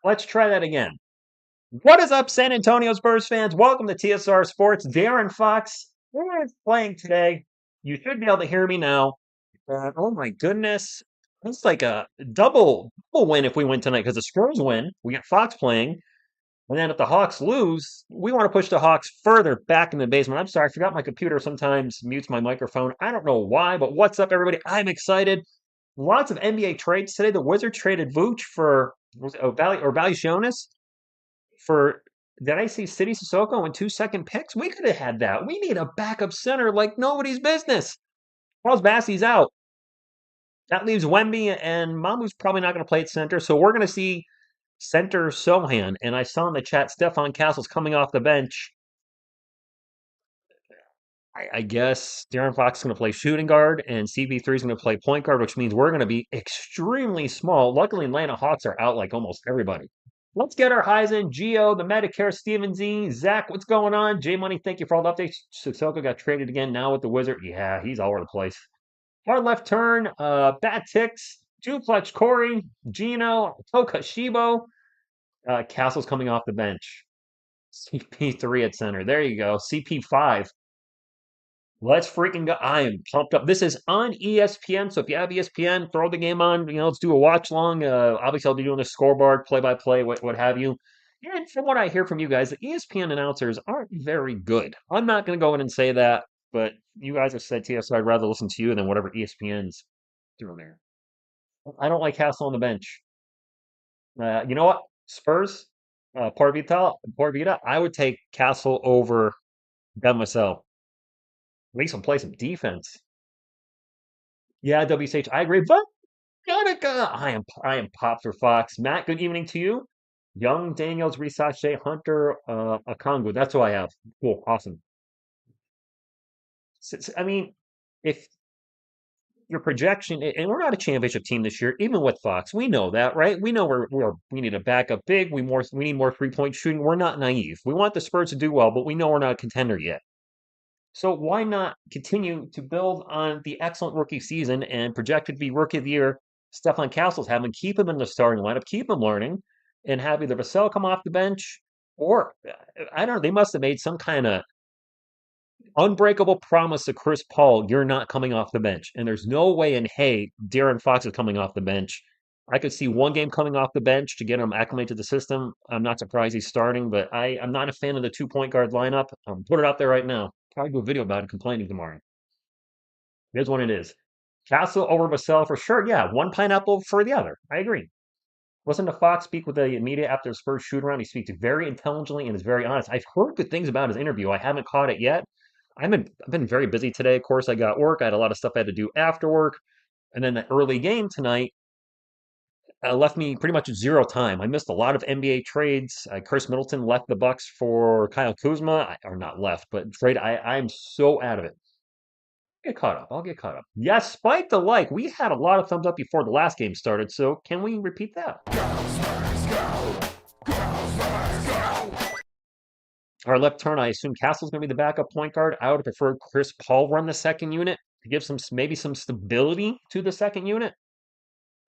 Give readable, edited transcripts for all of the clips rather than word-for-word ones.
Let's try that again. What is up, San Antonio Spurs fans? Welcome to TSR Sports. Darren Fox is playing today. You should be able to hear me now. Oh my goodness. It's like a double win if we win tonight because the Spurs win. We got Fox playing. And then if the Hawks lose, we want to push the Hawks further back in the basement. I'm sorry, I forgot my computer sometimes mutes my microphone. I don't know why, but what's up, everybody? I'm excited. Lots of NBA trades today. The Wizards traded Vooch for Valanciunas for did I see City Sissoko and 2 second picks? We could have had that. We need a backup center like nobody's business. Charles Bassey's out. That leaves Wemby and Mamu's probably not going to play at center. So we're going to see center Sohan. And I saw in the chat Stefan Castle's coming off the bench. I guess Darren Fox is going to play shooting guard and CB3 is going to play point guard, which means we're going to be extremely small. Luckily, Atlanta Hawks are out like almost everybody. Let's get our highs in. Geo, the Medicare, Steven Z, Zach, what's going on? J Money, thank you for all the updates. Sissoko got traded again now with the Wizard. Yeah, he's all over the place. Hard left turn, Bad Ticks, Duplex, Corey, Gino, Toka Shibo. Castle's coming off the bench. CP3 at center. There you go. CP5. Let's freaking go. I am pumped up. This is on ESPN. So if you have ESPN, throw the game on. Let's do a watch long. Obviously, I'll be doing the scoreboard, play by play, what have you. And from what I hear from you guys, the ESPN announcers aren't very good. I'm not going to go in and say that, but you guys have said TSR, I'd rather listen to you than whatever ESPN's doing there. I don't like Castle on the bench. You know what? Spurs, Porvita, I would take Castle over Ben myself. At least play some defense. Yeah, WCH, I agree. But Gattaca, I am popped for Fox. Matt, good evening to you. Young Daniels, Risache, Hunter, Akongu. That's who I have. Cool, awesome. I mean, if your projection, and we're not a championship team this year, even with Fox, we know that, right? We know we need a backup big. We need more 3-point shooting. We're not naive. We want the Spurs to do well, but we know we're not a contender yet. So why not continue to build on the excellent rookie season and projected to be rookie of the year Stefan Castle's having, keep him in the starting lineup, keep him learning, and have either Vassell come off the bench or I don't know, they must have made some kind of unbreakable promise to Chris Paul, you're not coming off the bench. And there's no way in hey, Darren Fox is coming off the bench. I could see one game coming off the bench to get him acclimated to the system. I'm not surprised he's starting, but I'm not a fan of the 2-point guard lineup. Put it out there right now. Probably do a video about it complaining tomorrow. Here's what it is. Castle over Vassell for sure. Yeah, one pineapple for the other. I agree. Listen to Fox speak with the media after his first shoot around. He speaks very intelligently and is very honest. I've heard good things about his interview. I haven't caught it yet. I've been very busy today. Of course, I got work. I had a lot of stuff I had to do after work. And then the early game tonight left me pretty much zero time. I missed a lot of NBA trades. Chris Middleton left the Bucks for Kyle Kuzma, or not left, but trade. I'm so out of it. Get caught up. I'll get caught up. Yes, spike the like. We had a lot of thumbs up before the last game started, so can we repeat that? Our left turn, I assume Castle's going to be the backup point guard. I would have preferred Chris Paul run the second unit to give maybe some stability to the second unit.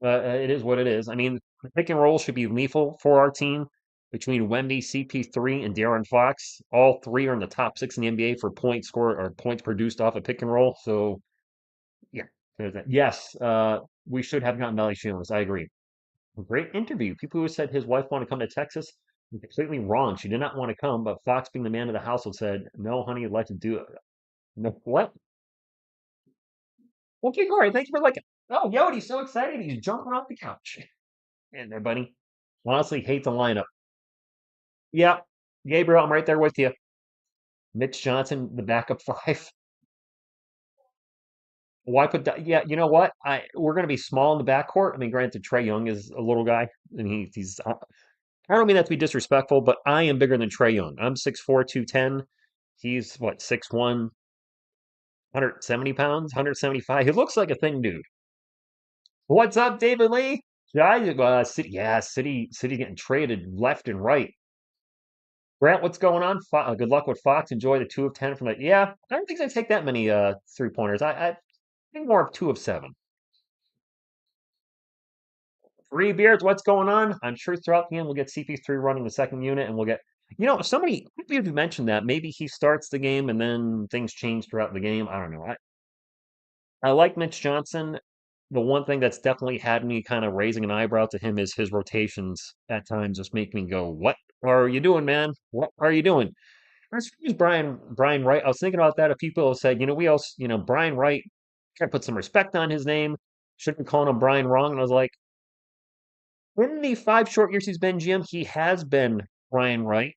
It is what it is. I mean, the pick and roll should be lethal for our team between Wemby, CP3, and Darren Fox. All three are in the top 6 in the NBA for points scored or points produced off a pick and roll. So, yeah, there's that. Yes, we should have gotten Valanciunas. I agree. Great interview. People who said his wife wanted to come to Texas were completely wrong. She did not want to come, but Fox, being the man of the household, said, "No, honey, I'd like to do it." No, what? Okay, Corey, thank you for liking. Oh, Yodi's so excited. He's jumping off the couch. And there, buddy. Honestly, hate the lineup. Yeah, Gabriel, I'm right there with you. Mitch Johnson, the backup 5. Why put that? Yeah, you know what? We're going to be small in the backcourt. I mean, granted, Trae Young is a little guy, and he's. I don't mean that to be disrespectful, but I am bigger than Trae Young. I'm 6'4", 210. He's what, 6'1", 170 pounds, 175. He looks like a thin dude. What's up, David Lee? City, yeah, City getting traded left and right. Grant, what's going on? Good luck with Fox. Enjoy the 2 of 10 from that. Yeah, I don't think they take that many 3-pointers. I think more of 2 of 7. Three beards, what's going on? I'm sure throughout the game we'll get CP3 running the second unit and we'll get, somebody, maybe you mentioned that. Maybe he starts the game and then things change throughout the game. I don't know. I like Mitch Johnson. The one thing that's definitely had me kind of raising an eyebrow to him is his rotations at times just make me go, "What are you doing, man? What are you doing?" As far as Brian Wright, I was thinking about that. If people have said, we also, Brian Wright, try to put some respect on his name. Shouldn't be calling him Brian wrong. And I was like, in the 5 short years he's been GM, he has been Brian Wright,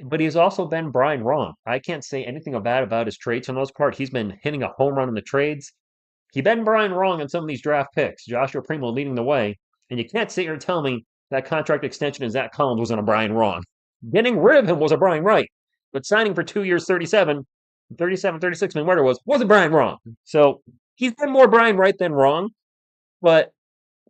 but he's also been Brian wrong. I can't say anything bad about his trades for the most part. He's been hitting a home run in the trades. He been Brian wrong on some of these draft picks. Joshua Primo leading the way. And you can't sit here and tell me that contract extension in Zach Collins wasn't a Brian wrong. Getting rid of him was a Brian right. But signing for 2 years, 36 million, whatever it wasn't Brian wrong. So he's been more Brian right than wrong. But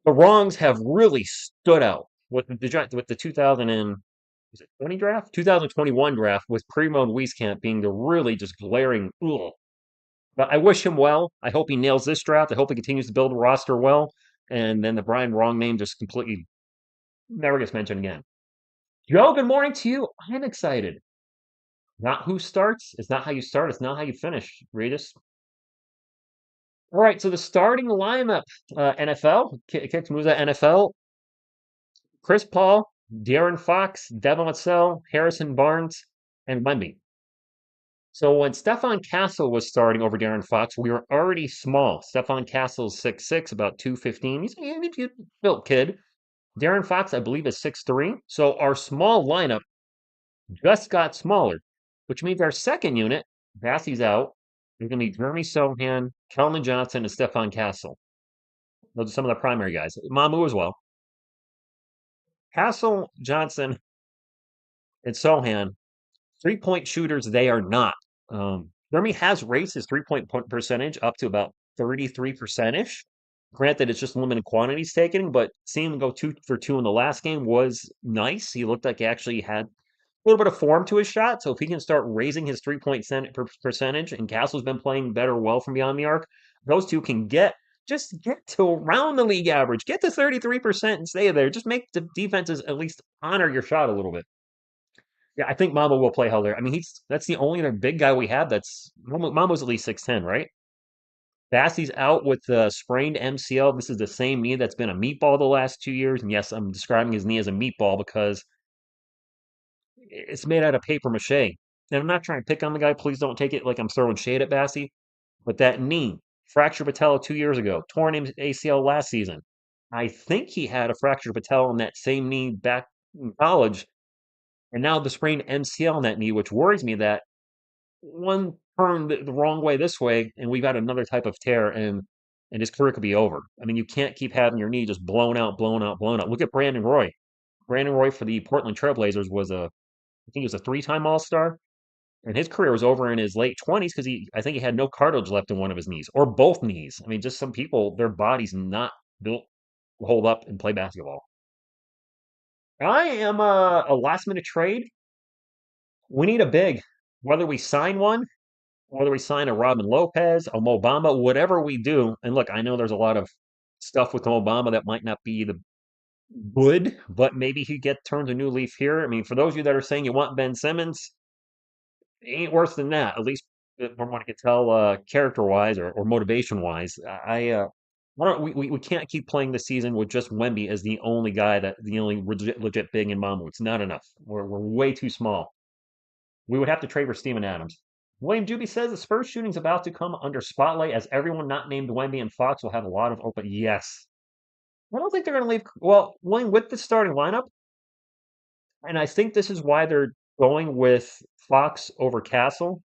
the wrongs have really stood out with the 2020 draft, 2021 draft, with Primo and Wieskamp being the really just glaring. Ugh. But I wish him well. I hope he nails this draft. I hope he continues to build a roster well, and then the Brian Wrong name just completely never gets mentioned again. Joe, good morning to you. I'm excited. Not who starts. It's not how you start. It's not how you finish. Regis. All right. So the starting lineup, NFL kicks moves at NFL. Chris Paul, De'Aaron Fox, Devin Vassell, Harrison Barnes, and Wemby. So when Stefan Castle was starting over De'Aaron Fox, we were already small. Stefan Castle's 6'6", about 215. He's a built kid. De'Aaron Fox, I believe, is 6'3". So our small lineup just got smaller, which means our second unit, Bassey's out. There's going to be Jeremy Sohan, Kelvin Johnson, and Stefan Castle. Those are some of the primary guys. Mamu as well. Castle, Johnson, and Sohan, three-point shooters, they are not. Jeremy has raised his three-point percentage up to about 33%-ish. Granted, it's just limited quantities taken, but seeing him go 2 for 2 in the last game was nice. He looked like he actually had a little bit of form to his shot. So if he can start raising his three-point percentage, and Castle's been playing better well from beyond the arc, those two can just get to around the league average. Get to 33% and stay there. Just make the defenses at least honor your shot a little bit. Yeah, I think Mamba will play Heller. I mean, that's the only other big guy we have that's Mambo's at least 6'10", right? Bassey's out with the sprained MCL. This is the same knee that's been a meatball the last 2 years. And yes, I'm describing his knee as a meatball because it's made out of paper mache. And I'm not trying to pick on the guy. Please don't take it like I'm throwing shade at Bassey. But that knee, fractured patella 2 years ago, torn ACL last season. I think he had a fractured patella in that same knee back in college. And now the sprained MCL in that knee, which worries me that one turn the wrong way this way, and we got another type of tear, and his career could be over. I mean, you can't keep having your knee just blown out, blown out, blown out. Look at Brandon Roy. Brandon Roy for the Portland Trailblazers I think he was a 3-time All-Star, and his career was over in his late 20s because I think he had no cartilage left in one of his knees or both knees. I mean, just some people, their body's not built to hold up and play basketball. I am a last minute trade. We need a big, whether we sign one, whether we sign a Robin Lopez, a Mo Bamba, whatever we do. And look, I know there's a lot of stuff with Mo Bamba that might not be the good, but maybe he turns a new leaf here. I mean, for those of you that are saying you want Ben Simmons, it ain't worse than that. At least from what I can tell, character wise or motivation wise. I don't. We can't keep playing this season with just Wemby as the only guy the only legit big in Mamu. It's not enough. We're way too small. We would have to trade for Steven Adams. William Juby says the Spurs shooting's about to come under spotlight as everyone not named Wemby and Fox will have a lot of open. Yes. I don't think they're going to leave. Well, William, with the starting lineup, and I think this is why they're going with Fox over Castle.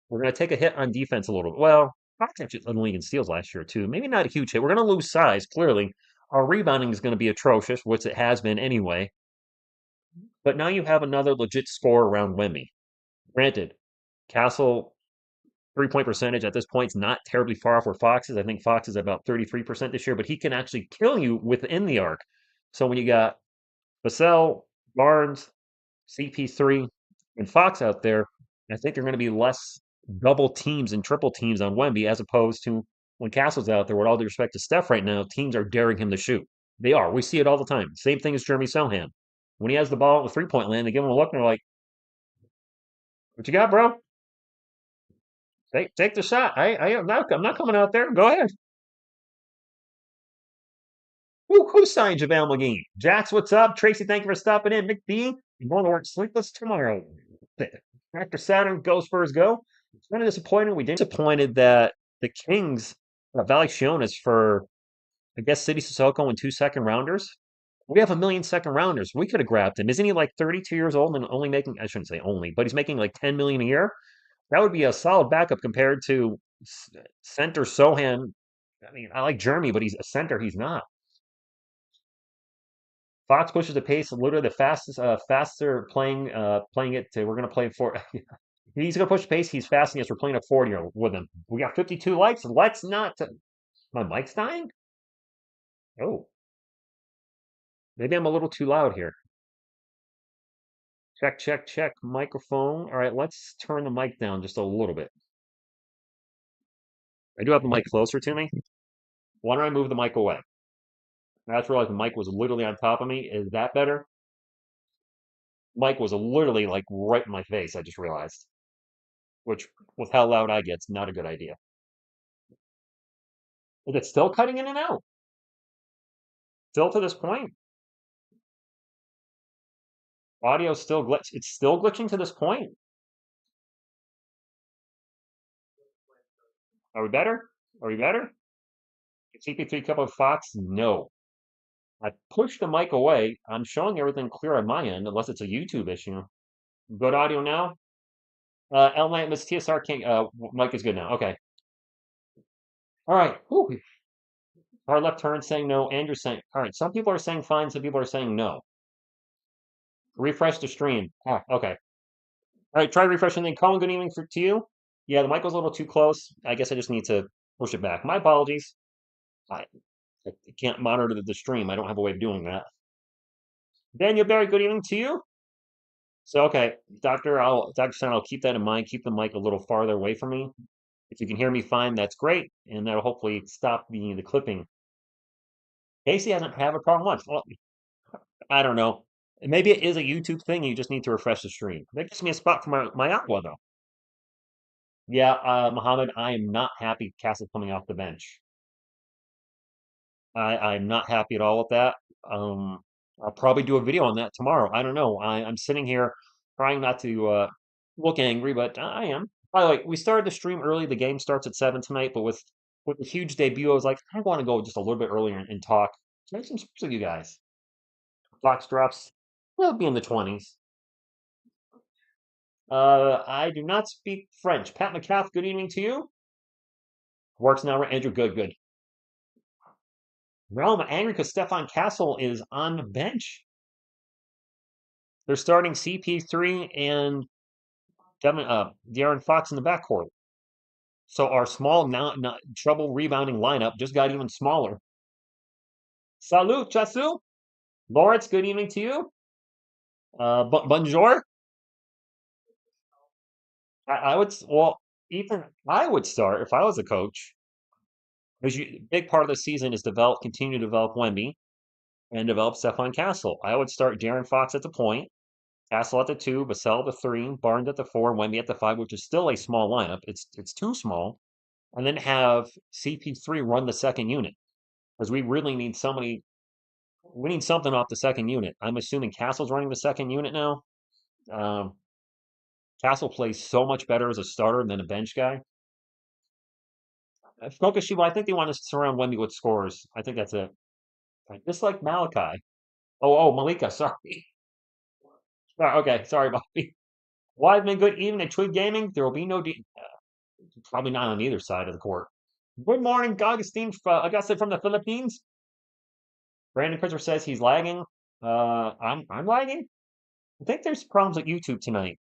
We're going to take a hit on defense a little bit. Well, Fox actually led the league in steals last year, too. Maybe not a huge hit. We're going to lose size, clearly. Our rebounding is going to be atrocious, which it has been anyway. But now you have another legit score around Wemby. Granted, Castle three-point percentage at this point is not terribly far off where Fox is. I think Fox is at about 33% this year, but he can actually kill you within the arc. So when you got Vassell, Barnes, CP3, and Fox out there, I think they're going to be less double teams and triple teams on Wemby as opposed to when Castle's out there. With all due respect to Steph right now, teams are daring him to shoot. They are. We see it all the time. Same thing as Jeremy Sohan. When he has the ball at the 3-point land, they give him a look and they're like, "What you got, bro? Take the shot. I'm not coming out there. Go ahead." Who signed JaVale McGee? Jax, what's up? Tracy, thank you for stopping in. McBee, you're going to work sleepless tomorrow. After Saturn, go Spurs go. It's kind of disappointing. We didn't disappointed that the Kings Valley Shionis for I guess City Sissoko and 2 second rounders. We have a million second rounders. We could have grabbed him. Isn't he like 32 years old and only making, I shouldn't say only, but he's making like 10 million a year? That would be a solid backup compared to center Sohan. I mean, I like Jeremy, but he's a center. He's not. Fox pushes the pace, literally the fastest, faster playing it. We're gonna play for. He's gonna push the pace. He's fasting us. We're playing a 40 with him. We got 52 likes. Let's not. My mic's dying. Oh, maybe I'm a little too loud here. Check, check, check. Microphone. All right, let's turn the mic down just a little bit. I do have the mic closer to me. Why don't I move the mic away? I just realized the mic was literally on top of me. Is that better? Mic was literally like right in my face. I just realized, which with how loud I get, it's not a good idea. Is it still cutting in and out? Still to this point? Audio still glitch. It's still glitching to this point. Are we better? Are we better? CP3 cup of Fox? No. I pushed the mic away. I'm showing everything clear on my end, unless it's a YouTube issue. Good audio now? L Knight, Miss TSR King. Mic is good now. Okay. All right. Whew. Our left turn saying no. Andrew saying, all right. Some people are saying fine. Some people are saying no. Refresh the stream. Ah, okay. All right. Try refreshing. Then Colin, good evening to you. Yeah, the mic was a little too close. I guess I just need to push it back. My apologies. I, I can't monitor the stream. I don't have a way of doing that. Daniel Barry, good evening to you. So, okay, Dr. Stein, I'll keep that in mind. Keep the mic a little farther away from me. If you can hear me fine, that's great, and that'll hopefully stop the clipping. Casey hasn't had a problem once. Well, I don't know. Maybe it is a YouTube thing. You just need to refresh the stream. That gives me a spot for my aqua though. Yeah, Mohammed, I am not happy Castle coming off the bench. I'm not happy at all with that. Um, I'll probably do a video on that tomorrow. I don't know. I'm sitting here trying not to look angry, but I am. By the way, we started the stream early. The game starts at 7 tonight, but with the huge debut, I was like, I want to go just a little bit earlier and talk. Make some sports with you guys. Box drops, will be in the 20s. I do not speak French. Pat McCaff, good evening to you. Works now, right? Andrew, good, good. Well, I'm angry because Stefan Castle is on the bench. They're starting CP3 and De'Aaron Fox in the backcourt. So our small, not trouble rebounding lineup just got even smaller. Salut, Chasu. Lawrence, good evening to you. Bonjour. I would, well, Ethan, I would start if I was a coach. Because big part of the season is continue to develop Wemby and develop Stefan Castle. I would start De'Aaron Fox at the point, Castle at the 2, Vassell at the 3, Barnes at the 4, Wemby at the 5, which is still a small lineup. It's too small. And then have CP3 run the second unit. Because we really need somebody. We need something off the second unit. I'm assuming Castle's running the second unit now. Um, Castle plays so much better as a starter than a bench guy. Fukushima, I think they want to surround Wemby with scores. I think that's it. I dislike Malachi. Oh, Malika, sorry. Okay, sorry, Bobby. Wiseman, good evening at Twig Gaming. There will be no, probably not on either side of the court. Good morning, Augustine, Augusta from the Philippines. Brandon Christopher says he's lagging. I'm lagging. I think there's problems with YouTube tonight.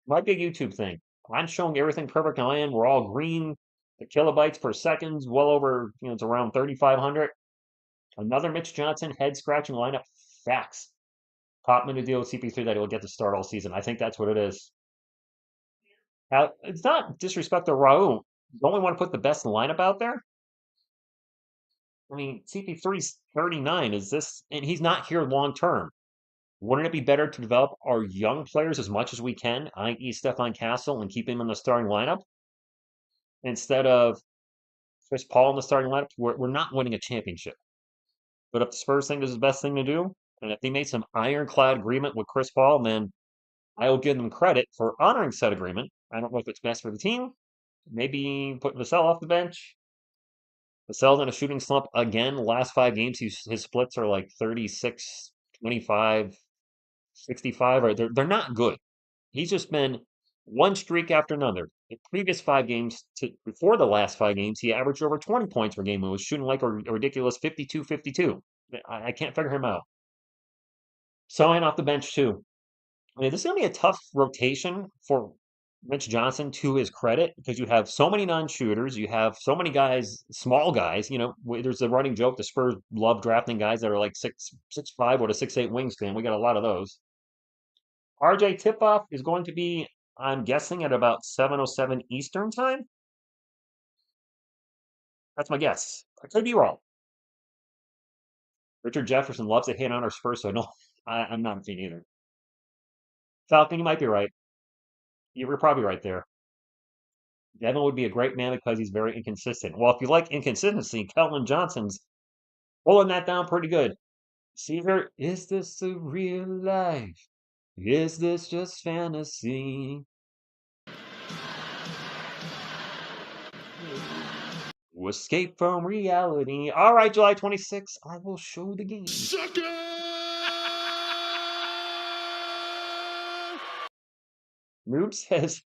Might be a YouTube thing. I'm showing everything perfect on my end. We're all green. The kilobytes per second, well over, it's around 3,500. Another Mitch Johnson head scratching lineup. Facts. Popman to deal with CP3 that he'll get to start all season. I think that's what it is. Now, it's not disrespect to Raul. Don't we want to put the best lineup out there? I mean, CP3's 39. Is this, and he's not here long term. Wouldn't it be better to develop our young players as much as we can, i.e., Stefan Castle, and keep him in the starting lineup instead of Chris Paul in the starting lineup? We're not winning a championship. But if the Spurs think this is the best thing to do, and if they made some ironclad agreement with Chris Paul, then I will give them credit for honoring said agreement. I don't know if it's best for the team. Maybe putting Vassell off the bench. Vassell's in a shooting slump again. The last 5 games, his splits are like 36, 25, 65. Or they're not good. He's just been one streak after another. The previous 5 games, before the last 5 games, he averaged over 20 points per game and was shooting like a ridiculous 52-52. I can't figure him out. Selling off the bench too. I mean, this is going to be a tough rotation for Mitch Johnson, to his credit, because you have so many non-shooters, you have so many guys, small guys. There's a running joke: the Spurs love drafting guys that are like 6'5" with a 6'8" wingspan. We got a lot of those. RJ tip-off is going to be, I'm guessing, at about 7:07 Eastern time. That's my guess. I could be wrong. Richard Jefferson loves to hit on our Spurs, so no, I'm not a fan either. Falcon, you might be right. You were probably right there. Devin would be a great man because he's very inconsistent. Well, if you like inconsistency, Kelvin Johnson's pulling that down pretty good. Caesar, is this a real life? Is this just fantasy? Escape from reality. All right, July 26th, I will show the game. Sucker! Noob says,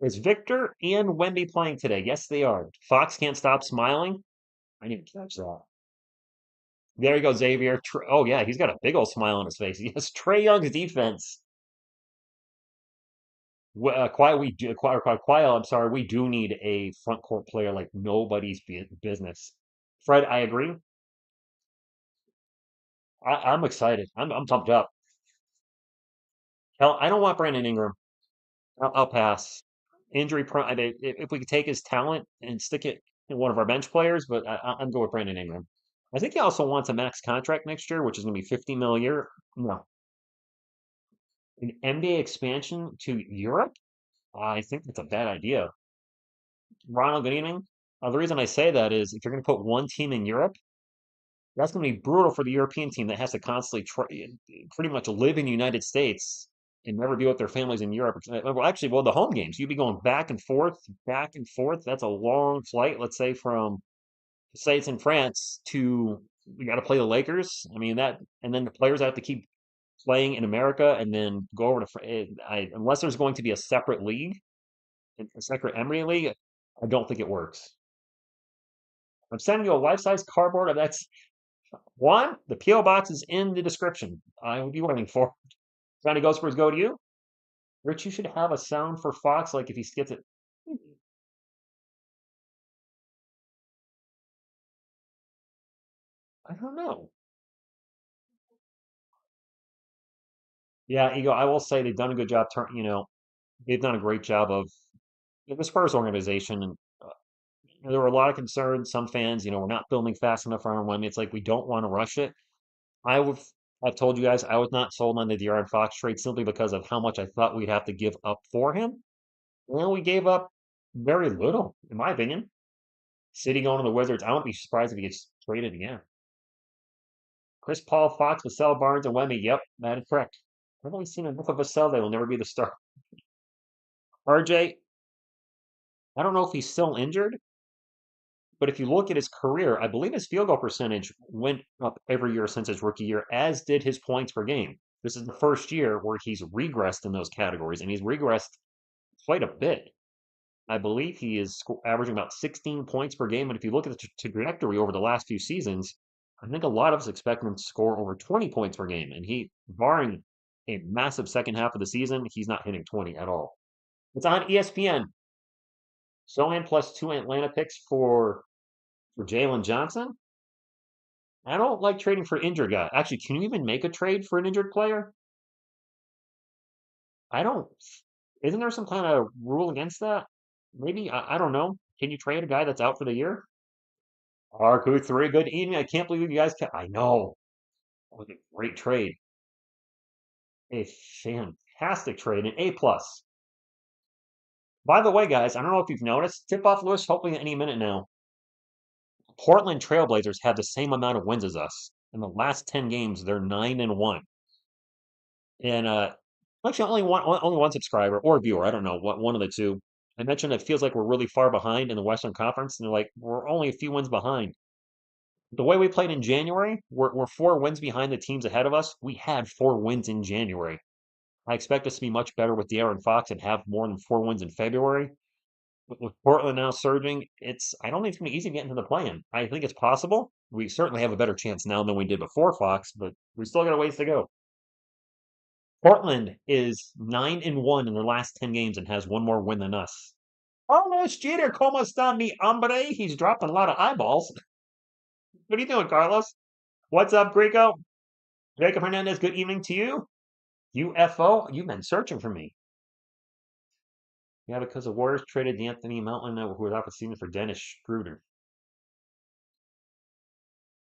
is Victor and Wemby playing today? Yes, they are. Fox can't stop smiling. I didn't even catch that. There you go, Xavier. Oh, yeah, he's got a big old smile on his face. Yes, Trae Young's defense. I'm sorry, we do need a front court player like nobody's business. Fred, I agree. I'm excited. I'm pumped up. Hell, I don't want Brandon Ingram. I'll pass. Injury prone. I mean, if we could take his talent and stick it in one of our bench players, but I'm going with Brandon Ingram. I think he also wants a max contract next year, which is going to be 50 mil a year. No, an NBA expansion to Europe. I think that's a bad idea. Ronald, good evening. The reason I say that is if you're going to put one team in Europe, that's going to be brutal for the European team that has to constantly pretty much live in the United States and never be with their families in Europe. Well, actually, the home games, you'd be going back and forth, back and forth. That's a long flight, let's say it's in France to, we got to play the Lakers. I mean, and then the players have to keep playing in America and then go over to, unless there's going to be a separate league, a separate Emery league, I don't think it works. I'm sending you a life-size cardboard of that's one. The PO box is in the description. I will be waiting for it. Johnny Ghostbirds, go to you. Rich, you should have a sound for Fox, like if he skips it. I don't know. Yeah, Ego, I will say they've done a good job. They've done a great job of the Spurs organization, and there were a lot of concerns. Some fans, we're not building fast enough for our one. It's like we don't want to rush it. I would. I've told you guys I was not sold on the De'Aaron Fox trade simply because of how much I thought we'd have to give up for him. Well, we gave up very little, in my opinion. City going to the Wizards. I wouldn't be surprised if he gets traded again. Chris Paul, Fox, Vassell, Barnes, and Wemby. Yep, that is correct. I've only seen enough of Vassell. They will never be the star. RJ, I don't know if he's still injured, but if you look at his career, I believe his field goal percentage went up every year since his rookie year, as did his points per game. This is the first year where he's regressed in those categories, and he's regressed quite a bit. I believe he is averaging about 16 points per game. And if you look at the trajectory over the last few seasons, I think a lot of us expect him to score over 20 points per game. And barring a massive second half of the season, he's not hitting 20 at all. It's on ESPN. Sohan plus 2 Atlanta picks for Jalen Johnson. I don't like trading for injured guy. Actually, can you even make a trade for an injured player? I don't. Isn't there some kind of rule against that? Maybe, I don't know. Can you trade a guy that's out for the year? RQ3, good evening. I can't believe you guys can. I know. What a great trade. A fantastic trade. An A plus. By the way, guys, I don't know if you've noticed, tip-off list hopefully any minute now. Portland Trailblazers have the same amount of wins as us. In the last 10 games, they're 9-1. And actually only one subscriber or viewer, I don't know, one of the two. I mentioned it feels like we're really far behind in the Western Conference, and they're like, we're only a few wins behind. The way we played in January, we're 4 wins behind the teams ahead of us. We had 4 wins in January. I expect us to be much better with De'Aaron Fox and have more than 4 wins in February. With Portland now surging, I don't think it's going to be easy to get into the play-in. I think it's possible. We certainly have a better chance now than we did before Fox, but we still got a ways to go. Portland is 9-1 in their last 10 games and has one more win than us. Almost Jeter, como está mi hombre? He's dropping a lot of eyeballs. What are you doing, Carlos? What's up, Greco? Jacob Hernandez, good evening to you. UFO, you've been searching for me. Yeah, because the Warriors traded the Anthony Mountain who was off the season for Dennis Schroeder.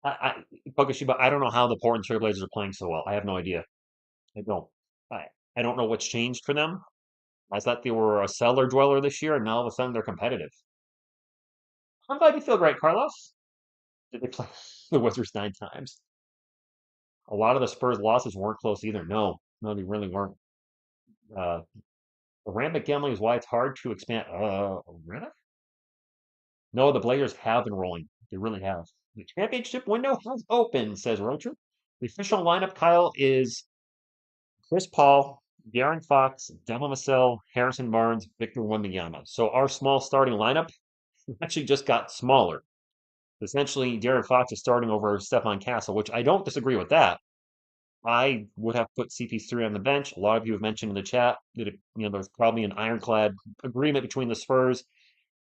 Pokeshiba, I don't know how the Portland Trailblazers are playing so well. I have no idea. I don't. I, I don't know what's changed for them. I thought they were a cellar dweller this year, and now all of a sudden they're competitive. I'm glad you feel great, Carlos. Did they play the Wizards 9 times? A lot of the Spurs losses weren't close either. No, no, they really weren't. Uh, the rampant gambling is why it's hard to expand. Really? No, the Blazers have been rolling. They really have. The championship window has opened, says Rocher. The official lineup, Kyle, is Chris Paul, De'Aaron Fox, Devin Vassell, Harrison Barnes, Victor Wembanyama. So our small starting lineup actually just got smaller. Essentially, De'Aaron Fox is starting over Stephon Castle, which I don't disagree with that. I would have put CP3 on the bench. A lot of you have mentioned in the chat that there's probably an ironclad agreement between the Spurs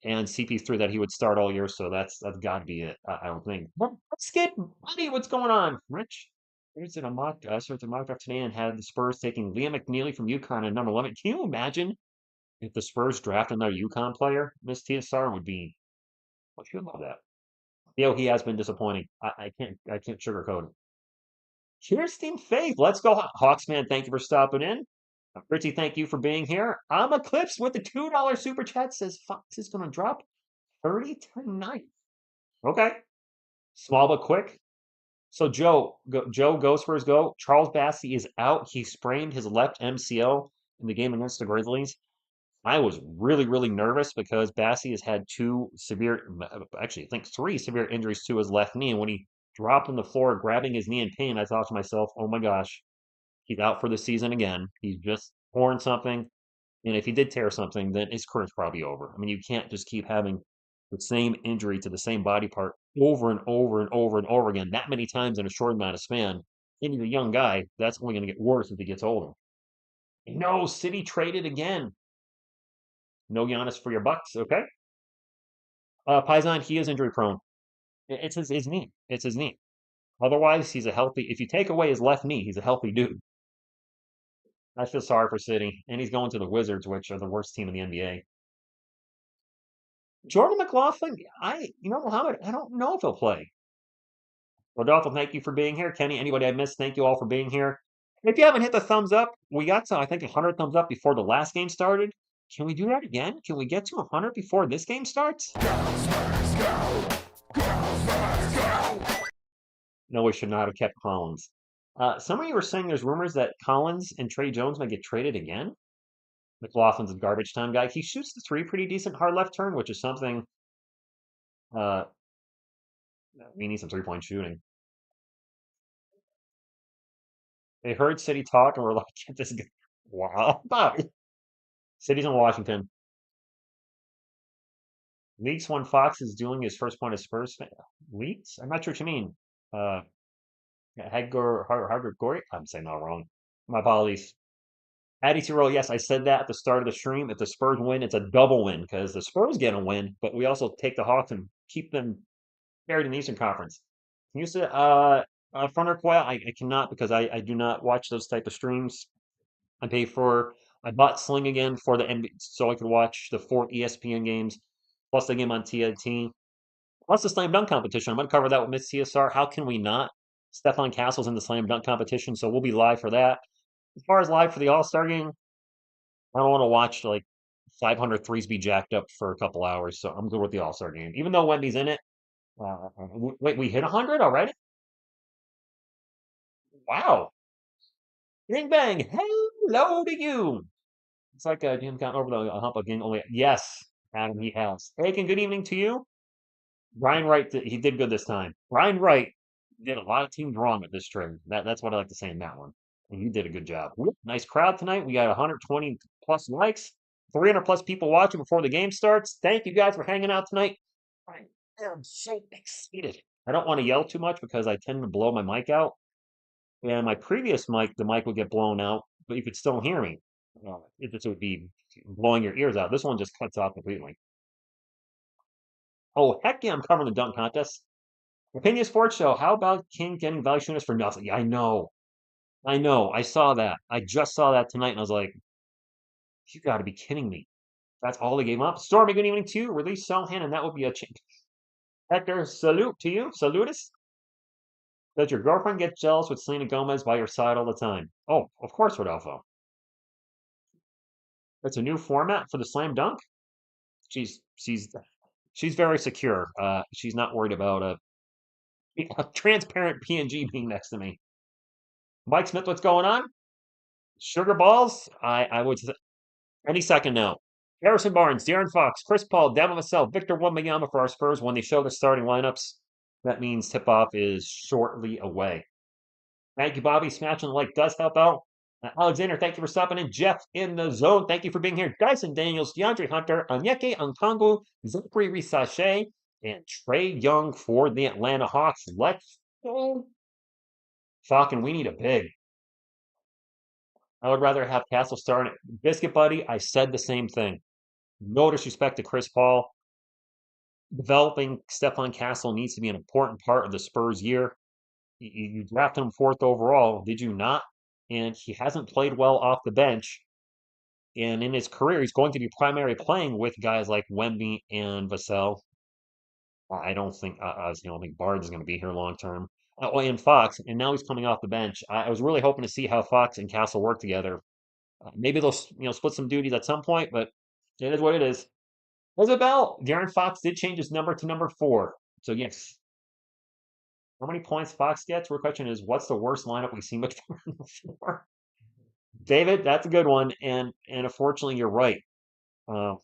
and CP3 that he would start all year. So that's got to be it. I don't think. Let's get buddy. What's going on, Rich? There's a mock. I started the mock draft today and had the Spurs taking Liam McNeely from UConn at number 11. Can you imagine if the Spurs draft another UConn player? Miss TSR would be. Well, she would love that. He has been disappointing. I can't sugarcoat it. Cheers, Team Faith. Let's go, Hawks man. Thank you for stopping in. Richie, thank you for being here. I'm Eclipse with the $2 super chat says Fox is going to drop 30 tonight. Okay. Small but quick. So Joe goes for his go. Charles Bassey is out. He sprained his left MCL in the game against the Grizzlies. I was really, really nervous because Bassey has had actually, I think 3 severe injuries to his left knee. And when he dropped on the floor, grabbing his knee in pain, I thought to myself, oh my gosh, he's out for the season again. He's just torn something. And if he did tear something, then his career's probably over. I mean, you can't just keep having the same injury to the same body part over and over and over and over again that many times in a short amount of span. And he's a young guy. That's only going to get worse as he gets older. No, City traded again. No Giannis for your Bucks, okay? Paisan, he is injury prone. It's his knee. It's his knee. Otherwise, he's a healthy. If you take away his left knee, he's a healthy dude. I feel sorry for City, and he's going to the Wizards, which are the worst team in the NBA. Jordan McLaughlin, Muhammad, I don't know if he'll play. Rodolfo, thank you for being here. Kenny, anybody I missed, thank you all for being here. If you haven't hit the thumbs up, we got to, I think, 100 thumbs up before the last game started. Can we do that again? Can we get to 100 before this game starts? No, we should not have kept Collins. Some of you were saying there's rumors that Collins and Trey Jones might get traded again. McLaughlin's a garbage time guy. He shoots the 3 pretty decent hard left turn, which is something we need some 3-point shooting. They heard City talk and were like, get this guy. Wow. City's in Washington. Leaks when Fox is doing his first point of Spurs fan. Leaks? I'm not sure what you mean. Hagor Gory? I'm saying that wrong. My apologies. Addy Tyrell, yes, I said that at the start of the stream. If the Spurs win, it's a double win because the Spurs get a win, but we also take the Hawks and keep them buried in the Eastern Conference. Can you say front or Koya? I cannot because I do not watch those type of streams. I bought Sling again for the NBA so I could watch the 4 ESPN games plus the game on TNT. Plus the slam dunk competition. I'm going to cover that with Miss TSR. How can we not? Stefan Castle's in the slam dunk competition, so we'll be live for that. As far as live for the All Star game, I don't want to watch like 500 threes be jacked up for a couple hours, so I'm good with the All Star game. Even though Wendy's in it. Wait, we hit 100 already? Wow. Bing bang. Hello to you. It's like Jim got over the hump again. Only yes, Adam, he has. Hey, and good evening to you. Brian Wright, he did good this time. Brian Wright did a lot of teams wrong at this trade. That's what I like to say in that one. And you did a good job. Nice crowd tonight. We got 120 plus likes, 300 plus people watching before the game starts. Thank you guys for hanging out tonight. I am so excited. I don't want to yell too much because I tend to blow my mic out. And my previous mic, the mic would get blown out, but you could still hear me. It just would be blowing your ears out. This one just cuts off completely. Oh, heck yeah, I'm covering the dunk contest. Opinion Sports Show. How about King getting value shooters for nothing? Yeah, I know. I know. I saw that. I just saw that tonight, and I was like, you got to be kidding me. That's all they gave up. Stormy, good evening to you. Release Sohan, and that would be a change. Hector, salute to you. Salutus. Does your girlfriend get jealous with Selena Gomez by your side all the time? Oh, of course, Rodolfo. It's a new format for the slam dunk. She's she's she's very secure. She's not worried about a transparent PNG being next to me. Mike Smith, what's going on? Sugar balls? I would say any second now. Harrison Barnes, De'Aaron Fox, Chris Paul, Devin Vassell, Victor Wembanyama for our Spurs. When they show the starting lineups, that means tip-off is shortly away. Thank you, Bobby. Smashing the like does help out. Alexander, thank you for stopping in. Jeff in the zone, thank you for being here. Dyson Daniels, DeAndre Hunter, Onyeke Onkongu, Zachary Risache, and Trey Young for the Atlanta Hawks. Let's go. Falcon, we need a big. I would rather have Castle start it. Biscuit Buddy, I said the same thing. No disrespect to Chris Paul. Developing Stephon Castle needs to be an important part of the Spurs year. You drafted him fourth overall, did you not? And he hasn't played well off the bench. And in his career, he's going to be primary playing with guys like Wemby and Vassell. I don't think, obviously, I don't think Barnes is going to be here long term. Oh, and Fox, and now he's coming off the bench. I was really hoping to see how Fox and Castle work together. Maybe they'll, split some duties at some point, but it is what it is. Isabel, De'Aaron Fox did change his number to number 4. So yes. How many points Fox gets? Real question is, what's the worst lineup we've seen before on the floor? David, that's a good one, and unfortunately, you're right. Uh,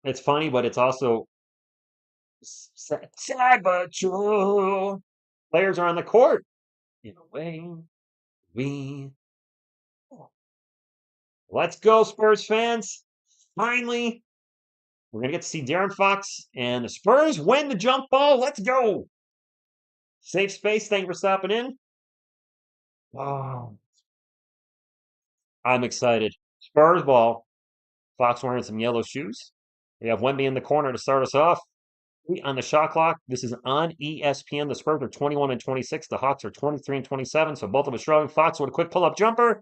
it's funny, but it's also sad but true. Players are on the court. In a way, we let's go, Spurs fans. Finally, we're gonna get to see De'Aaron Fox and the Spurs win the jump ball. Let's go. Safe space. Thank you for stopping in. Oh, I'm excited. Spurs ball. Fox wearing some yellow shoes. We have Wemby in the corner to start us off. On the shot clock, this is on ESPN. The Spurs are 21 and 26. The Hawks are 23 and 27. So both of us struggling. Fox with a quick pull-up jumper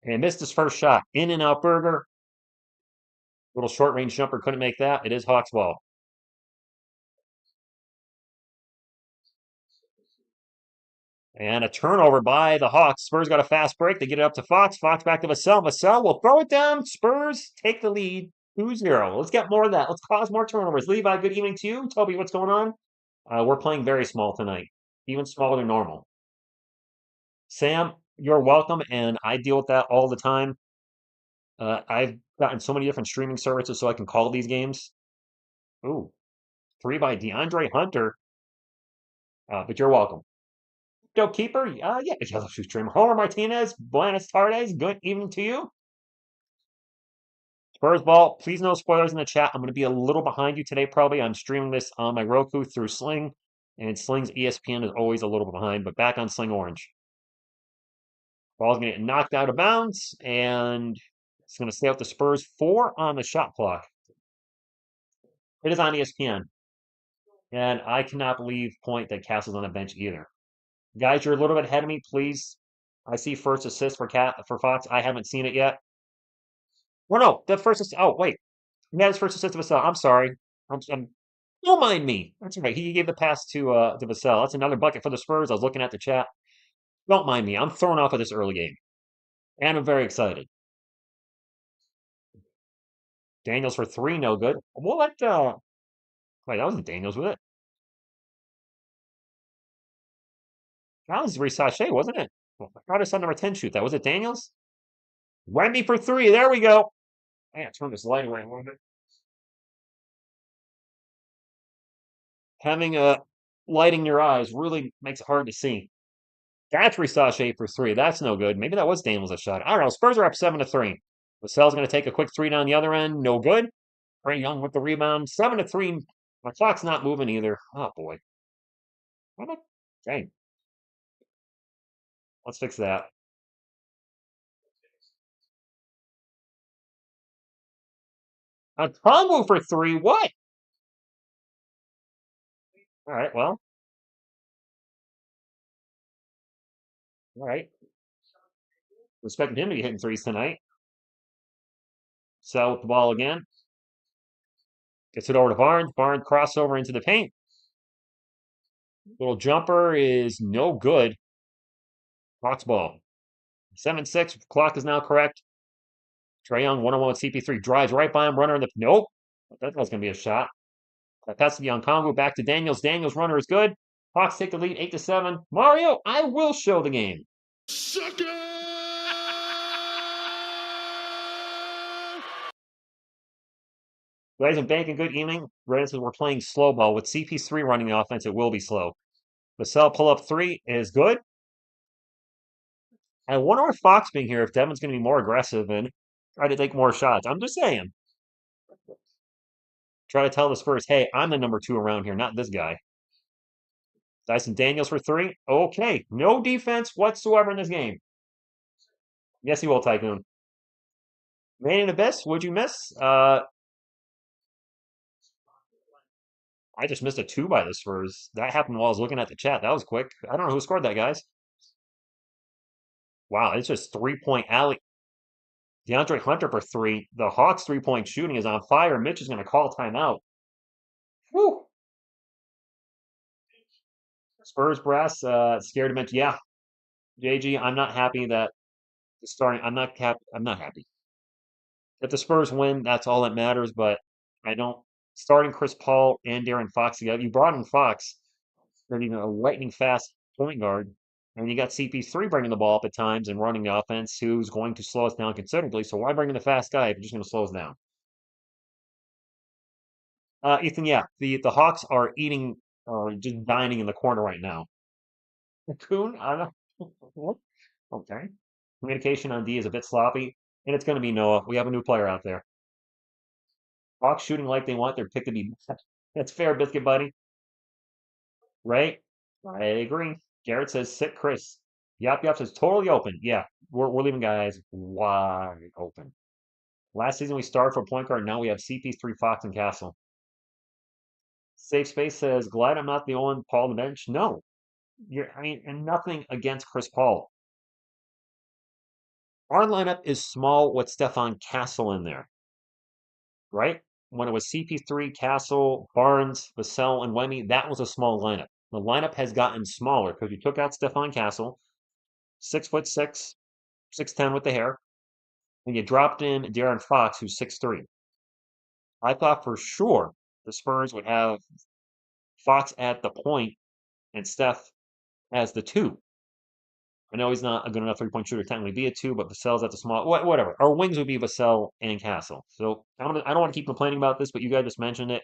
and missed his first shot. In and out burger. Little short range jumper couldn't make that. It is Hawks ball. And a turnover by the Hawks. Spurs got a fast break. They get it up to Fox. Fox back to Vassell. Vassell will throw it down. Spurs take the lead. 2-0. Let's get more of that. Let's cause more turnovers. Levi, good evening to you. Toby, what's going on? We're playing very small tonight, even smaller than normal. Sam, you're welcome, and I deal with that all the time. I've gotten so many different streaming services so I can call these games. Ooh, 3 by DeAndre Hunter. But you're welcome. Joe Keeper, yeah, Yellow Shoe Streamer. Homer Martinez, Buenas tardes, good evening to you. Spurs ball, please no spoilers in the chat. I'm going to be a little behind you today, probably. I'm streaming this on my Roku through Sling, and Sling's ESPN is always a little behind, but back on Sling Orange. Ball's going to get knocked out of bounds, and it's going to stay out the Spurs. 4 on the shot clock. It is on ESPN. And I cannot believe point that Castle's on the bench either. Guys, you're a little bit ahead of me, please. I see first assist for Fox. I haven't seen it yet. Oh no, the first assist. Oh wait, he had his first assist of himself. I'm sorry. Don't mind me. That's right. He gave the pass to Vassell. That's another bucket for the Spurs. I was looking at the chat. Don't mind me. I'm thrown off of this early game, and I'm very excited. Daniels for three, no good. We'll let wait, that wasn't Daniels, was it? That was Risachet, wasn't it? Well, I thought I saw number 10 shoot that. Was it Daniels? Wemby for three. There we go. Man, turn this light away a little bit. Having lighting your eyes really makes it hard to see. That's Risachet for three. That's no good. Maybe that was Daniels that shot. I don't know. Spurs are up 7-3. Vassell's going to take a quick three down the other end. No good. Trae Young with the rebound. 7-3. My clock's not moving either. Oh boy. How about dang. Let's fix that. A combo for three. What? All right. Well. All right. Expecting him to be hitting threes tonight. Sell with the ball again. Gets it over to Barnes. Barnes crossover into the paint. Little jumper is no good. Hawks ball. 7-6. Clock is now correct. Trae Young, one-on-one with CP3. Drives right by him. Runner in the. Nope. That was going to be a shot. That pass to Congo. Back to Daniels. Daniels' runner is good. Hawks take the lead 8-7. Mario, I will show the game. Sucker! Guys and Bank, good evening. Red says we're playing slow ball. With CP3 running the offense, it will be slow. Vassell pull up three is good. I wonder with Fox being here if Devin's going to be more aggressive and try to take more shots. I'm just saying. Try to tell the Spurs, hey, I'm the number two around here, not this guy. Dyson Daniels for three. Okay. No defense whatsoever in this game. Yes, he will, Tycoon. Man in Abyss, would you miss? I just missed a two by the Spurs. That happened while I was looking at the chat. That was quick. I don't know who scored that, guys. Wow, it's just 3-point alley. DeAndre Hunter for three. The Hawks 3-point shooting is on fire. Mitch is going to call timeout. Whew. Spurs brass scared to mention. Yeah, JG, I'm not happy that the starting. I'm not happy. If the Spurs win, that's all that matters. But I don't starting Chris Paul and Darren Fox together. You brought in Fox, they're a lightning fast point guard, and you got CP3 bringing the ball up at times and running the offense, who's going to slow us down considerably. So why bring in the fast guy if you're just going to slow us down? Ethan, yeah, the Hawks are eating or just dining in the corner right now. Coon, I don't know. Okay. Communication on D is a bit sloppy, and it's going to be Noah. We have a new player out there. Hawks shooting like they want their pick to be. That's fair, Biscuit Buddy. Right? I agree. Garrett says sit Chris. Yap says totally open. Yeah, we're leaving guys wide open. Last season we started for point guard. Now we have CP3, Fox, and Castle. Safe Space says glad I'm not the only one Paul on the bench. No, and nothing against Chris Paul. Our lineup is small with Stefan Castle in there, right? When it was CP3, Castle, Barnes, Vassell, and Wemmy, that was a small lineup. The lineup has gotten smaller because you took out Stefan Castle, 6'6", 6'10" with the hair, and you dropped in Darren Fox, who's 6'3". I thought for sure the Spurs would have Fox at the point and Steph as the two. I know he's not a good enough three-point shooter to technically be a two, but Vassell's at the small. Whatever. Our wings would be Vassell and Castle. So I don't want to keep complaining about this, but you guys just mentioned it.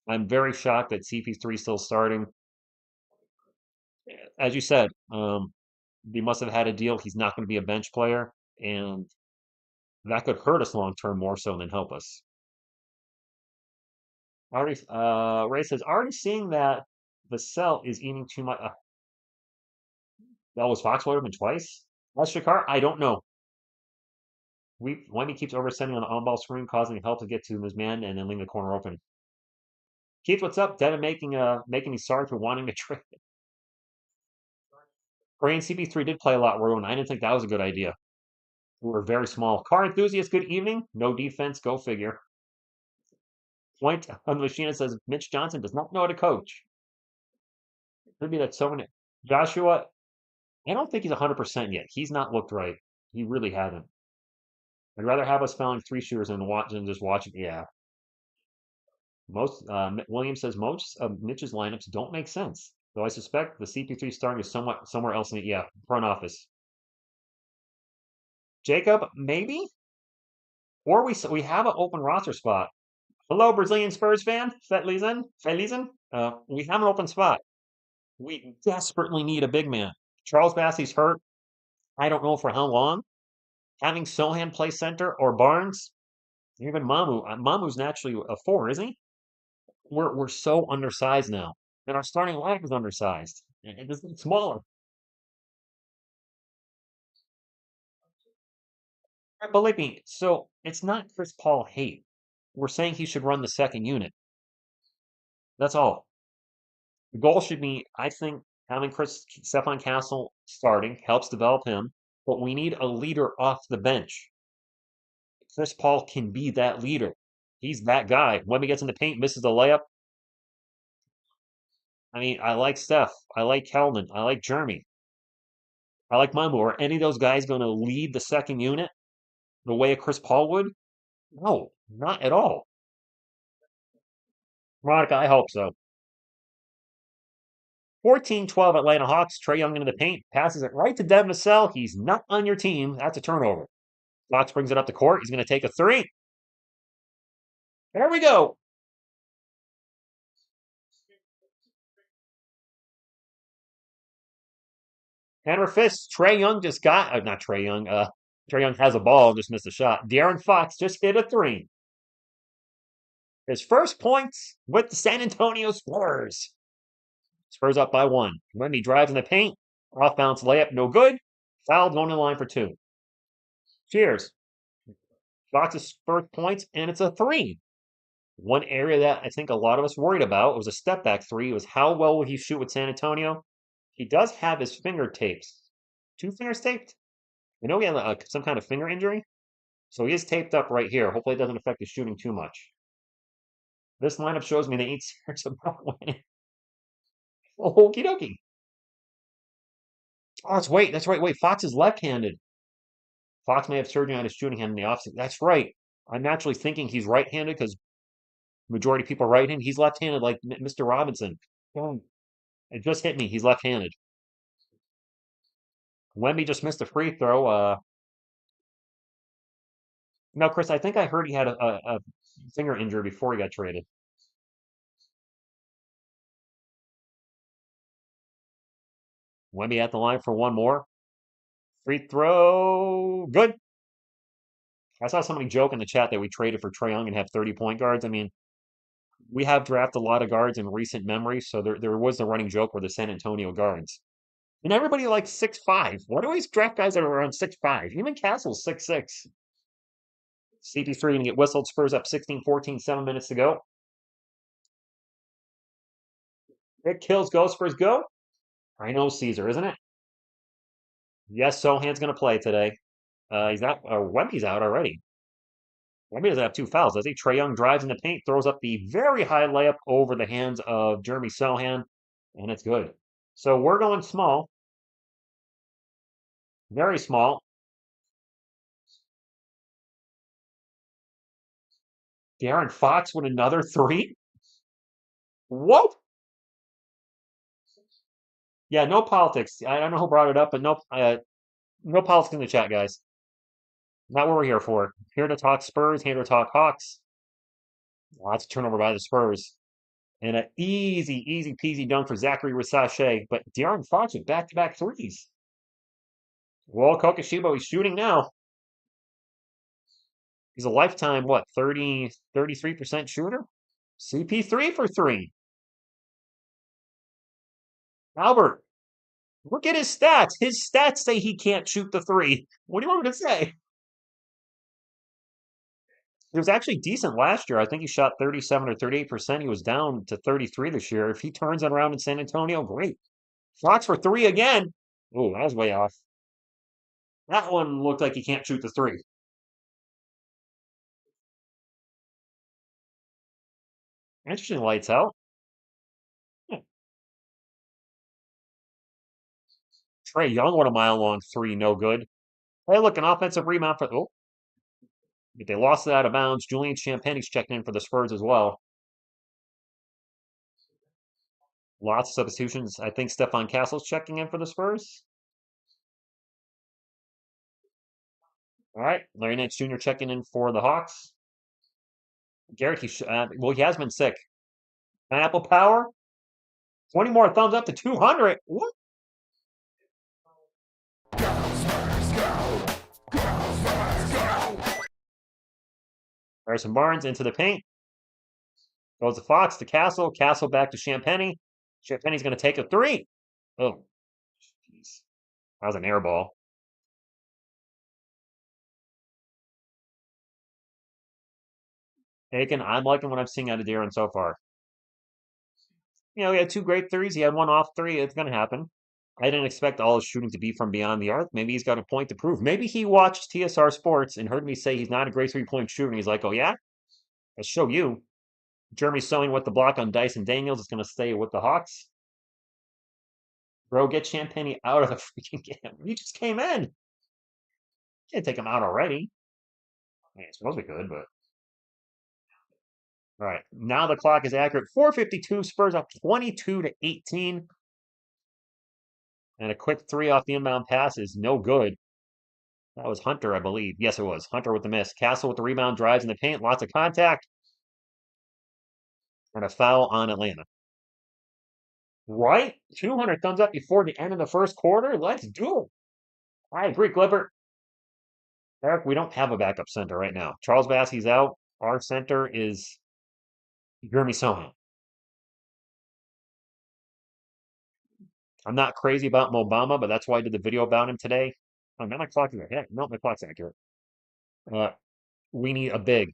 I'm very shocked that CP3 is still starting. As you said, he must have had a deal. He's not going to be a bench player, and that could hurt us long term more so than help us. Already, Ray says, already seeing that Vassell is eating too much. That was Fox would have been twice. That's Shakar. I don't know. Wendy keeps oversending on the on-ball screen, causing help to get to his man and then leaving the corner open. Keith, what's up? Devin making me sorry for wanting to trade. Brain CP3 did play a lot, Rowan. I didn't think that was a good idea. We were very small. Car enthusiast, good evening. No defense, go figure. Point on the machine that says Mitch Johnson does not know how to coach. Could be that so many. Joshua, I don't think he's 100% yet. He's not looked right. He really hasn't. I'd rather have us fouling three shooters than just watching. Yeah. Williams says most of Mitch's lineups don't make sense. Though I suspect the CP3 starting is somewhat somewhere else in the front office. Jacob, maybe? Or we have an open roster spot. Hello, Brazilian Spurs fan. Felizan. We have an open spot. We desperately need a big man. Charles Bassey's hurt. I don't know for how long. Having Sohan play center or Barnes, even Mamu. Mamu's naturally a four, isn't he? We're so undersized now, and our starting lineup is undersized. It's smaller. Believe me, so it's not Chris Paul hate. We're saying he should run the second unit. That's all. The goal should be, I think, having Stephon Castle starting helps develop him, but we need a leader off the bench. Chris Paul can be that leader. He's that guy. When he gets in the paint, misses the layup. I mean, I like Steph. I like Keldon. I like Jeremy. I like Mamu. Are any of those guys going to lead the second unit the way a Chris Paul would? No, not at all. Veronica, I hope so. 14-12 Atlanta Hawks. Trae Young into the paint. Passes it right to Devin Vassell. He's not on your team. That's a turnover. Fox brings it up the court. He's going to take a three. There we go. Hammer fist. Trae Young just got, not Trae Young. Trae Young has a ball, just missed a shot. De'Aaron Fox just hit a three. His first points with the San Antonio Spurs. Spurs up by one. Wemby drives in the paint. Off bounce layup, no good. Foul going in line for two. Cheers. Fox's first points, and it's a three. One area that I think a lot of us worried about was a step back three was how well will he shoot with San Antonio? He does have his finger tapes. Two fingers taped? I know he had some kind of finger injury. So he is taped up right here. Hopefully it doesn't affect his shooting too much. This lineup shows me they ain't serious about winning. Oh, okie dokie. Oh, that's right. Wait, Fox is left-handed. Fox may have surgery on his shooting hand in the offseason. That's right. I'm naturally thinking he's right-handed because majority of people are right-handed. He's left-handed like Mr. Robinson. Oh, it just hit me. He's left-handed. Wemby just missed a free throw. No, Chris, I think I heard he had a finger injury before he got traded. Wemby at the line for one more. Free throw. Good. I saw somebody joke in the chat that we traded for Trae Young and have 30-point guards. I mean, we have drafted a lot of guards in recent memory, so there was the running joke where the San Antonio guards. And everybody likes 6'5". Why do we draft guys that are around 6'5"? Even Castle's 6'6". CP3 going to get whistled. Spurs up 16-14, 7 minutes to go. It kills go. Spurs go. I know Caesar, isn't it? Yes, Sohan's going to play today. He's out. Wemby's out already. Wemby doesn't have two fouls, does he? Trae Young drives in the paint, throws up the very high layup over the hands of Jeremy Sohan, and it's good. So we're going small. Very small. De'Aaron Fox with another three? What? Yeah, no politics. I don't know who brought it up, but no politics in the chat, guys. Not what we're here for. Here to talk Spurs, here to talk Hawks. Lots of turnover by the Spurs. And an easy peasy dunk for Zachary Rissache. But De'Aaron Fox with back-to-back threes. Well, Kokoshibo, he's shooting now. He's a lifetime, 33% shooter? CP3 for three. Albert, look at his stats. His stats say he can't shoot the three. What do you want me to say? He was actually decent last year. I think he shot 37 or 38%. He was down to 33 this year. If he turns it around in San Antonio, great. Fox for three again. Oh, that was way off. That one looked like he can't shoot the three. Interesting lights out. Yeah. Trey Young with a mile long three, no good. Hey, look, an offensive rebound for. Oh, but they lost it out of bounds. Julian Champagne's checking in for the Spurs as well. Lots of substitutions. I think Stefan Castle's checking in for the Spurs. All right, Larry Nance Jr. checking in for the Hawks. Garrett, well, he has been sick. Pineapple Power, 20 more thumbs up to 200. What? Harrison Barnes into the paint. Goes to Fox to Castle. Castle back to Champagnie. Champagnie's going to take a three. Oh, jeez. That was an air ball. Aiken, I'm liking what I'm seeing out of Darren so far. He had two great threes. He had one off three. It's going to happen. I didn't expect all his shooting to be from beyond the arc. Maybe he's got a point to prove. Maybe he watched TSR Sports and heard me say he's not a great three-point shooter. And he's like, oh, yeah? I'll show you. Jeremy Sowing with the block on Dyson Daniels is going to stay with the Hawks. Bro, get Champagnie out of the freaking game. He just came in. Can't take him out already. I mean, I suppose we could, but. All right. Now the clock is accurate. 4:52. Spurs up 22-18. And a quick three off the inbound pass is no good. That was Hunter, I believe. Yes, it was. Hunter with the miss. Castle with the rebound, drives in the paint. Lots of contact. And a foul on Atlanta. Right? 200 thumbs up before the end of the first quarter. Let's do it. I agree, Clipper. Eric, we don't have a backup center right now. Charles Bassey's out. Our center is Jeremy Sohan. I'm not crazy about Mobama, but that's why I did the video about him today. Oh, now my clock is ahead. No, my clock's accurate. Uh, we need a big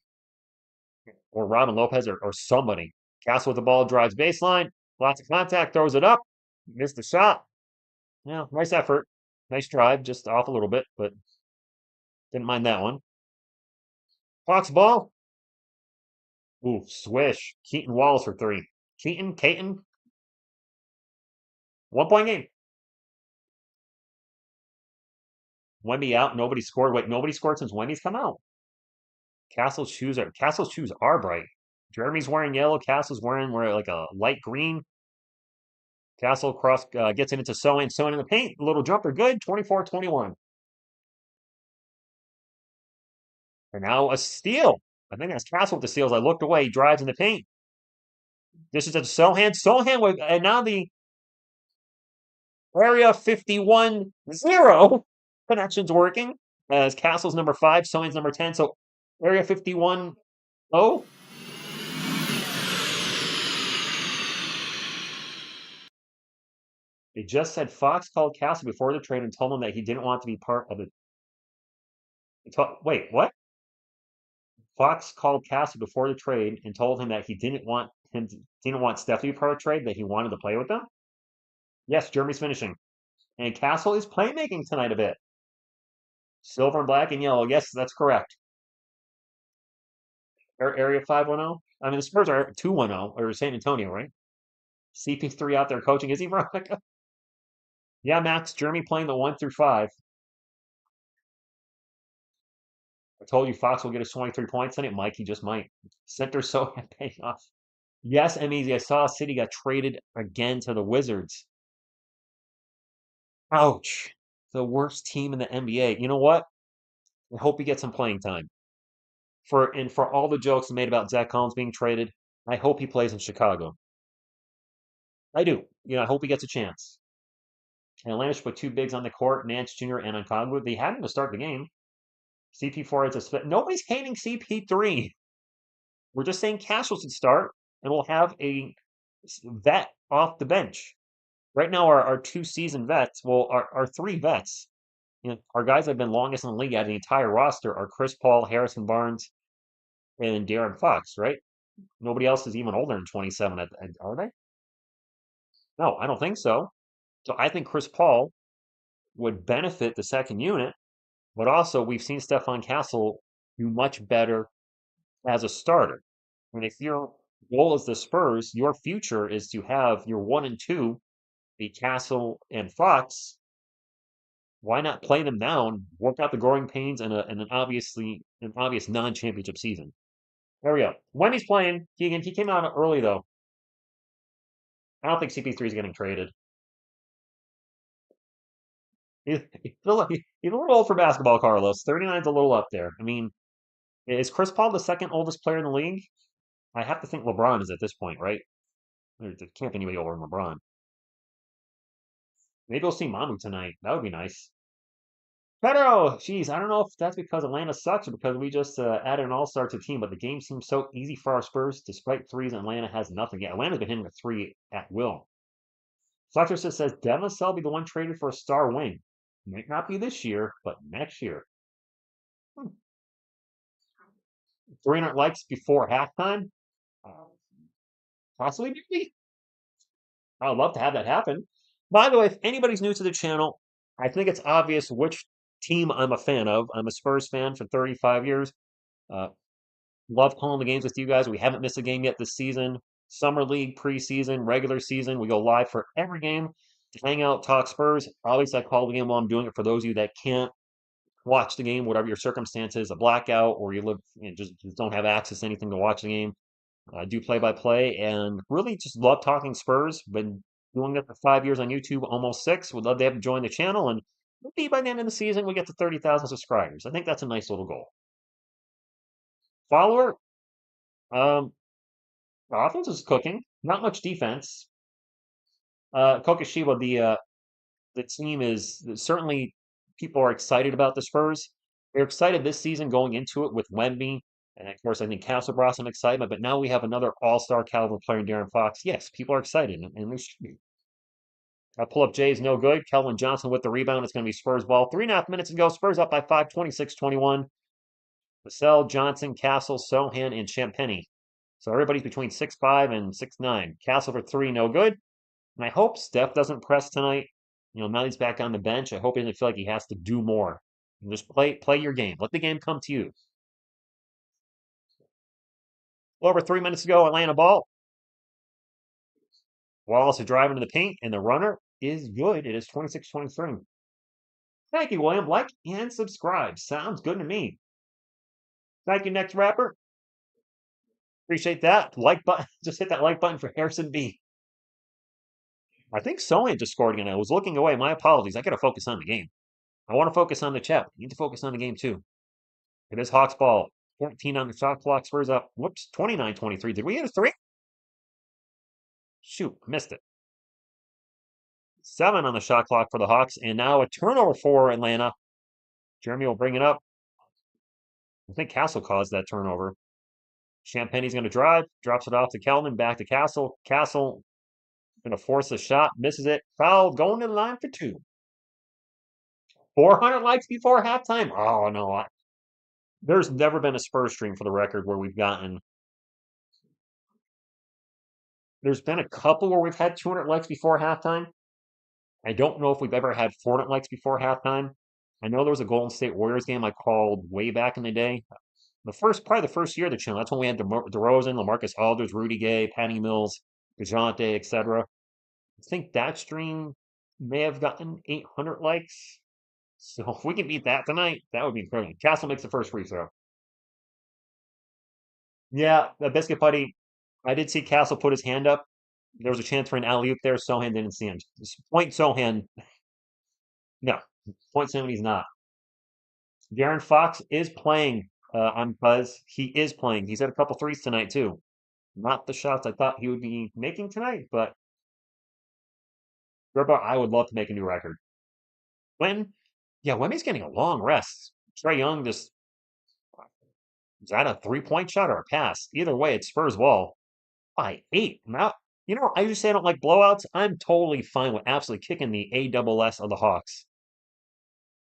or Robin Lopez or somebody. Castle with the ball, drives baseline. Lots of contact, throws it up. Missed the shot. Yeah, nice effort. Nice drive, just off a little bit, but didn't mind that one. Fox ball. Ooh, swish. Keaton Wallace for three. Caton. 1 point game. Wemby out. Nobody scored. Wait, nobody scored since Wemby's come out. Castle's shoes are bright. Jeremy's wearing yellow. Castle's wearing like a light green. Castle gets it into Sohan. Sohan in the paint. Little jumper, good. 24-21. And now a steal. I think that's Castle with the steals. I looked away. He drives in the paint. This is a Sohan. And now the Area 51-0 connection's working. As Castle's number 5, Sohan's number 10. So Area 51-0. They just said Fox called Castle before the trade and told him that he didn't want to be part of it. Wait, what? Fox called Castle before the trade and told him that he didn't want Steph to be part of the trade, that he wanted to play with them. Yes, Jeremy's finishing. And Castle is playmaking tonight a bit. Silver and black and yellow. Yes, that's correct. Area 510. I mean, the Spurs are 210 or San Antonio, right? CP3 out there coaching. Is he, Veronica? Yeah, Max. Jeremy playing the 1 through 5. I told you Fox will get his 23 points in it. Mike, he just might. Center so paying off. Yes, MEZ. I saw City got traded again to the Wizards. Ouch. The worst team in the NBA. You know what? I hope he gets some playing time. For all the jokes made about Zach Collins being traded, I hope he plays in Chicago. I do. I hope he gets a chance. And Atlanta should put two bigs on the court, Nance Jr. and Onkogwu. They had him to start the game. CP4 is a split. Nobody's hating CP3. We're just saying Castle should start, and we'll have a vet off the bench. Right now, our two seasoned vets, well, our three vets, our guys that have been longest in the league out of the entire roster are Chris Paul, Harrison Barnes, and De'Aaron Fox, right? Nobody else is even older than 27, are they? No, I don't think so. So I think Chris Paul would benefit the second unit, but also we've seen Stefan Castle do much better as a starter. I mean, if you're Goal is the Spurs. Your future is to have your 1 and 2 be Castle and Fox. Why not play them down, work out the growing pains, and an obvious non-championship season? There we go. Wemby's playing. He came out early though. I don't think CP3 is getting traded. He's a little old for basketball, Carlos. 39 is a little up there. I mean, is Chris Paul the second oldest player in the league? I have to think LeBron is at this point, right? There can't be anybody older than LeBron. Maybe we'll see Mamu tonight. That would be nice. Pedro, jeez, I don't know if that's because Atlanta sucks or because we just added an all-star to the team, but the game seems so easy for our Spurs, despite threes, and Atlanta has nothing. Yeah, Atlanta's been hitting a three at will. Fletcher says Devin will be the one traded for a star wing. Might not be this year, but next year. 300 likes before halftime? Uh, Possibly, maybe. I would love to have that happen. By the way, if anybody's new to the channel, I think it's obvious which team I'm a fan of. I'm a Spurs fan for 35 years. Uh, Love calling the games with you guys. We haven't missed a game yet this season. Summer League, preseason, regular season. We go live for every game to hang out, talk Spurs. Obviously, I call the game while I'm doing it for those of you that can't watch the game, whatever your circumstances, a blackout, or you live, just don't have access to anything to watch the game. I do play by play and really just love talking Spurs. Been doing it for 5 years on YouTube, almost six. Would love to have you join the channel. And maybe by the end of the season, we get to 30,000 subscribers. I think that's a nice little goal. Follower, um, offense is cooking. Not much defense. Kokoshiba, the team is certainly people are excited about the Spurs. They're excited this season going into it with Wemby. And of course, I think Castle brought some excitement, but now we have another all-star caliber player in Darren Fox. Yes, people are excited, and they should be. I pull up Jay's no good. Kelvin Johnson with the rebound. It's going to be Spurs ball. 3.5 minutes ago. Spurs up by 5, 26-21. Vassell, Johnson, Castle, Sohan, and Champagny. So everybody's between 6'5 and 6'9. Castle for three, no good. And I hope Steph doesn't press tonight. Now that he's back on the bench, I hope he doesn't feel like he has to do more. And just play your game. Let the game come to you. Over 3 minutes ago, Atlanta ball. Wallace is driving to the paint, and the runner is good. It is 26-23. Thank you, William. Like and subscribe. Sounds good to me. Thank you, next rapper. Appreciate that. Like button. Just hit that like button for Harrison B. I think Sohan just scored again. I was looking away. My apologies. I got to focus on the game. I want to focus on the chat. I need to focus on the game too. It is Hawks ball. 14 on the shot clock. Spurs up. Whoops. 29-23. Did we hit a three? Shoot. Missed it. 7 on the shot clock for the Hawks. And now a turnover for Atlanta. Jeremy will bring it up. I think Castle caused that turnover. Champagne's going to drive. Drops it off to Kelman. Back to Castle. Castle going to force a shot. Misses it. Foul. Going to the line for 2. 400 likes before halftime. Oh, no. There's never been a Spurs stream, for the record, where we've gotten. There's been a couple where we've had 200 likes before halftime. I don't know if we've ever had 400 likes before halftime. I know there was a Golden State Warriors game I called way back in the day. Probably the first year of the channel. That's when we had DeRozan, LaMarcus Aldridge, Rudy Gay, Patty Mills, DeJounte, etc. I think that stream may have gotten 800 likes. So if we can beat that tonight, that would be incredible. Castle makes the first free throw. Yeah, the biscuit buddy. I did see Castle put his hand up. There was a chance for an alley oop there. Sohan didn't see him. Point Sohan. No, point Sohan he's not. Darren Fox is playing on Buzz. He is playing. He's had a couple threes tonight too. Not the shots I thought he would be making tonight, but I would love to make a new record. Wemby's getting a long rest. Trae Young just is that a 3-point shot or a pass? Either way, it's Spurs ball by 8. Now, I usually say I don't like blowouts. I'm totally fine with absolutely kicking the ASS of the Hawks.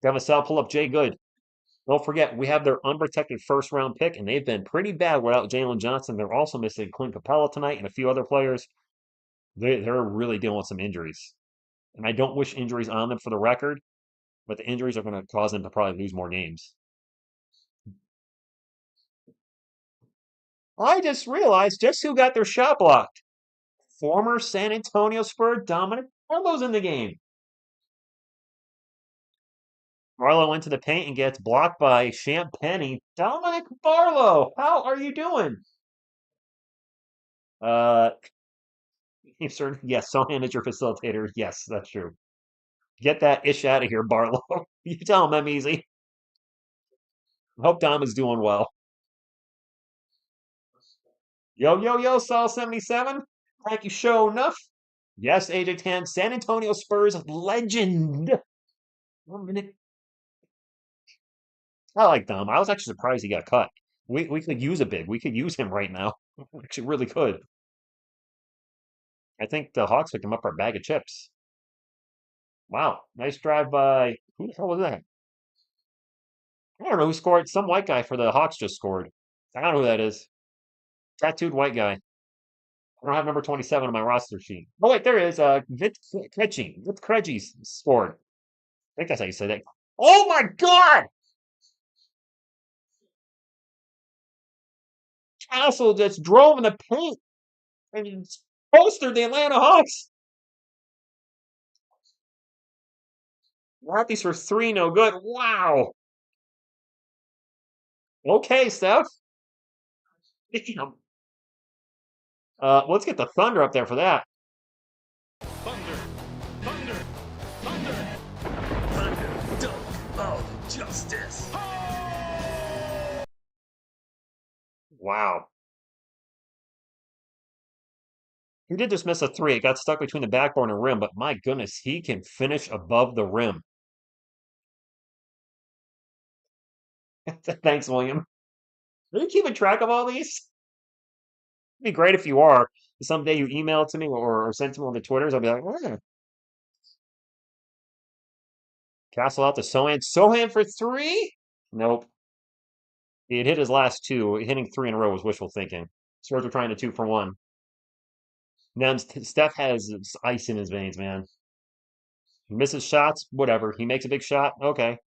Devasel pull up Jay Good. Don't forget, we have their unprotected first-round pick, and they've been pretty bad without Jalen Johnson. They're also missing Clint Capella tonight and a few other players. They're really dealing with some injuries. And I don't wish injuries on them for the record, but the injuries are going to cause them to probably lose more games. I just realized just who got their shot blocked. Former San Antonio Spur Dominic Barlow's in the game. Barlow into the paint and gets blocked by Champagny. Dominic Barlow, how are you doing? Uh, yes, Sohan is your facilitator. Yes, that's true. Get that ish out of here, Barlow. You tell him I'm easy. Hope Dom is doing well. Yo, yo, yo, Saul 77. Thank you, show enough. Yes, AJ 10, San Antonio Spurs legend. 1 minute. I like Dom. I was actually surprised he got cut. We could use a big. We could use him right now. We actually really could. I think the Hawks picked him up for a bag of chips. Wow, nice drive by. Who the hell was that? I don't know who scored. Some white guy for the Hawks just scored. I don't know who that is. Tattooed white guy. I don't have number 27 on my roster sheet. Oh wait, there is. Vit Krejci. Vit Krejci scored. I think that's how you say that. Oh my God! Castle just drove in the paint and postered the Atlanta Hawks. Rockies for three, no good. Wow. Okay, Steph. Damn. Let's get the Thunder up there for that. Thunder, thunder, thunder, thunder, dunk of justice. Wow. He did just miss a three. It got stuck between the backboard and rim, but my goodness, he can finish above the rim. Thanks, William. Are you keeping track of all these? It'd be great if you are. Someday you email it to me or send it to me on the Twitters. I'll be like, oh. Castle out to Sohan. Sohan for three? Nope. He had hit his last two. Hitting three in a row was wishful thinking. Spurs were trying to 2 for 1. Now Steph has ice in his veins, man. He misses shots, whatever. He makes a big shot, okay.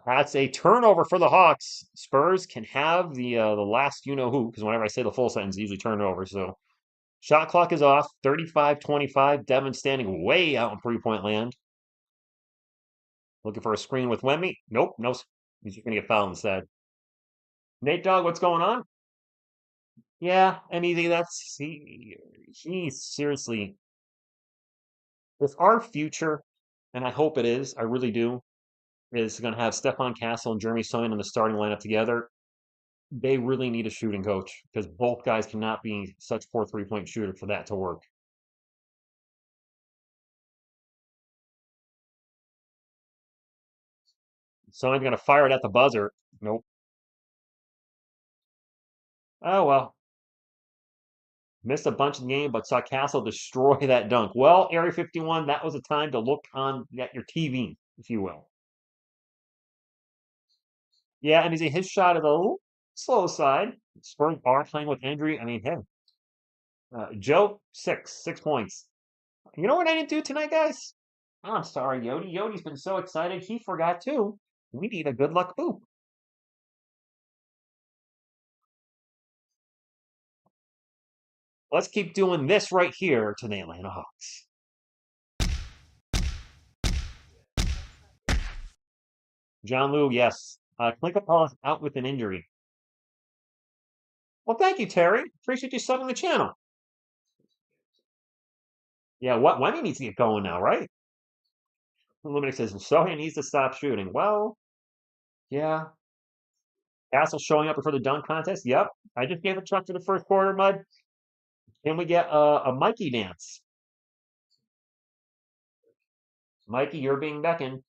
That's a turnover for the Hawks. Spurs can have the last you know who, because whenever I say the full sentence, usually turnover. So shot clock is off. 35-25. Devin standing way out in 3-point land. Looking for a screen with Wemby. Nope, no. He's going to get fouled instead. Nate Dogg, what's going on? Yeah, I mean that's he seriously. With our future, and I hope it is, I really do, is going to have Stephon Castle and Jeremy Sohan in the starting lineup together. They really need a shooting coach because both guys cannot be such poor 3-point shooter for that to work. Sohan's going to fire it at the buzzer. Nope. Oh well. Missed a bunch of the game, but saw Castle destroy that dunk. Well, Area 51, that was a time to look on at your TV, if you will. Yeah, and his shot is a little slow side. Spurs are playing with injury. I mean, hey, Joe, 6 points. You know what I didn't do tonight, guys? I'm sorry, Yodi. Yodi's been so excited he forgot too. We need a good luck boop. Let's keep doing this right here to the Atlanta Hawks. John Lou, yes. Clinkle Paul's out with an injury. Well, thank you, Terry. Appreciate you subbing the channel. Yeah, what Wendy needs to get going now, right? Luminix says, so he needs to stop shooting. Well, yeah. Castle showing up before the dunk contest. Yep. I just gave a truck to the first quarter, Mud. Can we get a Mikey dance? Mikey, you're being beckoned.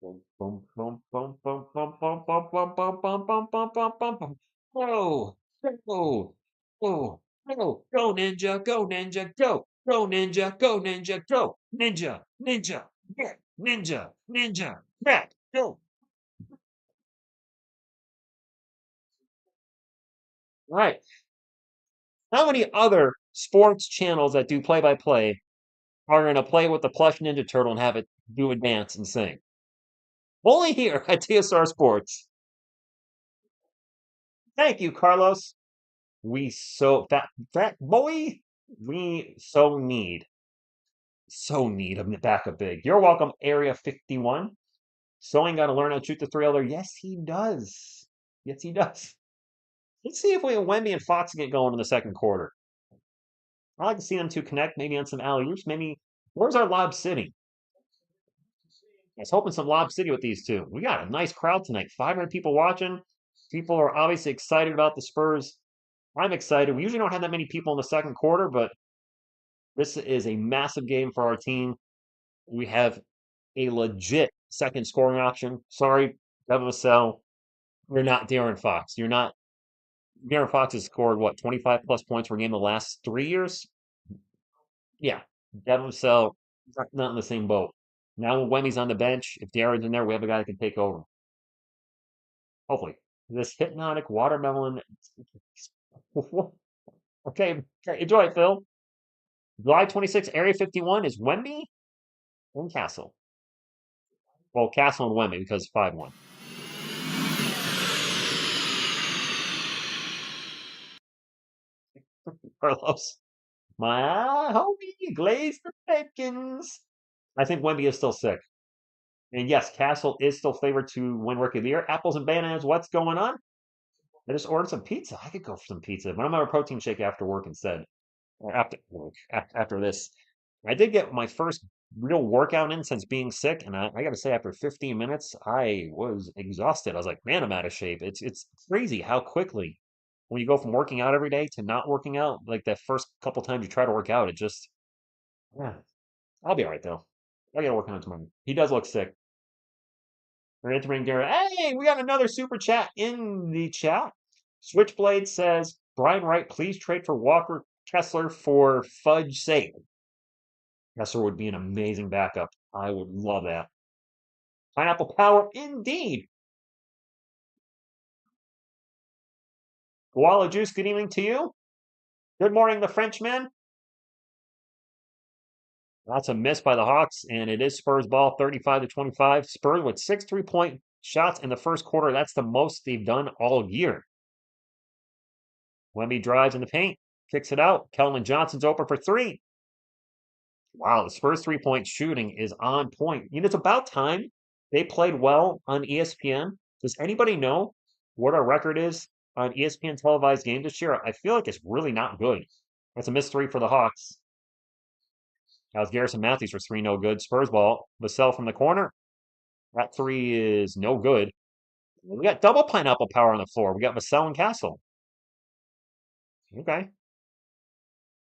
Boom, boom, boom, boom, boom, boom, boom, boom, boom, boom, boom, boom, boom, boom, boom, boom. Whoa, whoa, whoa, whoa. Go, ninja, go, ninja, go. Go, ninja, go, ninja, go. Ninja, ninja, yeah, ninja, ninja, yeah, go. All right. How many other sports channels that do play-by-play are going to play with the plush Ninja Turtle and have it do a dance and sing? Only here at TSR Sports. Thank you, Carlos. That boy, we so need him to back up big. You're welcome, Area 51. So ain't got to learn how to shoot the 3-elder. Yes, he does. Yes, he does. Let's see if we Wemby and Fox get going in the second quarter. I like to see them two connect, maybe on some alley-oops. Maybe where's our Lob City? I was hoping some Lob City with these two. We got a nice crowd tonight. 500 people watching. People are obviously excited about the Spurs. I'm excited. We usually don't have that many people in the second quarter, but this is a massive game for our team. We have a legit second scoring option. Sorry, Devin Vassell. You're not Darren Fox. You're not. Darren Fox has scored, what, 25 plus points per game the last 3 years? Yeah. Devin Vassell, not in the same boat. Now when Wemmy's on the bench, if Darren's in there, we have a guy that can take over. Hopefully. This hypnotic watermelon. Okay, enjoy it, Phil. July 26th, Area 51 is Wemby and Castle. Well, Castle and Wemby because 5-1. Carlos. My homie, glazed the bacons. I think Wemby is still sick. And yes, Castle is still favored to win Rookie of the Year. Apples and bananas, what's going on? I just ordered some pizza. I could go for some pizza, but I'm gonna have a protein shake after work instead. Or after work, after this. I did get my first real workout in since being sick, and I gotta say, after 15 minutes, I was exhausted. I was like, man, I'm out of shape. It's crazy how quickly when you go from working out every day to not working out, like that first couple times you try to work out, it just yeah. I'll be all right though. I gotta work on it tomorrow. He does look sick. We're entering Garrett. Hey, we got another super chat in the chat. Switchblade says, Brian Wright, please trade for Walker Kessler for fudge sake. Kessler would be an amazing backup. I would love that. Pineapple Power, indeed. Koala Juice, good evening to you. Good morning, the Frenchman. That's a miss by the Hawks, and it is Spurs ball, 35-25. Spurs with 6 3-point shots in the first quarter. That's the most they've done all year. Wemby drives in the paint, kicks it out. Keldon Johnson's open for 3. Wow, the Spurs 3-point shooting is on point. You know, it's about time they played well on ESPN. Does anybody know what our record is on ESPN televised games this year? I feel like it's really not good. That's a missed 3 for the Hawks. How's Garrison Matthews for 3, no good. Spurs ball. Vassell from the corner. That 3 is no good. We got double pineapple power on the floor. We got Vassell and Castle. Okay.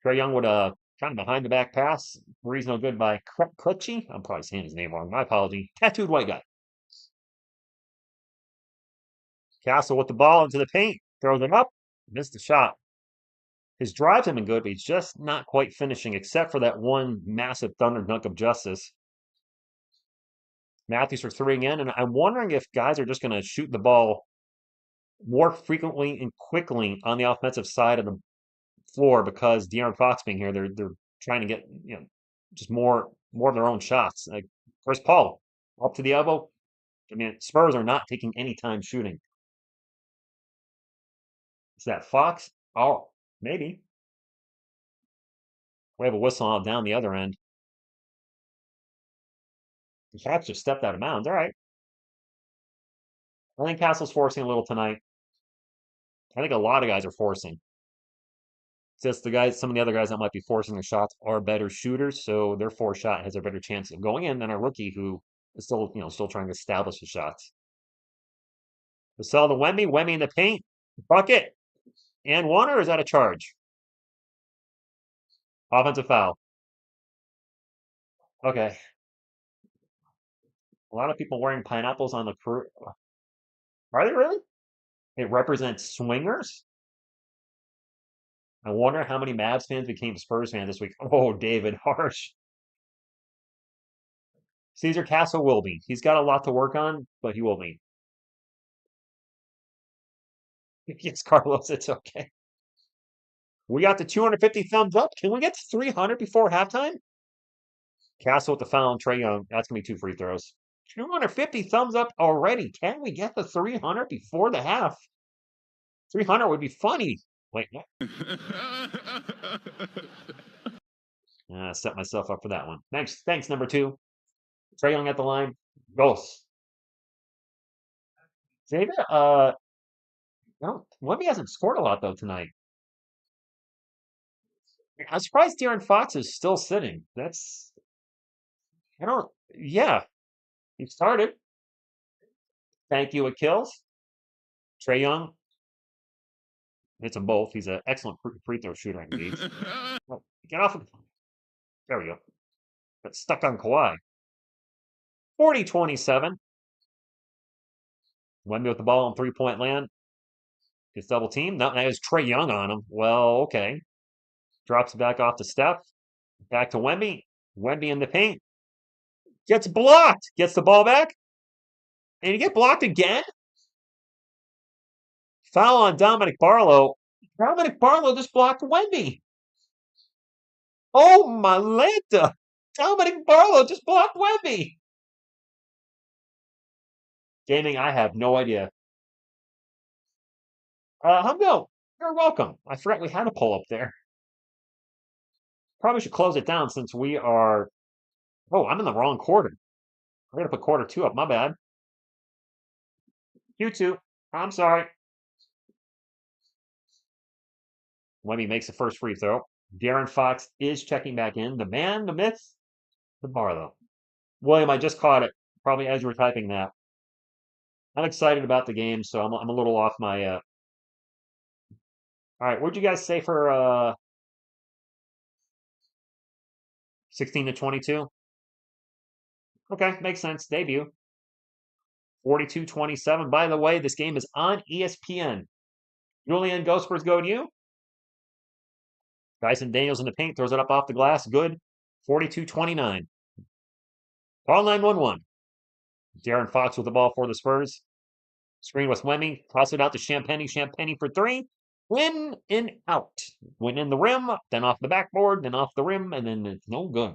Trae Young with a kind of behind the back pass. Three's no good by Clutchy. I'm probably saying his name wrong. My apology. Tattooed white guy. Castle with the ball into the paint. Throws it up. Missed the shot. His drives have been good, but he's just not quite finishing, except for that one massive thunder dunk of justice. Matthews for 3 again, and I'm wondering if guys are just going to shoot the ball more frequently and quickly on the offensive side of the floor because De'Aaron Fox being here, they're trying to get just more of their own shots. Like Chris Paul up to the elbow. I mean, Spurs are not taking any time shooting. Is that Fox? Oh, maybe. We have a whistle out down the other end. The Caps just stepped out of bounds. All right. I think Castle's forcing a little tonight. I think a lot of guys are forcing. Just some of the other guys that might be forcing the shots are better shooters, so their 4 shot has a better chance of going in than our rookie who is still trying to establish the shots. Vassell to Wemby in the paint, bucket, and one, or is that a charge? Offensive foul. Okay. A lot of people wearing pineapples on the crew. Are they really? It represents swingers? I wonder how many Mavs fans became Spurs fans this week. Oh, David, harsh. Caesar Castle will be. He's got a lot to work on, but he will be. Yes, Carlos, it's okay. We got the 250 thumbs up. Can we get to 300 before halftime? Castle with the foul on Trae Young. That's going to be 2 free throws. 250 thumbs up already. Can we get the 300 before the half? 300 would be funny. Wait, what? Set myself up for that one. Thanks, number 2. Trae Young at the line. Goes. David, no, Wemby hasn't scored a lot though tonight. I'm surprised De'Aaron Fox is still sitting. I don't, yeah, he started. Thank you, it kills. Trae Young hits them both. He's an excellent free throw shooter in the league. Oh, get off of, there we go. Got stuck on Kawhi. 40-27. Wemby with the ball on 3-point land. Gets double teamed. Now there's Trae Young on him. Well, okay. Drops back off to Steph. Back to Wemby. Wemby in the paint. Gets blocked. Gets the ball back. And you get blocked again? Foul on Dominic Barlow. Dominic Barlow just blocked Wemby. Oh, my Lanta. Dominic Barlow just blocked Wemby. Gaming, I have no idea. Humgo, you're welcome. I forgot we had a poll up there. Probably should close it down since we are... Oh, I'm in the wrong quarter. I gotta put quarter 2 up. My bad. Q2. I'm sorry. Wemby makes the first free throw. De'Aaron Fox is checking back in. The man, the myth, the Barlow. William, I just caught it. Probably as you were typing that. I'm excited about the game, so I'm a little off my... All right, what'd you guys say for 16-22? Okay, makes sense. Debut. 42-27. By the way, this game is on ESPN. Julian, go Spurs, go to you. Dyson Daniels in the paint, throws it up off the glass. Good. 42-29. Call 911. De'Aaron Fox with the ball for the Spurs. Screen with Wemby. Toss it out to Champagnie. Champagnie for 3. Win and out. Win in the rim, then off the backboard, then off the rim, and then it's no good.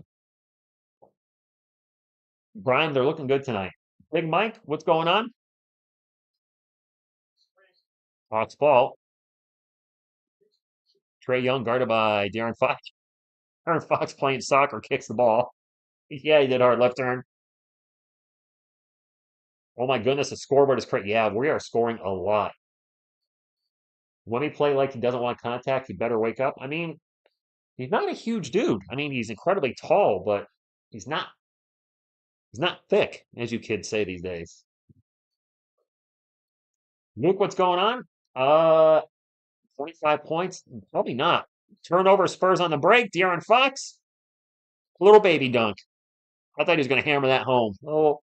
Brian, they're looking good tonight. Big Mike, what's going on? Hawks ball. Trae Young guarded by De'Aaron Fox. De'Aaron Fox playing soccer, kicks the ball. Yeah, he did hard left turn. Oh my goodness, the scoreboard is crazy. Yeah, we are scoring a lot. When he play like he doesn't want contact, he better wake up. I mean, he's not a huge dude. I mean, he's incredibly tall, but he's not thick, as you kids say these days. Luke, what's going on? 25 points? Probably not. Turnover Spurs on the break. De'Aaron Fox. Little baby dunk. I thought he was going to hammer that home. Oh,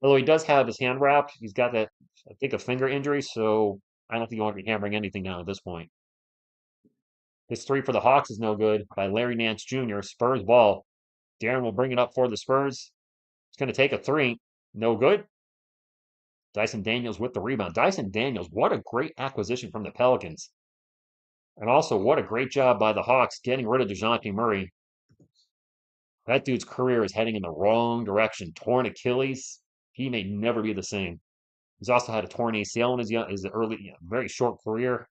although he does have his hand wrapped. He's got that, I think, a finger injury, so I don't think he won't be hammering anything down at this point. This 3 for the Hawks is no good by Larry Nance Jr. Spurs ball. De'Aaron will bring it up for the Spurs. It's going to take a 3. No good. Dyson Daniels with the rebound. Dyson Daniels, what a great acquisition from the Pelicans. And also, what a great job by the Hawks getting rid of DeJounte Murray. That dude's career is heading in the wrong direction. Torn Achilles. He may never be the same. He's also had a torn ACL in his early, very short career.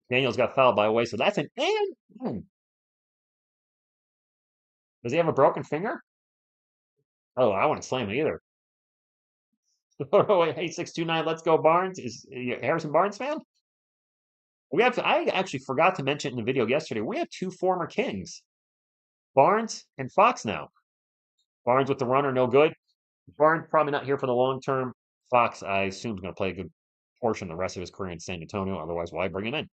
Daniels got fouled by the way, so that's an and. Does he have a broken finger? Oh, I wouldn't slam it either. 8629, let's go Barnes. Is Harrison Barnes fan? I actually forgot to mention in the video yesterday, we have 2 former Kings. Barnes and Fox now. Barnes with the runner, no good. Barnes probably not here for the long term. Fox, I assume, is going to play a good portion of the rest of his career in San Antonio. Otherwise, why bring him in?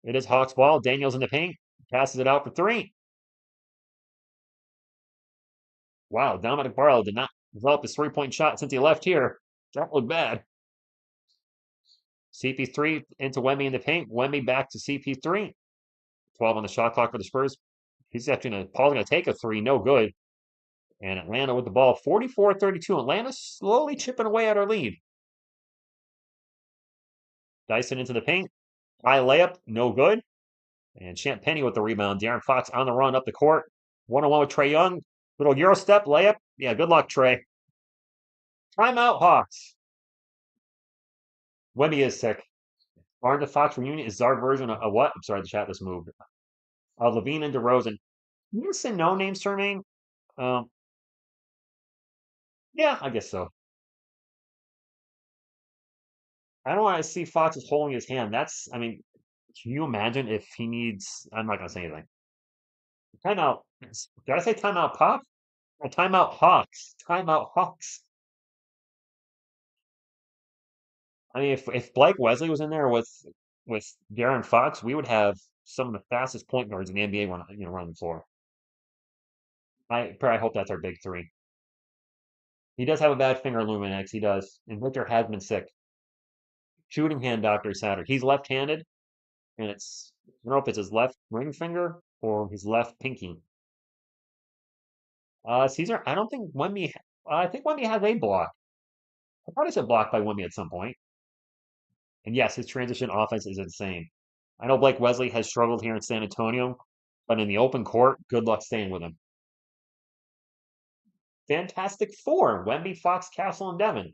It is Hawks ball. Daniels in the paint. Passes it out for 3. Wow, Dominic Barlow did not develop his 3-point shot since he left here. That looked bad. CP3 into Wemby in the paint. Wemby back to CP3. 12 on the shot clock for the Spurs. He's actually Paul's going to take a 3. No good. And Atlanta with the ball. 44-32. Atlanta slowly chipping away at our lead. Dyson into the paint. High layup. No good. And Champagnie with the rebound. De'Aaron Fox on the run up the court. 1-on-1 with Trae Young. Little Euro step layup. Yeah, good luck, Trae. Timeout, Hawks. Wemby is sick. Barnes to Fox reunion is our version of what? I'm sorry, the chat just moved. Levine and DeRozan. Yes and no names, Termaine. Um, yeah, I guess so. I don't want to see Fox is holding his hand. I mean, can you imagine if he needs? I'm not gonna say anything. Timeout. Did I say timeout, Pop? Or timeout, Hawks. Timeout, Hawks. I mean, if Blake Wesley was in there with Darren Fox, we would have some of the fastest point guards in the NBA running the floor. I hope that's our big three. He does have a bad finger, Luminex. He does. And Victor has been sick. Shooting hand doctor Saturday. He's left-handed, and I don't know if it's his left ring finger or his left pinky. Caesar, I don't think Wemby. I think Wemby has a block. I thought he said blocked by Wemby at some point. And yes, his transition offense is insane. I know Blake Wesley has struggled here in San Antonio, but in the open court, good luck staying with him. Fantastic four: Wemby, Fox, Castle, and Devin.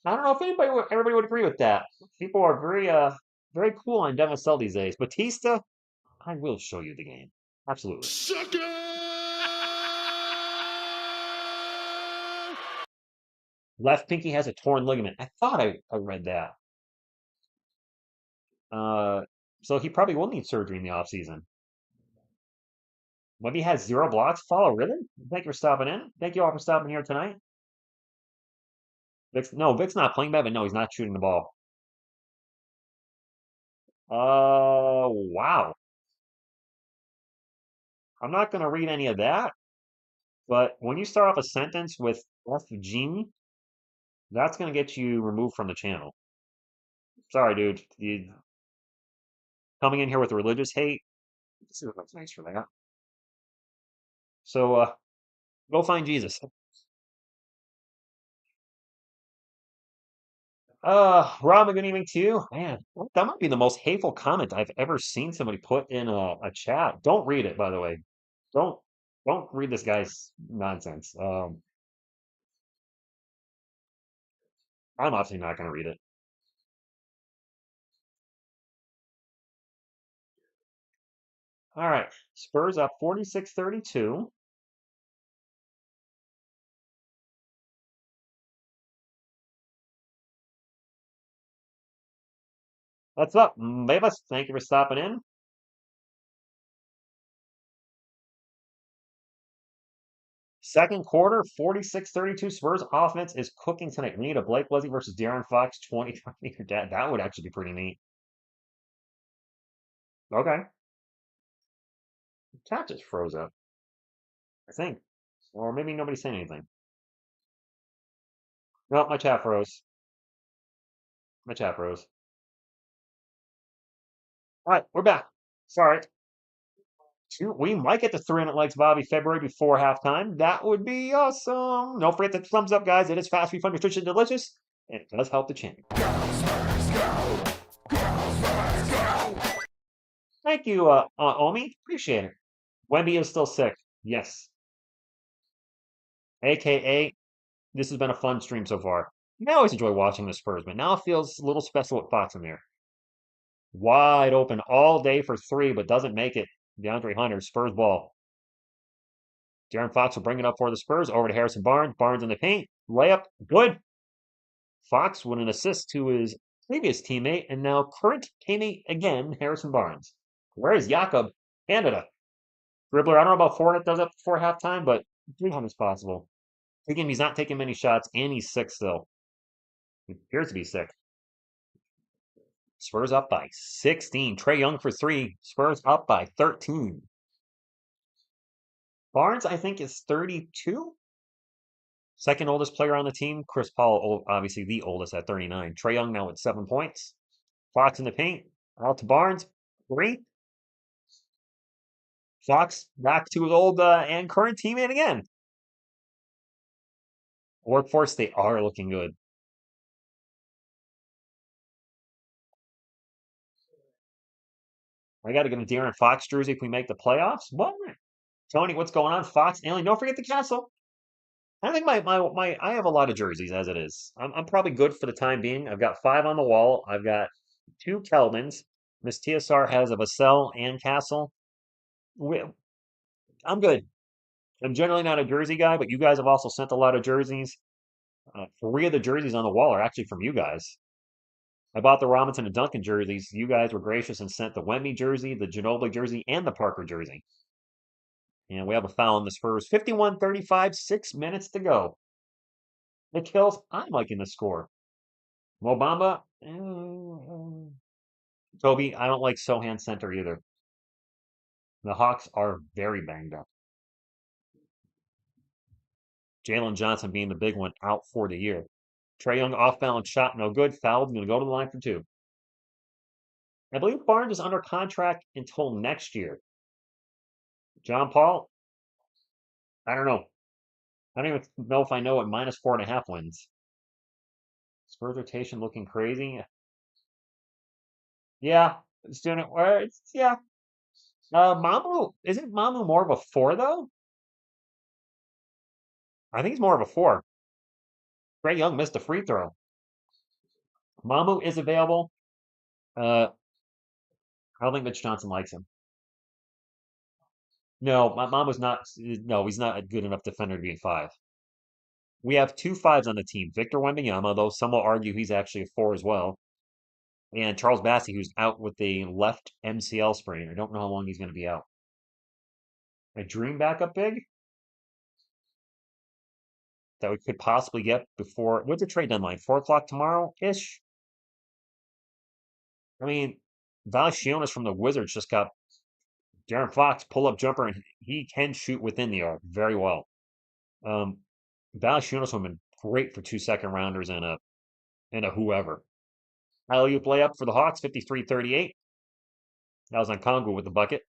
I don't know if everybody would agree with that. People are very cool on Devin Vassell these days. Batista, I will show you the game. Absolutely. Sucker! Left pinky has a torn ligament. I thought I read that. So he probably will need surgery in the offseason. Wemby has 0 blocks. Follow rhythm. Thank you for stopping in. Thank you all for stopping here tonight. Vic's not playing bad, but no, he's not shooting the ball. Wow. I'm not going to read any of that, but when you start off a sentence with FG, that's going to get you removed from the channel. Sorry, dude. You coming in here with religious hate. This is nice for that. So, go find Jesus. Robin, good evening to you. Man, that might be the most hateful comment I've ever seen somebody put in a chat. Don't read it, by the way. Don't don't read this guy's nonsense. I'm obviously not going to read it. All right, Spurs up 46-32. What's up, Mavis? Thank you for stopping in. Second quarter, 46-32. Spurs offense is cooking tonight. We need a Blake Wesley versus Darren Fox 2020. That would actually be pretty neat. Okay. The chat just froze up, I think. Or maybe nobody's saying anything. No, my chat froze. My chat froze. All right, we're back. Sorry. We might get to 300 likes, Bobby, February before halftime. That would be awesome. Don't forget the thumbs up, guys. It is fast, fun, nutritious, delicious, and it does help the channel. Thank you, Omi. Appreciate it. Wemby is still sick. Yes. AKA, this has been a fun stream so far. I always enjoy watching the Spurs, but now it feels a little special with Fox in there. Wide open all day for 3, but doesn't make it. DeAndre Hunter, Spurs ball. Darren Fox will bring it up for the Spurs. Over to Harrison Barnes. Barnes in the paint. Layup. Good. Fox with an assist to his previous teammate and now current teammate again, Harrison Barnes. Where is Jakob? Canada. Dribbler, I don't know about Fournette does it before halftime, but 300 is possible. Again, he's not taking many shots, and he's sick still. He appears to be sick. Spurs up by 16. Trae Young for 3. Spurs up by 13. Barnes, I think, is 32. Second oldest player on the team. Chris Paul, obviously the oldest at 39. Trae Young now at 7 points. Fox in the paint. Out to Barnes. 3. Fox back to his old and current teammate again. Workforce, they are looking good. I got to get a De'Aaron Fox jersey if we make the playoffs. What? Tony, what's going on? Fox, Alien, don't forget the castle. I think my I have a lot of jerseys as it is. I'm probably good for the time being. I've got 5 on the wall. I've got 2 Keldons. Miss TSR has a Vassell and Castle. We, I'm good. I'm generally not a jersey guy, but you guys have also sent a lot of jerseys. 3 of the jerseys on the wall are actually from you guys. I bought the Robinson and Duncan jerseys. You guys were gracious and sent the Wemby jersey, the Ginobili jersey, and the Parker jersey. And we have a foul in the Spurs. 51-35, 6 minutes to go. It kills. I'm liking the score. Mobamba. Toby, I don't like Sohan center either. The Hawks are very banged up. Jalen Johnson being the big one out for the year. Trae Young off balance shot, no good. Fouled, going to go to the line for 2. I believe Barnes is under contract until next year. John Paul, I don't know. I don't even know if I know what -4.5 wins. Spurs rotation looking crazy. Yeah, it's doing it where it's yeah. Mamu isn't Mamu more of a 4 though? I think he's more of a 4. Trae Young missed a free throw. Mamu is available. I don't think Mitch Johnson likes him. No, my mom was not. No, he's not a good enough defender to be a 5. We have 2 5s on the team. Victor Wembanyama, though some will argue he's actually a 4 as well, and Charles Bassey, who's out with a left MCL sprain. I don't know how long he's going to be out. A dream backup big that we could possibly get before. What's the trade deadline? 4 o'clock tomorrow ish. I mean, Valanciunas from the Wizards just got Darren Fox pull up jumper, and he can shoot within the arc very well. Valanciunas would have been great for 2 second rounders and a whoever. Alley-oop layup for the Hawks, 53-38. That was on Kongu with the bucket.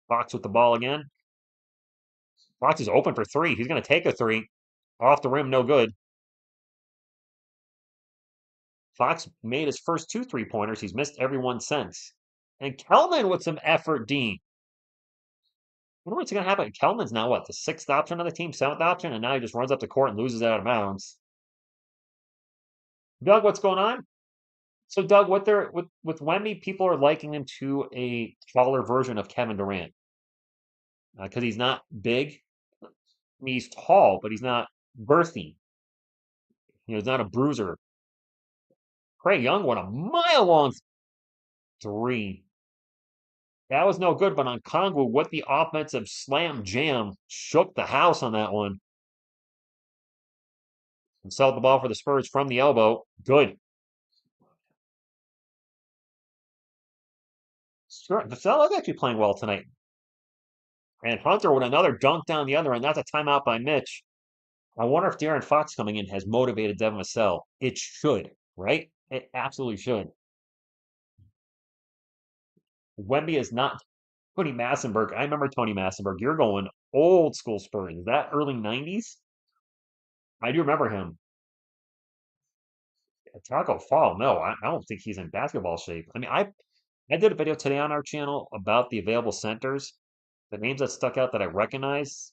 Fox with the ball again. Fox is open for 3. He's going to take a 3. Off the rim, no good. Fox made his first 2 3-pointers. He's missed every one since. And Kelman with some effort, D. I wonder what's going to happen. Kelman's now what? The 6th option on the team, 7th option, and now he just runs up the court and loses it out of bounds. Doug, what's going on? So, Doug, what they're with Wemby, people are liking him to a taller version of Kevin Durant because he's not big. I mean, he's tall, but he's not girthy. He's not a bruiser. Trae Young won a mile-long 3. That was no good, but on Kongu, what the offensive slam jam shook the house on that one. And sell the ball for the Spurs from the elbow. Good. Sure, Vassell is actually playing well tonight. And Hunter with another dunk down the other end. That's a timeout by Mitch. I wonder if De'Aaron Fox coming in has motivated Devin Vassell. It should, right? It absolutely should. Wemby is not Tony Massenberg. I remember Tony Massenberg. You're going old school Spurs. Is that early 90s? I do remember him. Taco Fall. No, I don't think he's in basketball shape. I mean, I did a video today on our channel about the available centers. The names that stuck out that I recognize.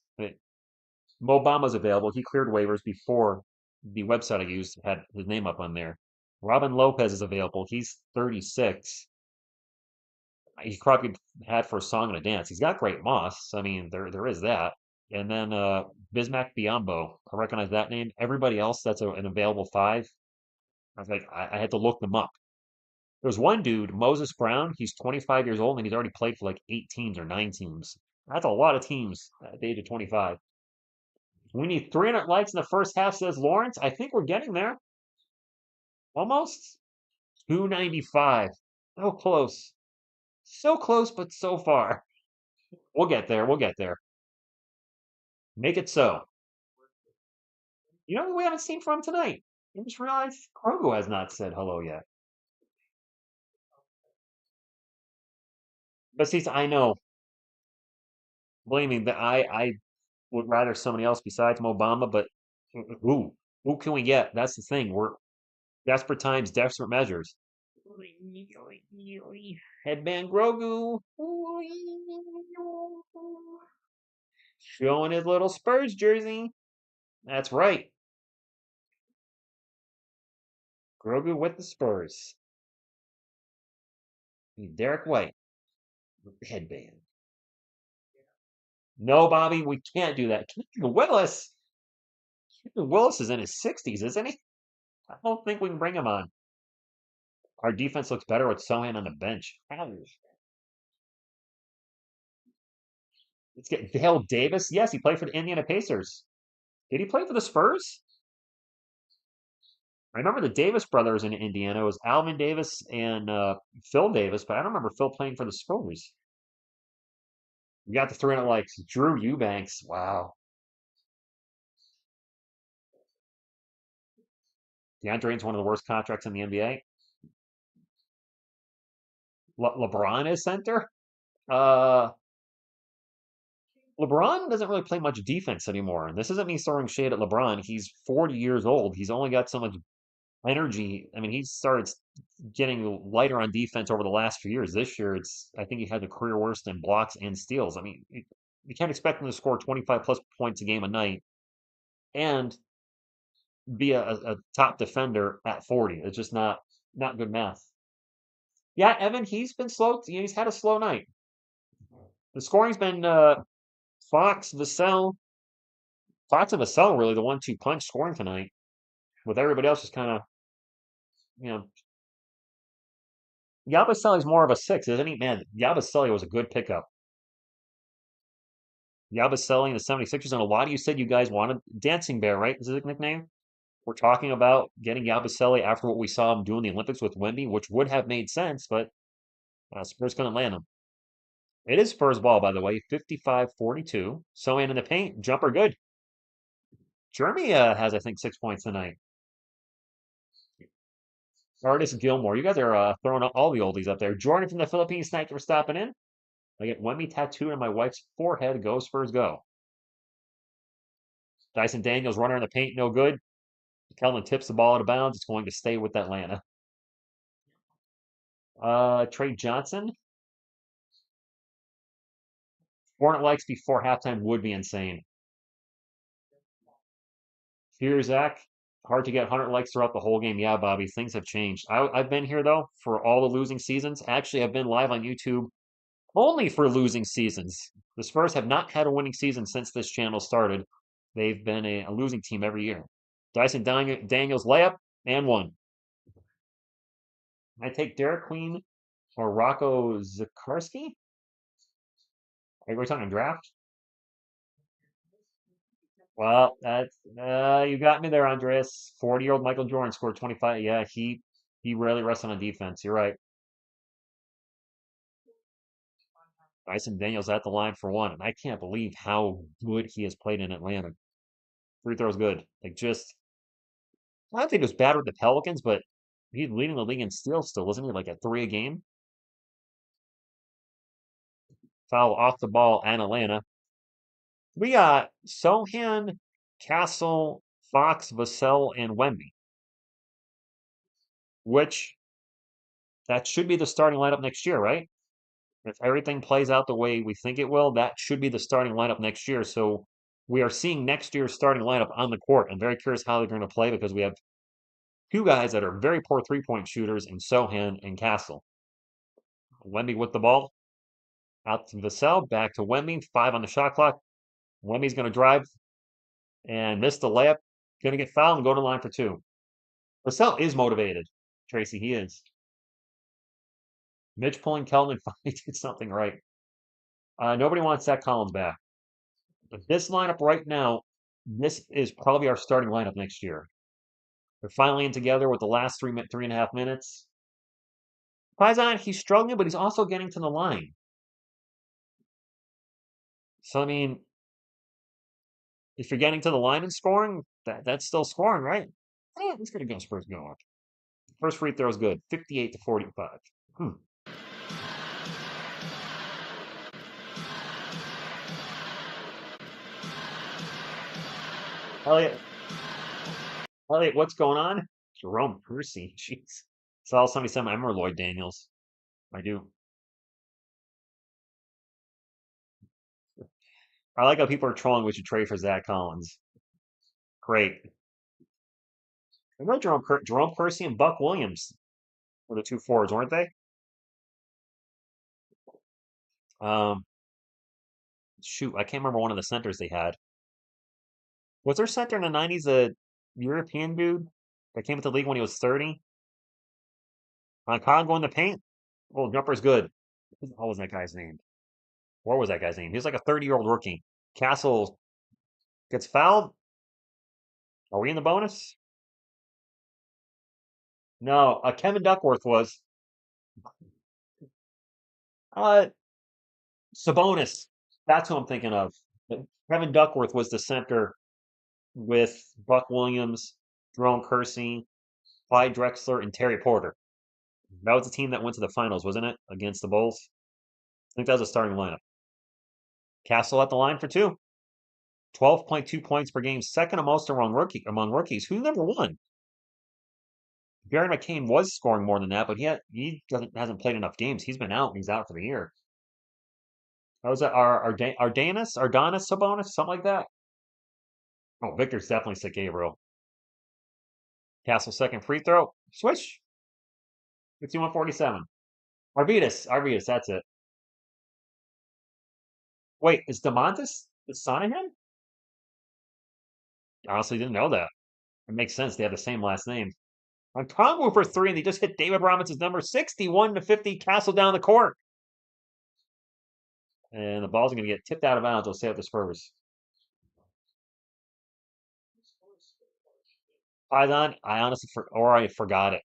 Mo Bamba's available. He cleared waivers before the website I used had his name up on there. Robin Lopez is available. He's 36. He probably had for a song and a dance. He's got great moss. I mean, there is that. And then Bismack Biyombo. I recognize that name. Everybody else that's an available 5. I was like, I had to look them up. There's one dude, Moses Brown. He's 25 years old and he's already played for like 8 teams or 9 teams. That's a lot of teams at the age of 25. We need 300 likes in the first half, says Lawrence. I think we're getting there. Almost. 295. So close. So close, but so far. We'll get there. We'll get there. Make it so. You know what we haven't seen from tonight? I just realized Krogo has not said hello yet. But see, I know. Believe me, that I would rather somebody else besides Mobamba, but who can we get? That's the thing. We're desperate times, desperate measures. Headband Grogu. Showing his little Spurs jersey. That's right. Grogu with the Spurs. Derek White with the headband. No, Bobby, we can't do that. Keegan Willis. Keegan Willis is in his 60s, isn't he? I don't think we can bring him on. Our defense looks better with Sohan on the bench. Let's get Dale Davis. Yes, he played for the Indiana Pacers. Did he play for the Spurs? I remember the Davis brothers in Indiana. It was Alvin Davis and Phil Davis, but I don't remember Phil playing for the Spurs. We got the 300 likes. Drew Eubanks. Wow. DeAndre Ayton's one of the worst contracts in the NBA. LeBron is center. Uh, LeBron doesn't really play much defense anymore. And this isn't me throwing shade at LeBron. He's 40 years old. He's only got so much energy. I mean, he started getting lighter on defense over the last few years. This year, I think he had the career worst in blocks and steals. I mean, you can't expect him to score 25 plus points a game a night and be a top defender at 40. It's just not good math. Yeah, Evan, he's been slow. He's had a slow night. The scoring's been Fox, Vassell. Fox and Vassell really the 1-2 punch scoring tonight, with everybody else just kind of, you know, Yabusele's more of a 6, isn't he? Man, Yabusele was a good pickup. Yabusele and the 76ers, and a lot of you said you guys wanted Dancing Bear, right? Is his nickname? We're talking about getting Yabusele after what we saw him do in the Olympics with Wemby, which would have made sense, but Spurs couldn't land him. It is Spurs ball, by the way, 55-42. So in the paint, jumper good. Jeremy has, I think, 6 points tonight. Artist Gilmore, you guys are throwing all the oldies up there. Jordan from the Philippines, thank you for stopping in. I get Wemby tattooed on my wife's forehead. Go Spurs, go. Dyson Daniels runner in the paint, no good. Kelvin tips the ball out of bounds. It's going to stay with Atlanta. Trey Johnson. Hornet likes before halftime would be insane. Here, Zach. Hard to get 100 likes throughout the whole game. Yeah, Bobby, things have changed. I've been here, though, for all the losing seasons. Actually, I've been live on YouTube only for losing seasons. The Spurs have not had a winning season since this channel started. They've been a losing team every year. Dyson Daniels layup and one. I take Derek Queen or Rocco Zakarski. Are we talking draft? Well, that's you got me there, Andres. 40-year-old Michael Jordan scored 25. Yeah, he rarely rested on defense. You're right. Dyson Daniels at the line for one, and I can't believe how good he has played in Atlanta. Free throws good. Like just, I don't think it was bad with the Pelicans, but he's leading the league in steals still, wasn't he? Like at 3 a game. Foul off the ball and Atlanta. We got Sohan, Castle, Fox, Vassell, and Wemby, which that should be the starting lineup next year, right? If everything plays out the way we think it will, that should be the starting lineup next year. So we are seeing next year's starting lineup on the court. I'm very curious how they're going to play because we have 2 guys that are very poor 3-point shooters in Sohan and Castle. Wemby with the ball. Out to Vassell, back to Wemby. 5 on the shot clock. Wemby's going to drive and miss the layup. Going to get fouled and go to the line for 2. Vassell is motivated. Tracy, he is. Mitch pulling Kelvin finally did something right. Nobody wants Zach Collins back. But this lineup right now, this is probably our starting lineup next year. They're finally in together with the last 3.5 minutes. Paisan, he's struggling, but he's also getting to the line. So, I mean, if you're getting to the line and scoring, that's still scoring, right? It's going to go Spurs go up. First free throw is good, 58-45. Elliot, what's going on? Jerome Percy, jeez. Saul 77. I remember Lloyd Daniels. I do. I like how people are trolling we should trade for Zach Collins. Great. I know Jerome Kersey and Buck Williams were the two forwards, weren't they? Um, Shoot, I can't remember one of the centers they had. Was their center in the 90s a European dude that came into the league when he was 30? On Congo in the paint? Oh, jumper's good. What was that guy's name? What was that guy's name? He was like a 30-year-old rookie. Castle gets fouled. Are we in the bonus? No, Kevin Duckworth was. Uh, Sabonis. That's who I'm thinking of. Kevin Duckworth was the center with Buck Williams, Jerome Kersey, Clyde Drexler, and Terry Porter. That was the team that went to the finals, wasn't it? Against the Bulls. I think that was a starting lineup. Castle at the line for two. 12.2 points per game, second most among rookies. Who's number one? Barry McCain was scoring more than that, but hasn't played enough games. He's been out. He's out for the year. How was that? Ardanis Sabonis, something like that. Oh, Victor's definitely sick. Gabriel. Castle second free throw. Switch. 51-47. Arvidas, that's it. Wait, is DeMontis the son of him? I honestly didn't know that. It makes sense. They have the same last name. On Congo for three, and they just hit David Robinson's number 61-50. Castle down the court. And the ball's going to get tipped out of bounds. We'll stay with the Spurs. Python, I forgot it.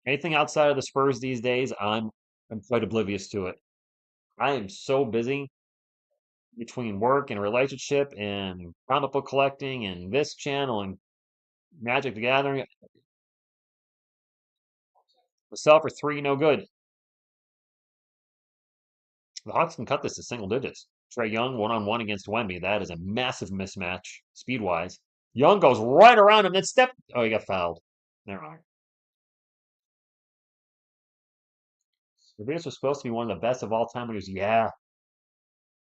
Anything outside of the Spurs these days, I'm quite oblivious to it. I am so busy between work and relationship and comic book collecting and this channel and Magic the Gathering. Myself for three, no good. The Hawks can cut this to single digits. Trae Young one-on-one against Wemby. That is a massive mismatch speed-wise. Young goes right around him, then oh, he got fouled. Never mind. Rivas was supposed to be one of the best of all time. He was, yeah.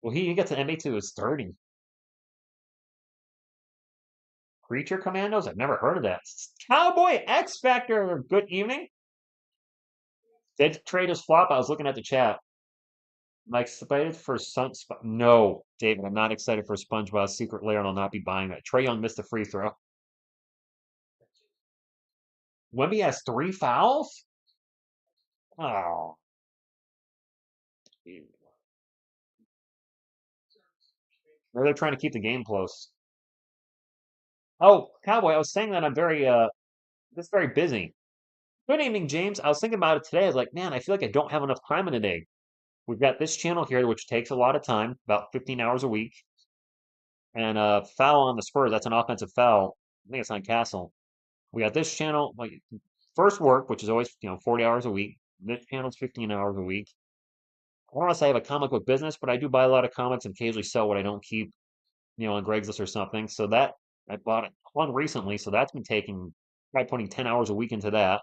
Well, he gets an NBA to his 30. Creature Commandos? I've never heard of that. Cowboy X Factor. Good evening. Did traders flop? I was looking at the chat. Am I excited for No, David, I'm not excited for SpongeBob's Secret Lair, and I'll not be buying that. Trae Young missed the free throw. Wemby has 3 fouls? Oh. Maybe they're trying to keep the game close. Oh, Cowboy, I was saying that I'm just very busy. Good evening, James. I was thinking about it today. I was like, man, I feel like I don't have enough time in a day. We've got this channel here, which takes a lot of time, about 15 hours a week. And foul on the Spurs, that's an offensive foul. I think it's on Castle. We got this channel, like first work, which is always 40 hours a week. This channel's 15 hours a week. I don't want to say I have a comic book business, but I do buy a lot of comics and occasionally sell what I don't keep, on Craigslist or something. So that I bought one recently, so that's been taking probably putting 10 hours a week into that.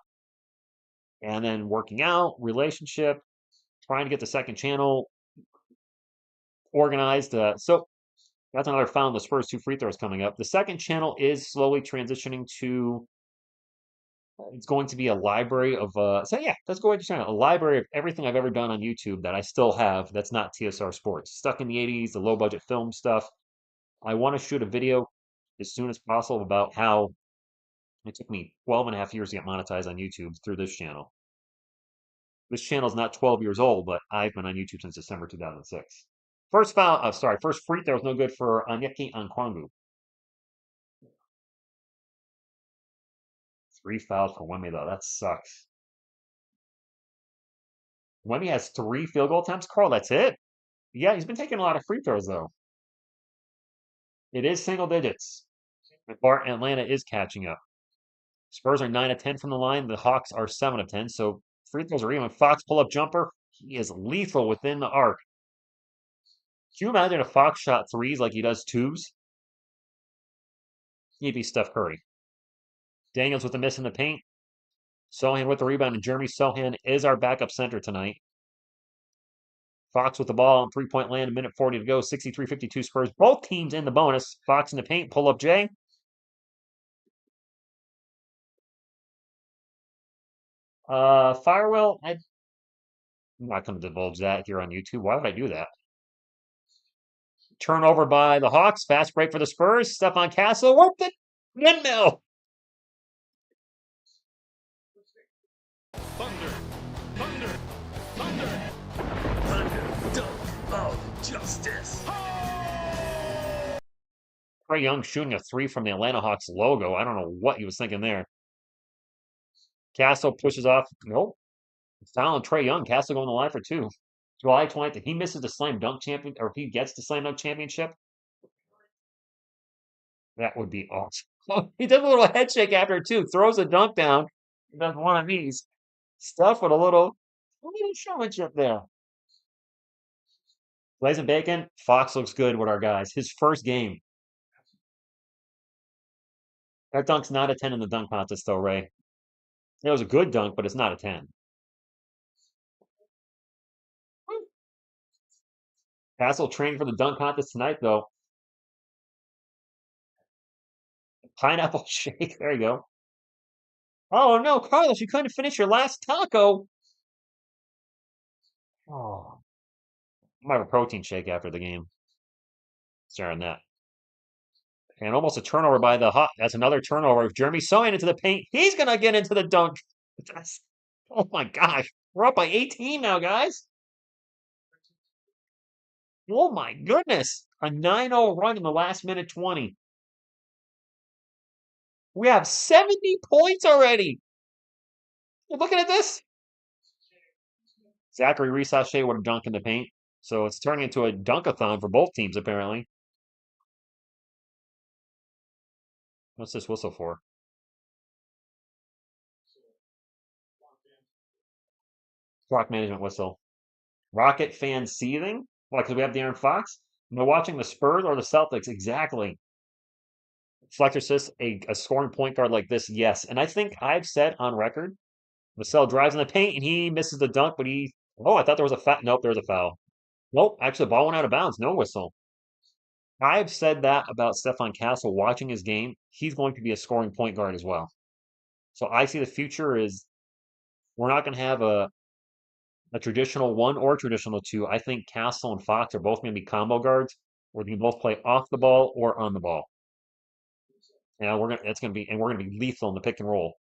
And then working out, relationship, trying to get the second channel organized. So that's another foul on the Spurs 2 free throws coming up. The second channel is slowly transitioning to it's going to be a library of let's go ahead and channel a library of everything I've ever done on YouTube that I still have that's not TSR Sports. Stuck in the 80s, the low budget film stuff. I want to shoot a video as soon as possible about how it took me 12 and a half years to get monetized on YouTube through this channel. This channel is not 12 years old, but I've been on YouTube since December 2006. First free throw is no good for Onyeka Okongwu. 3 fouls for Wemby, though. That sucks. Wemby has 3 field goal attempts. Carl, that's it? Yeah, he's been taking a lot of free throws, though. It is single digits. Atlanta is catching up. Spurs are 9 of 10 from the line. The Hawks are 7 of 10, so free throws are even. Fox pull-up jumper. He is lethal within the arc. Can you imagine if Fox shot threes like he does twos? He'd be Steph Curry. Daniels with the miss in the paint. Sohan with the rebound, and Jeremy Sohan is our backup center tonight. Fox with the ball on 3-point land, a minute 40 to go, 63-52 Spurs. Both teams in the bonus. Fox in the paint, pull up Jay. Firewell, I'm not going to divulge that here on YouTube. Why would I do that? Turnover by the Hawks. Fast break for the Spurs. Stephon Castle worked it. Windmill. Thunder, thunder, thunder, thunder, dunk of justice. Trae Young shooting a three from the Atlanta Hawks logo. I don't know what he was thinking there. Castle pushes off. Nope. Foul on Trae Young. Castle going to the line for two. July 20th. If he misses the slam dunk champion, or if he gets the slam dunk championship, that would be awesome. He does a little head shake after too. Throws a dunk down. He does one of these. Stuff with a little showmanship there. Blazing Bacon. Fox looks good with our guys. His first game. That dunk's not a 10 in the dunk contest, though, Ray. It was a good dunk, but it's not a 10. Castle trained for the dunk contest tonight, though. Pineapple shake. There you go. Oh, no, Carlos, you couldn't finish your last taco. Oh, I might have a protein shake after the game. Sharing that. And almost a turnover by the Hawks. That's another turnover. Jeremy Sohan into the paint. He's going to get into the dunk. Oh, my gosh. We're up by 18 now, guys. Oh, my goodness. A 9-0 run in the last minute 20. We have 70 points already. You're looking at this? Zachary Reese-Sachet would have dunked in the paint. So it's turning into a dunkathon for both teams, apparently. What's this whistle for? Clock management whistle. Rocket fans seething? Why, because we have De'Aaron Fox? And they're watching the Spurs or the Celtics? Exactly. Fletcher says a scoring point guard like this, yes. And I think I've said on record, Vassell drives in the paint and he misses the dunk, but he. Oh, I thought there was a foul. Nope, there was a foul. Nope, actually, the ball went out of bounds. No whistle. I've said that about Stephon Castle watching his game. He's going to be a scoring point guard as well. So I see the future is we're not going to have a traditional one or traditional two. I think Castle and Fox are both going to be combo guards where they can both play off the ball or on the ball. And we're going to be lethal in the pick and roll.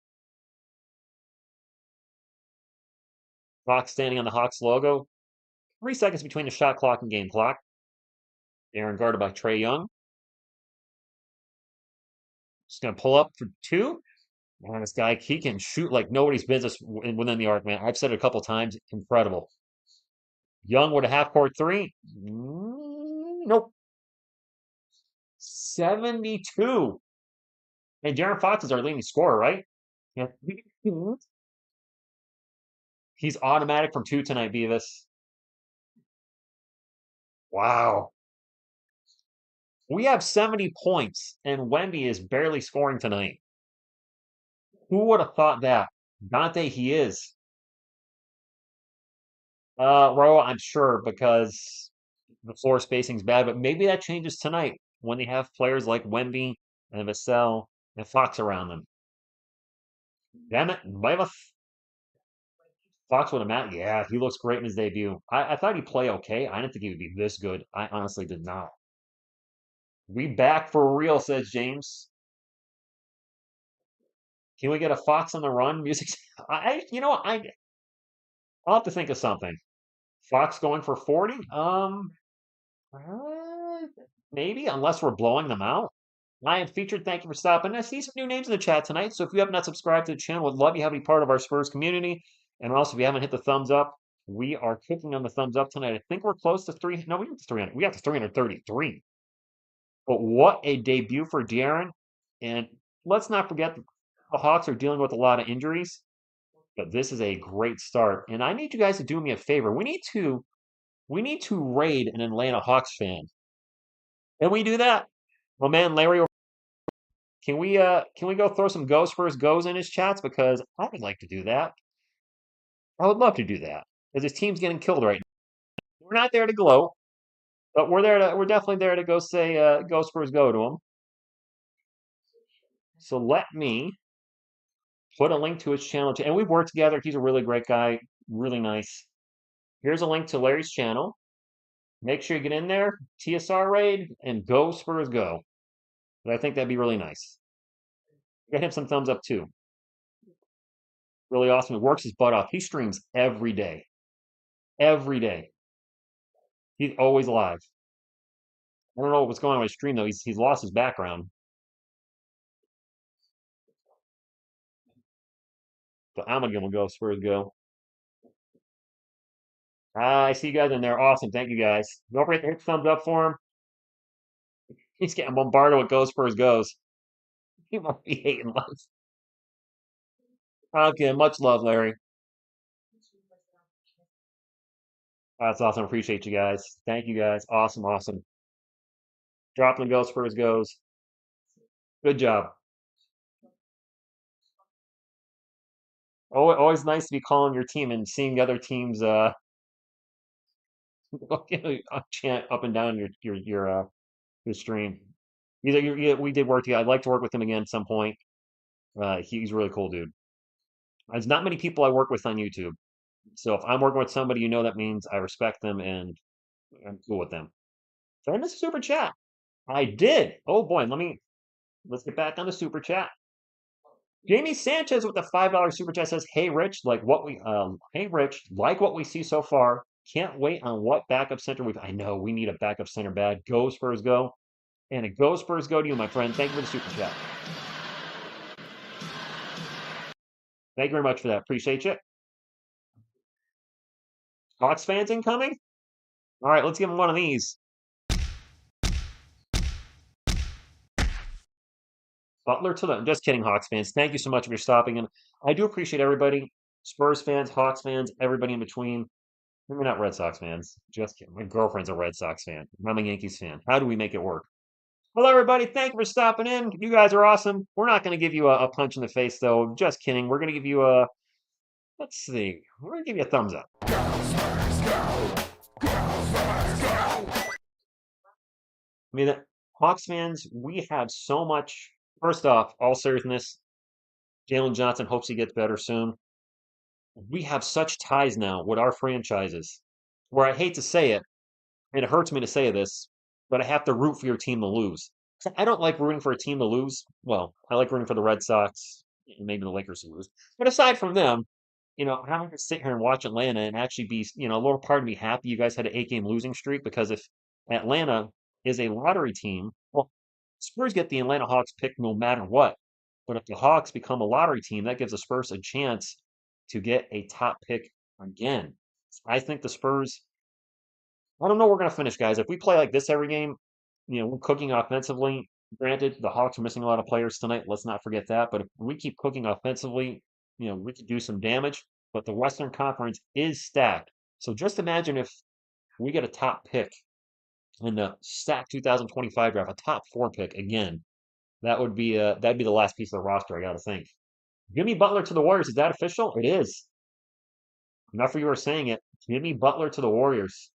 Fox standing on the Hawks logo. 3 seconds between the shot clock and game clock. Aaron guarded by Trae Young. Just going to pull up for two. Man, this guy, he can shoot like nobody's business within the arc, man. I've said it a couple times. Incredible. Young with a half-court three. Nope. 72. And De'Aaron Fox is our leading scorer, right? Yeah. He's automatic from two tonight, Beavis. Wow. We have 70 points, and Wemby is barely scoring tonight. Who would have thought that? Dante, he is. Ro, I'm sure, because the floor spacing's bad, but maybe that changes tonight when they have players like Wemby and Vassell and Fox around them. Damn it, Fox would have met. Yeah, he looks great in his debut. I thought he'd play okay. I didn't think he would be this good. I honestly did not. We back for real, says James. Can we get a Fox on the run? Music. I'll have to think of something. Fox going for 40? Maybe, unless we're blowing them out. I am featured. Thank you for stopping. I see some new names in the chat tonight. So if you have not subscribed to the channel, would love you have be part of our Spurs community. And also, if you haven't hit the thumbs up, we are clicking on the thumbs up tonight. I think we're close to 300. No, we got to 300. We got to 333. But what a debut for De'Aaron. And let's not forget the Hawks are dealing with a lot of injuries. But this is a great start. And I need you guys to do me a favor. We need to raid an Atlanta Hawks fan. Can we do that? Well, man, Larry, can we go throw some Go Spurs goes in his chats? Because I would like to do that. I would love to do that. Because his team's getting killed right now. We're not there to gloat, but we're definitely there to go say go Spurs go to them. So let me put a link to his channel, and we've worked together. He's a really great guy, really nice. Here's a link to Larry's channel. Make sure you get in there, TSR raid, and go Spurs go. But I think that'd be really nice. Get him some thumbs up too. Really awesome. He works his butt off. He streams every day. Every day. He's always live. I don't know what's going on with his stream though. He's lost his background. So I'm gonna give him a go. Spurs go. I see you guys in there. Awesome. Thank you guys. Don't forget to hit thumbs up for him. He's getting bombarded with Go Spurs goes. He must be hating us. Okay, much love, Larry. That's awesome. Appreciate you guys. Thank you guys. Awesome, awesome. Dropping the Go Spurs goes. Good job. Always nice to be calling your team and seeing the other teams chant up and down your stream. We did work together. I'd like to work with him again at some point. He's a really cool dude. There's not many people I work with on YouTube. So if I'm working with somebody, that means I respect them and I'm cool with them. Did I miss a super chat? I did. Oh boy, let's get back on the super chat. Jamie Sanchez with the $5 super chat says, "Hey Rich, hey Rich, like what we see so far. Can't wait on what backup center I know we need a backup center bad. Go Spurs go. And a go Spurs go to you, my friend. Thank you for the super chat. Thank you very much for that. Appreciate you. Hawks fans incoming? All right, let's give them one of these. Butler to them. Just kidding, Hawks fans. Thank you so much for stopping in. I do appreciate everybody. Spurs fans, Hawks fans, everybody in between. We're not Red Sox fans. Just kidding. My girlfriend's a Red Sox fan. I'm a Yankees fan. How do we make it work? Hello, everybody. Thank you for stopping in. You guys are awesome. We're not going to give you a punch in the face, though. Just kidding. We're going to give you a. Let's see. We're going to give you a thumbs up. I mean, Hawks fans, we have so much. First off, all seriousness, Jalen Johnson hopes he gets better soon. We have such ties now with our franchises where I hate to say it, and it hurts me to say this, but I have to root for your team to lose. I don't like rooting for a team to lose. Well, I like rooting for the Red Sox and maybe the Lakers to lose. But aside from them, having to sit here and watch Atlanta and actually be, a little part of me happy you guys had an 8-game losing streak because if Atlanta is a lottery team, well, Spurs get the Atlanta Hawks pick no matter what. But if the Hawks become a lottery team, that gives the Spurs a chance to get a top pick again. I think the Spurs, I don't know where we're going to finish, guys. If we play like this every game, we're cooking offensively. Granted, the Hawks are missing a lot of players tonight. Let's not forget that. But if we keep cooking offensively, we could do some damage. But the Western Conference is stacked. So just imagine if we get a top pick in the stacked 2025 draft, a top 4 pick again. That'd be the last piece of the roster, I got to think. Jimmy Butler to the Warriors. Is that official? It is. Enough for you were saying it. Jimmy Butler to the Warriors.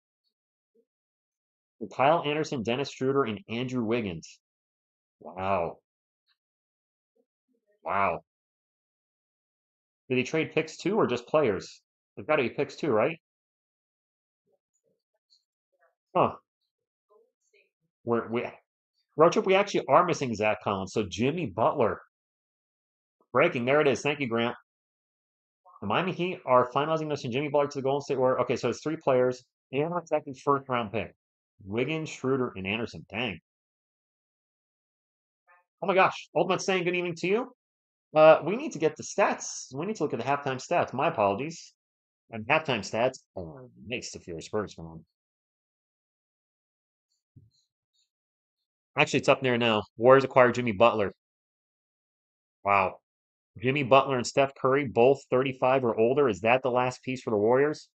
Kyle Anderson, Dennis Schroeder, and Andrew Wiggins. Wow. Wow. Did he trade picks too or just players? They've got to be picks too, right? Huh. Road trip, we actually are missing Zach Collins. So Jimmy Butler. Breaking. There it is. Thank you, Grant. The Miami Heat are finalizing this in Jimmy Butler to the Golden State Warriors. Okay, so it's 3 players. And not exactly first round pick. Wiggins, Schroeder, and Anderson. Dang. Oh my gosh. Ultimate saying good evening to you. We need to get the stats. We need to look at the halftime stats. My apologies. And halftime stats. Oh, makes the fear Spurs fan. Actually, it's up there now. Warriors acquire Jimmy Butler. Wow. Jimmy Butler and Steph Curry, both 35 or older. Is that the last piece for the Warriors?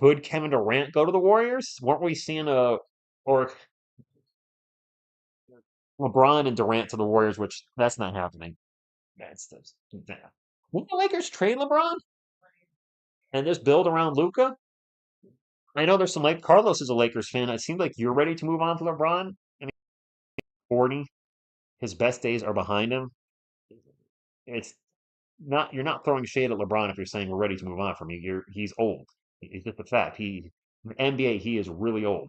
Could Kevin Durant go to the Warriors? Weren't we seeing or LeBron and Durant to the Warriors, which that's not happening. That's that. Won't the Lakers trade LeBron and just build around Luca? I know there's some like Carlos is a Lakers fan. It seems like you're ready to move on to LeBron. I mean, 40, his best days are behind him. It's not you're not throwing shade at LeBron if you're saying we're ready to move on from you. He's old. It's just a fact. NBA, he is really old.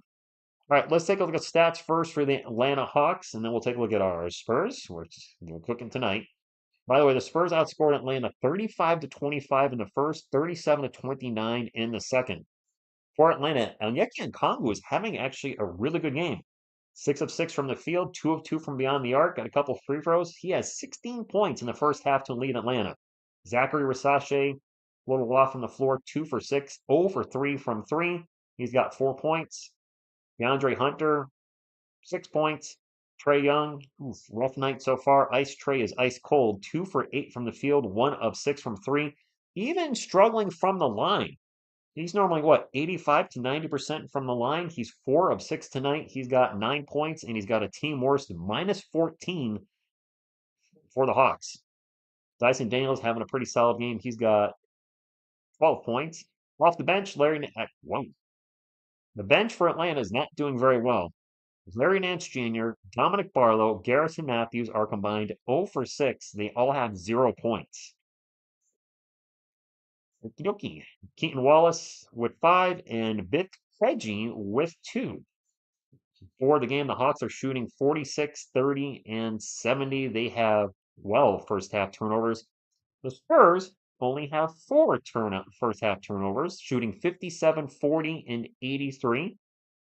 All right, let's take a look at stats first for the Atlanta Hawks, and then we'll take a look at our Spurs. We're cooking tonight. By the way, the Spurs outscored Atlanta 35 to 25 in the first, 37 to 29 in the second. For Atlanta, Onyeka Okongwu is having actually a really good game. 6 of 6 from the field, 2 of 2 from beyond the arc, got a couple free throws. He has 16 points in the first half to lead Atlanta. Zachary Rasache, a little off from the floor, 2 for 6, 0 for 3 from three. He's got 4 points. DeAndre Hunter, 6 points. Trae Young, oof, rough night so far. Ice Trae is ice cold, 2 for 8 from the field, 1 of 6 from three. Even struggling from the line. He's normally what, 85 to 90% from the line. He's 4 of 6 tonight. He's got 9 points and he's got a team worst minus 14 for the Hawks. Dyson Daniels having a pretty solid game. He's got 12 points. Off the bench, whoa. The bench for Atlanta is not doing very well. Larry Nance Jr., Dominic Barlow, Garrison Matthews are combined 0 for 6. They all have 0 points. Okey-dokey. Keaton Wallace with 5 and Vic Fedgy with 2. For the game, the Hawks are shooting 46, 30, and 70. They have 12 first half turnovers. The Spurs only have 4 first half turnovers, shooting 57, 40, and 83.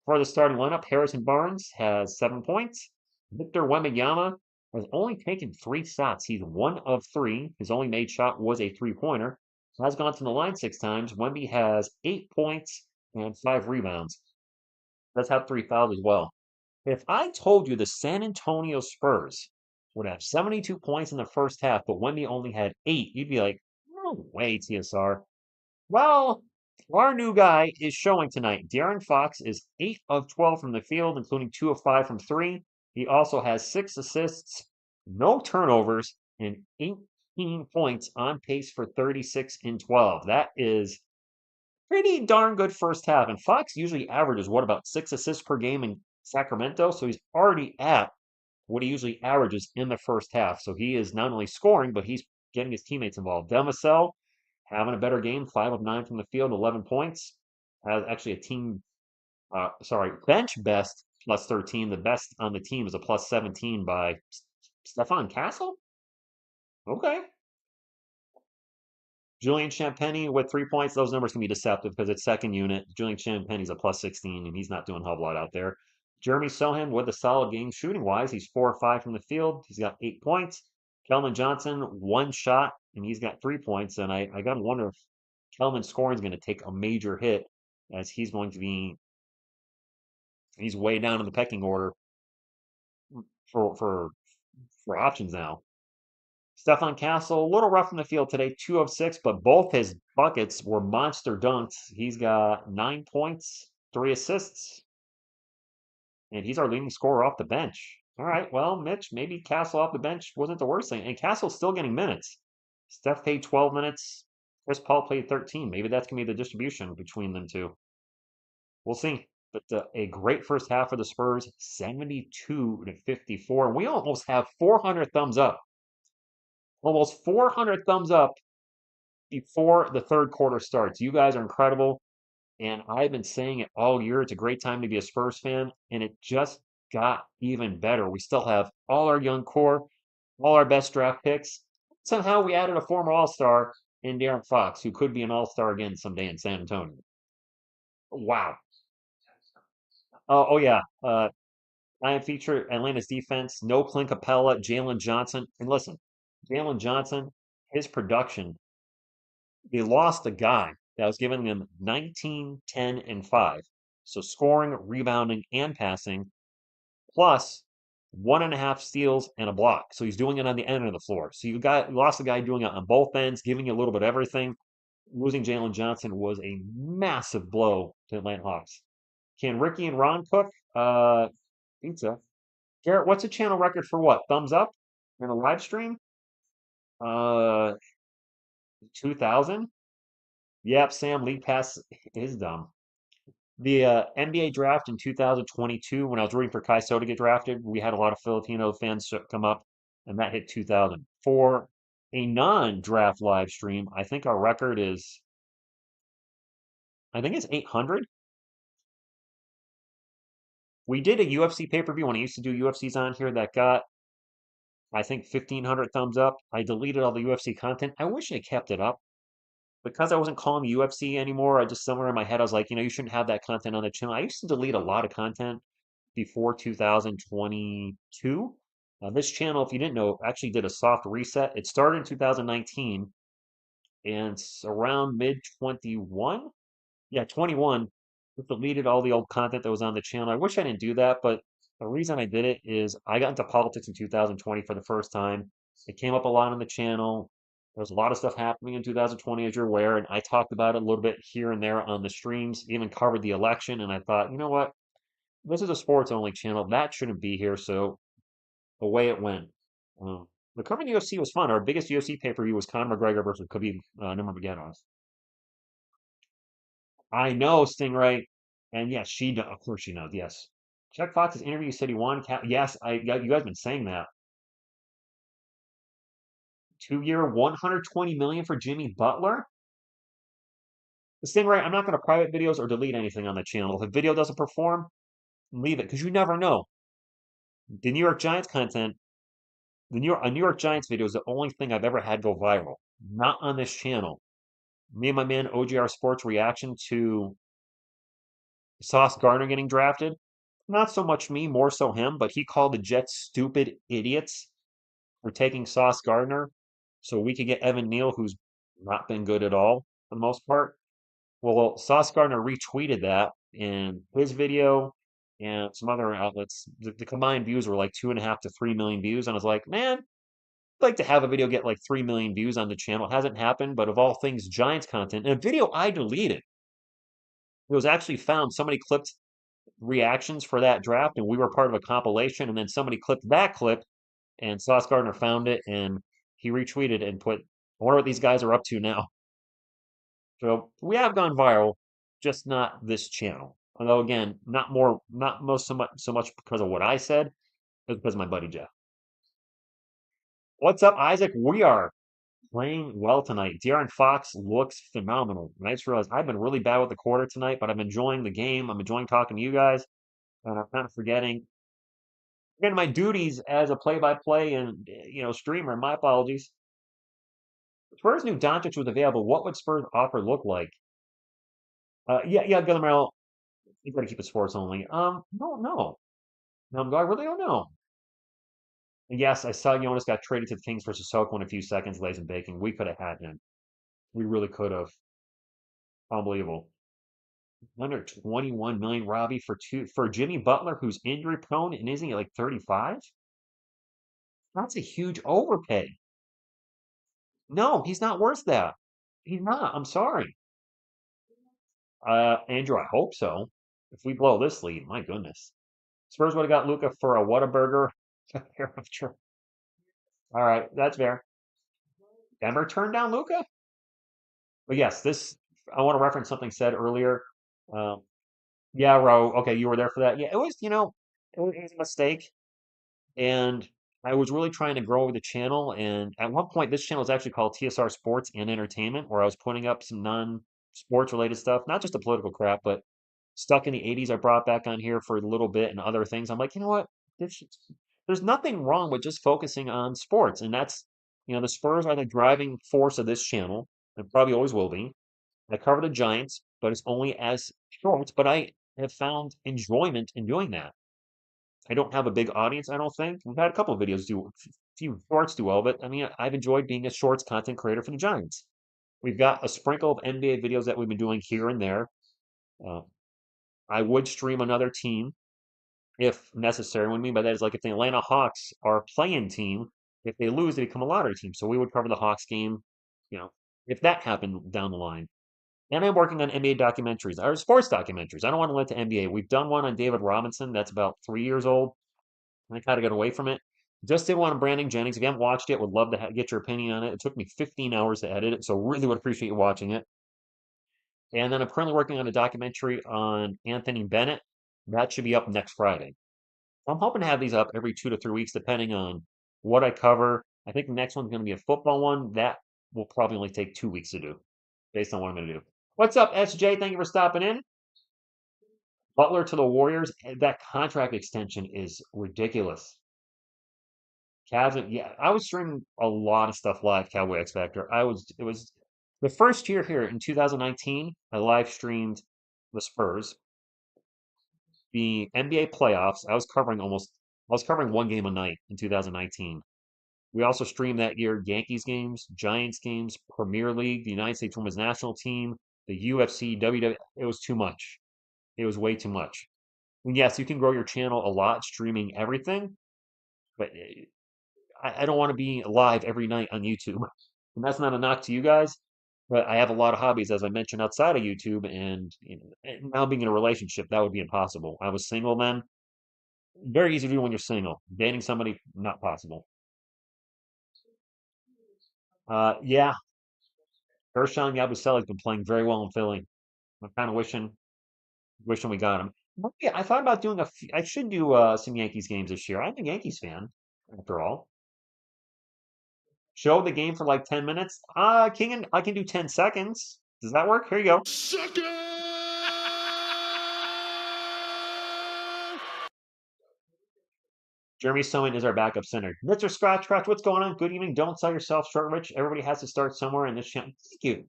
For the starting lineup, Harrison Barnes has 7 points. Victor Wembanyama has only taken 3 shots. He's 1 of 3. His only made shot was a three-pointer. Has gone to the line 6 times. Wemby has 8 points and 5 rebounds. Does have 3 fouls as well. If I told you the San Antonio Spurs would have 72 points in the first half, but Wemby only had 8, you'd be like, no way, TSR. Well, our new guy is showing tonight. De'Aaron Fox is 8 of 12 from the field, including 2 of 5 from three. He also has 6 assists, no turnovers, and 18 points on pace for 36 and 12. That is pretty darn good first half. And Fox usually averages, what, about 6 assists per game in Sacramento? So he's already at what he usually averages in the first half. So he is not only scoring, but he's getting his teammates involved. Demasel having a better game, 5 of 9 from the field, 11 points. Has actually a bench best plus 13. The best on the team is a plus 17 by Stefan Castle. Okay. Julian Champagny with 3 points. Those numbers can be deceptive because it's second unit. Julian Champagny's a plus 16, and he's not doing a whole lot out there. Jeremy Sohan with a solid game shooting wise. He's 4 of 5 from the field. He's got 8 points. Kelvin Johnson, 1 shot, and he's got 3 points. And I got to wonder if Kelvin's scoring is going to take a major hit as he's way down in the pecking order for options now. Stefan Castle, a little rough in the field today, 2 of 6, but both his buckets were monster dunks. He's got 9 points, 3 assists, and he's our leading scorer off the bench. All right, well, Mitch, maybe Castle off the bench wasn't the worst thing. And Castle's still getting minutes. Steph played 12 minutes. Chris Paul played 13. Maybe that's going to be the distribution between them two. We'll see. But a great first half for the Spurs, 72 to 54. And we almost have 400 thumbs up. Almost 400 thumbs up before the third quarter starts. You guys are incredible. And I've been saying it all year. It's a great time to be a Spurs fan. And it just got even better. We still have all our young core, all our best draft picks. Somehow we added a former All-Star in De'Aaron Fox, who could be an All-Star again someday in San Antonio. Wow. Oh yeah. I am featured Atlanta's defense. No Clint Capella, Jalen Johnson. And listen, Jalen Johnson, his production, they lost a guy that was giving them 19, 10, and 5. So scoring, rebounding, and passing, plus 1.5 steals and a block. So he's doing it on the end of the floor. So you lost a guy doing it on both ends, giving you a little bit of everything. Losing Jalen Johnson was a massive blow to Atlanta Hawks. Can Ricky and Ron cook? Pizza. Garrett, what's a channel record for what? Thumbs up in a live stream? Uh, 2000? Yep, Sam League Pass is dumb. The NBA draft in 2022, when I was rooting for Kai So to get drafted, we had a lot of Filipino fans come up, and that hit 2004. A non-draft live stream, I think our record is, I think it's 800. We did a UFC pay-per-view when I used to do UFCs on here that got, I think, 1,500 thumbs up. I deleted all the UFC content. I wish I kept it up. Because I wasn't calling UFC anymore, I just somewhere in my head I was like, you shouldn't have that content on the channel. I used to delete a lot of content before 2022. This channel, if you didn't know, actually did a soft reset. It started in 2019 and around mid 21, yeah, 21, it deleted all the old content that was on the channel. I wish I didn't do that, but the reason I did it is I got into politics in 2020 for the first time. It came up a lot on the channel. There was a lot of stuff happening in 2020, as you're aware, and I talked about it a little bit here and there on the streams, even covered the election. And I thought, you know what? This is a sports only channel. That shouldn't be here. So away it went. Um, the covering the UFC was fun. Our biggest UFC pay per view was Conor McGregor versus Khabib Nurmagomedov. I know Stingray, and yes, she knows. Of course, she knows. Yes, Chuck Fox's interview said he won. Yes, you guys been saying that. 2 year, 120 million for Jimmy Butler. Stingray, I'm not going to private videos or delete anything on the channel. If a video doesn't perform, leave it because you never know. The New York Giants content, a New York Giants video is the only thing I've ever had go viral. Not on this channel. Me and my man OGR Sports reaction to Sauce Gardner getting drafted. Not so much me, more so him, but he called the Jets stupid idiots for taking Sauce Gardner so we could get Evan Neal, who's not been good at all for the most part. Well, Sauce Gardner retweeted that in his video and some other outlets. The combined views were like 2.5 to 3 million views. And I was like, man, I'd like to have a video get like 3 million views on the channel. It hasn't happened, but of all things, Giants content, and a video I deleted. It was actually found. Somebody clipped reactions for that draft, and we were part of a compilation. And then somebody clipped that clip, and Sauce Gardner found it, and he retweeted and put, "I wonder what these guys are up to now." So we have gone viral, just not this channel. Although again, not most so much because of what I said, but because of my buddy Jeff. What's up, Isaac? We are playing well tonight. De'Aaron Fox looks phenomenal. And I just realized I've been really bad with the quarter tonight, but I'm enjoying the game. I'm enjoying talking to you guys, and I'm kind of forgetting my duties as a play-by-play and streamer. My apologies. Spurs knew Doncic was available. What would Spurs offer look like? Yeah, Guillermo. You got to keep it sports only. No, no, no. I really don't know. And yes, I saw Jonas got traded to the Kings for Sissoko in a few seconds, lays and baking. We could have had him. We really could have. Unbelievable. Under 21 million, Robbie, for Jimmy Butler, who's injury prone and isn't he like 35? That's a huge overpay. No, he's not worth that. He's not. I'm sorry. Andrew, I hope so. If we blow this lead, my goodness. Spurs would have got Luca for a Whataburger. All right, that's fair. Denver turned down Luca? But yes, I want to reference something said earlier. Um, yeah, Ro, okay, you were there for that. Yeah, it was a mistake. And I was really trying to grow the channel. And at one point, this channel was actually called TSR Sports and Entertainment, where I was putting up some non-sports related stuff, not just the political crap, but stuck in the 80s. I brought back on here for a little bit and other things. I'm like, you know what? This, there's nothing wrong with just focusing on sports. And the Spurs are the driving force of this channel and probably always will be. I cover the Giants, but it's only as shorts, but I have found enjoyment in doing that. I don't have a big audience, I don't think. We've had a couple of videos do, a few shorts do well, but I mean, I've enjoyed being a shorts content creator for the Giants. We've got a sprinkle of NBA videos that we've been doing here and there. Uh, I would stream another team if necessary. What I mean by that is like if the Atlanta Hawks are a playing team, if they lose, they become a lottery team. So we would cover the Hawks game, you know, if that happened down the line. And I'm working on NBA documentaries or sports documentaries. I don't want to let the NBA. We've done one on David Robinson that's about 3 years old. I kind of got away from it. Just did one on Brandon Jennings. If you haven't watched it, would love to get your opinion on it. It took me 15 hours to edit it, so really would appreciate you watching it. And then I'm currently working on a documentary on Anthony Bennett. That should be up next Friday. I'm hoping to have these up every 2 to 3 weeks, depending on what I cover. I think the next one's going to be a football one. That will probably only take 2 weeks to do, based on what I'm going to do. What's up, SJ? Thank you for stopping in. Butler to the Warriors. That contract extension is ridiculous. Cavs, yeah, I was streaming a lot of stuff live, Cowboy X Factor. It was the first year here in 2019. I live streamed the Spurs, the NBA playoffs. I was covering one game a night in 2019. We also streamed that year Yankees games, Giants games, Premier League, the United States Women's National Team, the UFC, WWE. It was too much. It was way too much. And yes, you can grow your channel a lot streaming everything, but I don't want to be live every night on YouTube. And that's not a knock to you guys, but I have a lot of hobbies, as I mentioned, outside of YouTube. And, and now being in a relationship, that would be impossible. I was single then. Very easy to do when you're single. Dating somebody, not possible. Yeah, Gershon Yabusele has been playing very well in Philly. I'm kind of wishing we got him. But yeah, I thought about doing I should do some Yankees games this year. I'm a Yankees fan, after all. Show the game for like 10 minutes. I can do 10 seconds. Does that work? Here you go. Sucker! Jeremy Sohan is our backup center. Mr. Scratch Scratch, what's going on? Good evening. Don't sell yourself short, Rich. Everybody has to start somewhere in this channel. Thank you.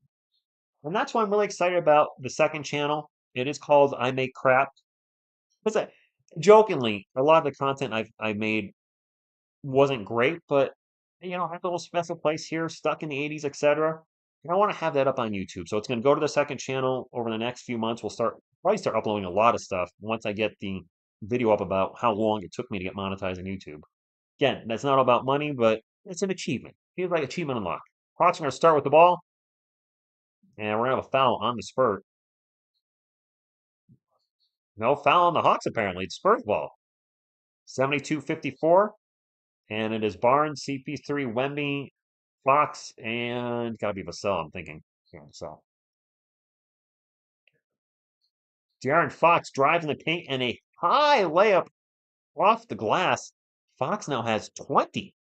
And that's why I'm really excited about the second channel. It is called I Make Crap. Because jokingly, a lot of the content I made wasn't great, but I have a little special place here, stuck in the 80s, etc. And I want to have that up on YouTube. So it's going to go to the second channel over the next few months. We'll probably start uploading a lot of stuff once I get the video up about how long it took me to get monetized on YouTube. Again, that's not about money, but it's an achievement. Feels like achievement unlocked. Hawks are going to start with the ball, and we're going to have a foul on the Spurs. No foul on the Hawks, apparently. It's Spurs ball. 72-54. And it is Barnes, CP3, Wemby, Fox, and gotta be Vassell, I'm thinking. Yeah, Vassell. De'Aaron Fox drives in the paint and a high layup off the glass. Fox now has 20.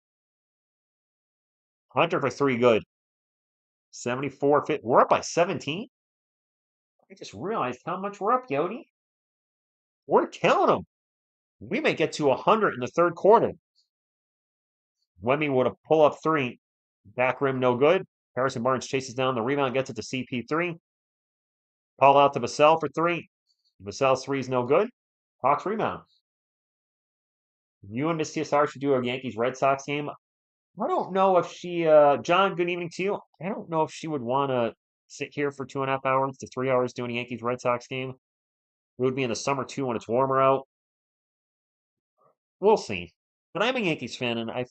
Hunter for three, good. 74 fit. We're up by 17. I just realized how much we're up, Yodi. We're killing them. We may get to 100 in the third quarter. Wemby would have pull up three. Back rim, no good. Harrison Barnes chases down the rebound, gets it to CP3. Paul out to Vassell for three. Vassell's three is no good. Hawks rebound. You and Miss TSR should do a Yankees Red Sox game. I don't know if John, good evening to you. I don't know if she would want to sit here for 2.5 hours to 3 hours doing a Yankees Red Sox game. It would be in the summer too when it's warmer out. We'll see. But I'm a Yankees fan, and I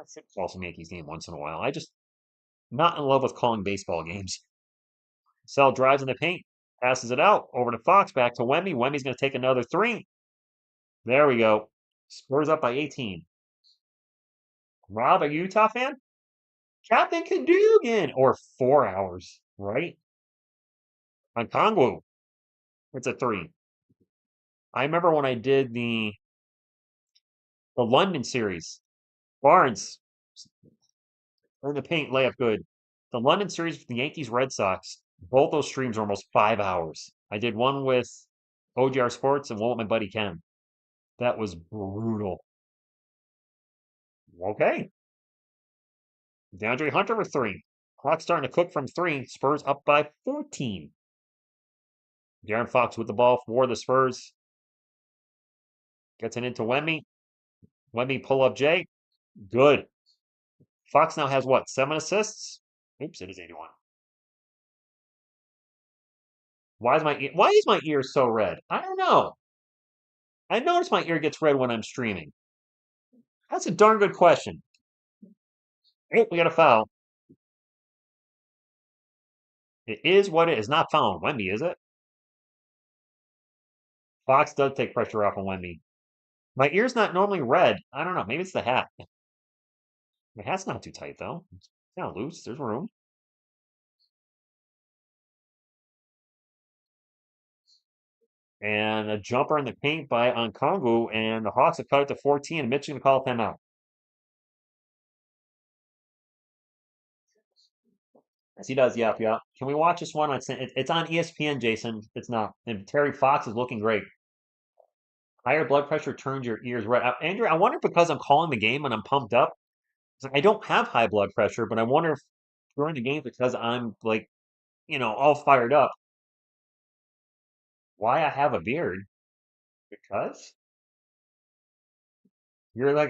sit call some Yankees game once in a while. I just not in love with calling baseball games. Sell drives in the paint, passes it out over to Fox, back to Wemby. Wemby's going to take another three. There we go. Spurs up by 18. Rob, a Utah fan? Captain Cadogan! Or 4 hours, right? On Kongwu. It's a three. I remember when I did the London series. Barnes in the paint, layup good. The London series with the Yankees Red Sox, both those streams are almost 5 hours. I did one with OGR Sports and one with my buddy Ken. That was brutal. Okay. DeAndre Hunter with three. Clock starting to cook from three. Spurs up by 14. De'Aaron Fox with the ball for the Spurs. Gets it into Wemby. Wemby pull up Jay. Good. Fox now has what? 7 assists? Oops, it is 81. Why is my ear so red? I don't know. I notice my ear gets red when I'm streaming. That's a darn good question. Oh, we got a foul. It is what it is. Not foul on Wemby, is it? Fox does take pressure off on Wemby. My ear's not normally red. I don't know. Maybe it's the hat. The hat's not too tight, though. It's kind of loose. There's room. And a jumper in the paint by Onkongu, and the Hawks have cut it to 14, and Mitch going to call a timeout. Yes, he does. Yep, yep. Can we watch this one? It's on ESPN, Jason. It's not. And Terry Fox is looking great. Higher blood pressure turns your ears red. Andrew, I wonder if because I'm calling the game and I'm pumped up. It's like I don't have high blood pressure, but I wonder if during the game because I'm like, all fired up. Why I have a beard? Because you're like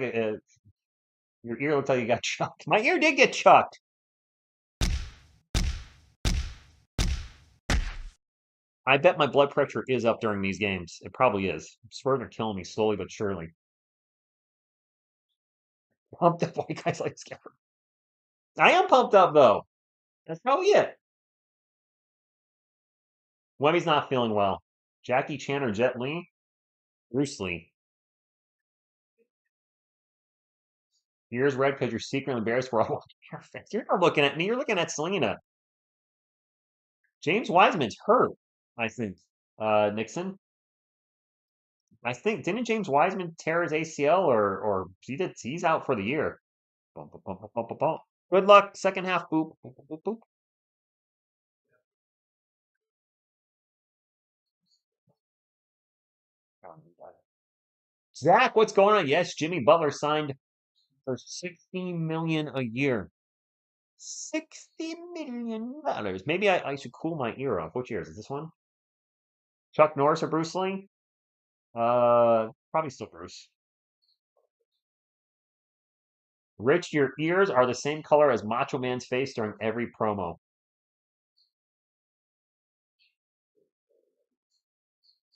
your ear looks like you got chucked. My ear did get chucked. I bet my blood pressure is up during these games. It probably is. Spurs are killing me slowly but surely. Pumped up white guys like Skipper. I am pumped up though. That's probably it. Wemmy's not feeling well. Jackie Chan or Jet Li? Bruce Lee. Ears red because you're secretly embarrassed for all your fans. You're not looking at me. You're looking at Selena. James Wiseman's hurt, I think. Nixon. I think didn't James Wiseman tear his ACL or he's out for the year. Bump, bump, bump, bump, bump, bump. Good luck. Second half. Boop. Boop, boop, boop, boop. Zach, what's going on? Yes, Jimmy Butler signed for $16 million a year. $60 million. Maybe I should cool my ear off. Which ear is this one? Chuck Norris or Bruce Lee? Probably still Bruce. Rich, your ears are the same color as Macho Man's face during every promo.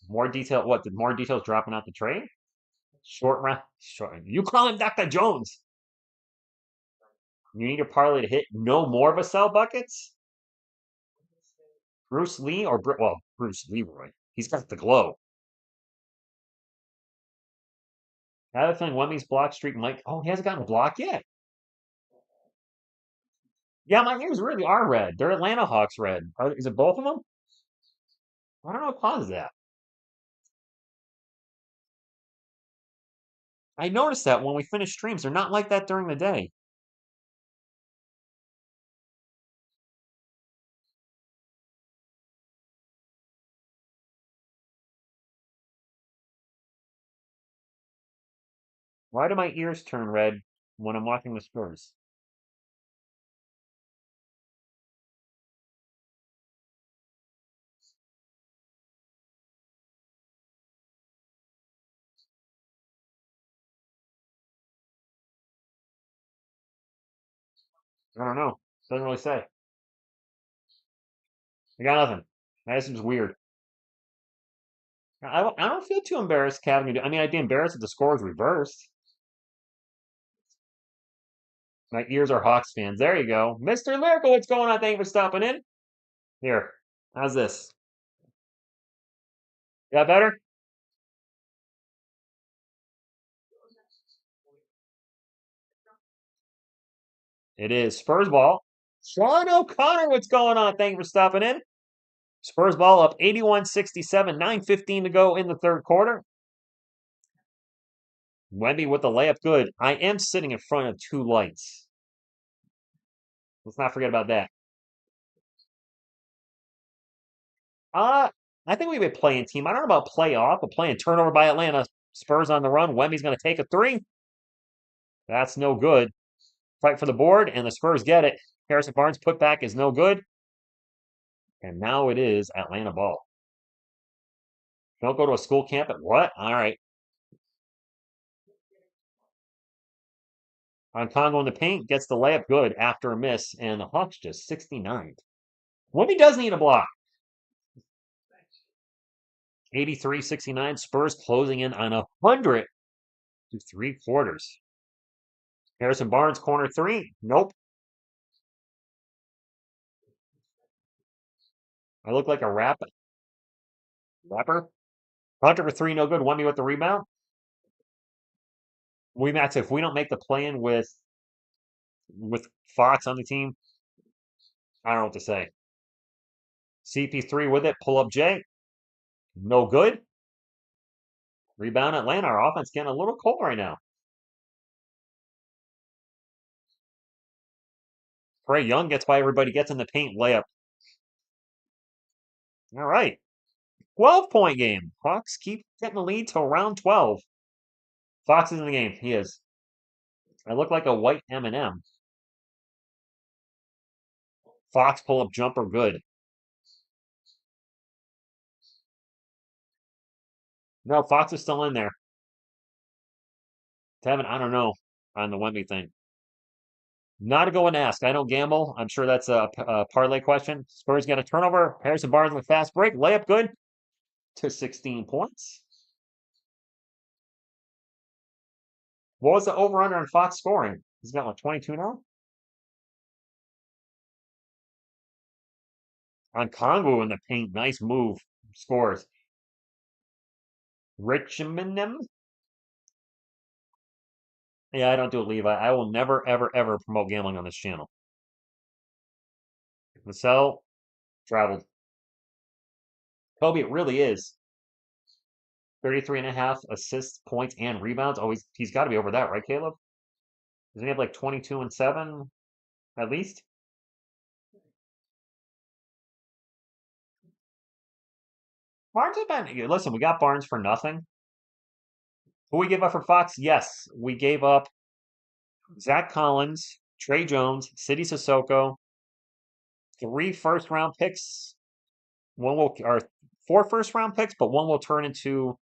More detail. What? Did more details dropping out the trade? Short round. Short. You call him Dr. Jones. You need a parlay to hit no more Vassell buckets. Bruce Lee or Bruce Leroy. He's got the glow. I have a feeling Wemmy's block streak might. Oh, he hasn't gotten a block yet. Yeah, my ears really are red. They're Atlanta Hawks red. Is it both of them? I don't know what causes that. I noticed that when we finish streams, they're not like that during the day. Why do my ears turn red when I'm watching the Spurs? I don't know. Doesn't really say. I got nothing. That seems weird. I don't feel too embarrassed having to. I mean, I'd be embarrassed if the score was reversed. My ears are Hawks fans. There you go. Mr. Lyrical, what's going on? Thank you for stopping in. Here. How's this? Got better? It is Spurs ball. Sean O'Connor, what's going on? Thank you for stopping in. Spurs ball up 81-67, 9:15 to go in the third quarter. Wemby with the layup good. I am sitting in front of two lights. Let's not forget about that. I think we have a playing team. I don't know about playoff, but playing turnover by Atlanta. Spurs on the run. Wemby's going to take a three. That's no good. Fight for the board, and the Spurs get it. Harrison Barnes put back is no good. And now it is Atlanta ball. Don't go to a school camp at what? All right. On Congo in the paint, gets the layup good after a miss, and the Hawks just 69. Wemby does need a block. 83-69. Spurs closing in on 100 to three quarters. Harrison Barnes, corner three. Nope. I look like a rapper. Hunter for three, no good. Wemby with the rebound. Max, if we don't make the play-in with Fox on the team, I don't know what to say. CP3 with it. Pull up J. No good. Rebound Atlanta. Our offense getting a little cold right now. Trae Young gets by everybody, gets in the paint, layup. All right. 12-point game. Hawks keep getting the lead till round 12. Fox is in the game. He is. I look like a white M&M. Fox pull-up jumper, good. No, Fox is still in there. Tevin, I don't know on the Wemby thing. Not a go and ask. I don't gamble. I'm sure that's a parlay question. Spurs get a turnover. Harrison Barnes with fast break. Layup good to 16 points. What was the over-under on Fox scoring? He's got like 22 now? On Kongu in the paint. Nice move. Scores. Richmond. Yeah, I don't do it, Levi. I will never, ever, ever promote gambling on this channel. Vassell traveled. Kobe, it really is. 33 and a half assists, points, and rebounds. Oh, he's got to be over that, right, Caleb? Doesn't he have like 22 and 7 at least? Barnes has been. Listen, we got Barnes for nothing. Who we give up for Fox? Yes, we gave up Zach Collins, Trey Jones, City Sissoko, 3 first-round picks. One will, or 4 first-round picks, but one will turn into.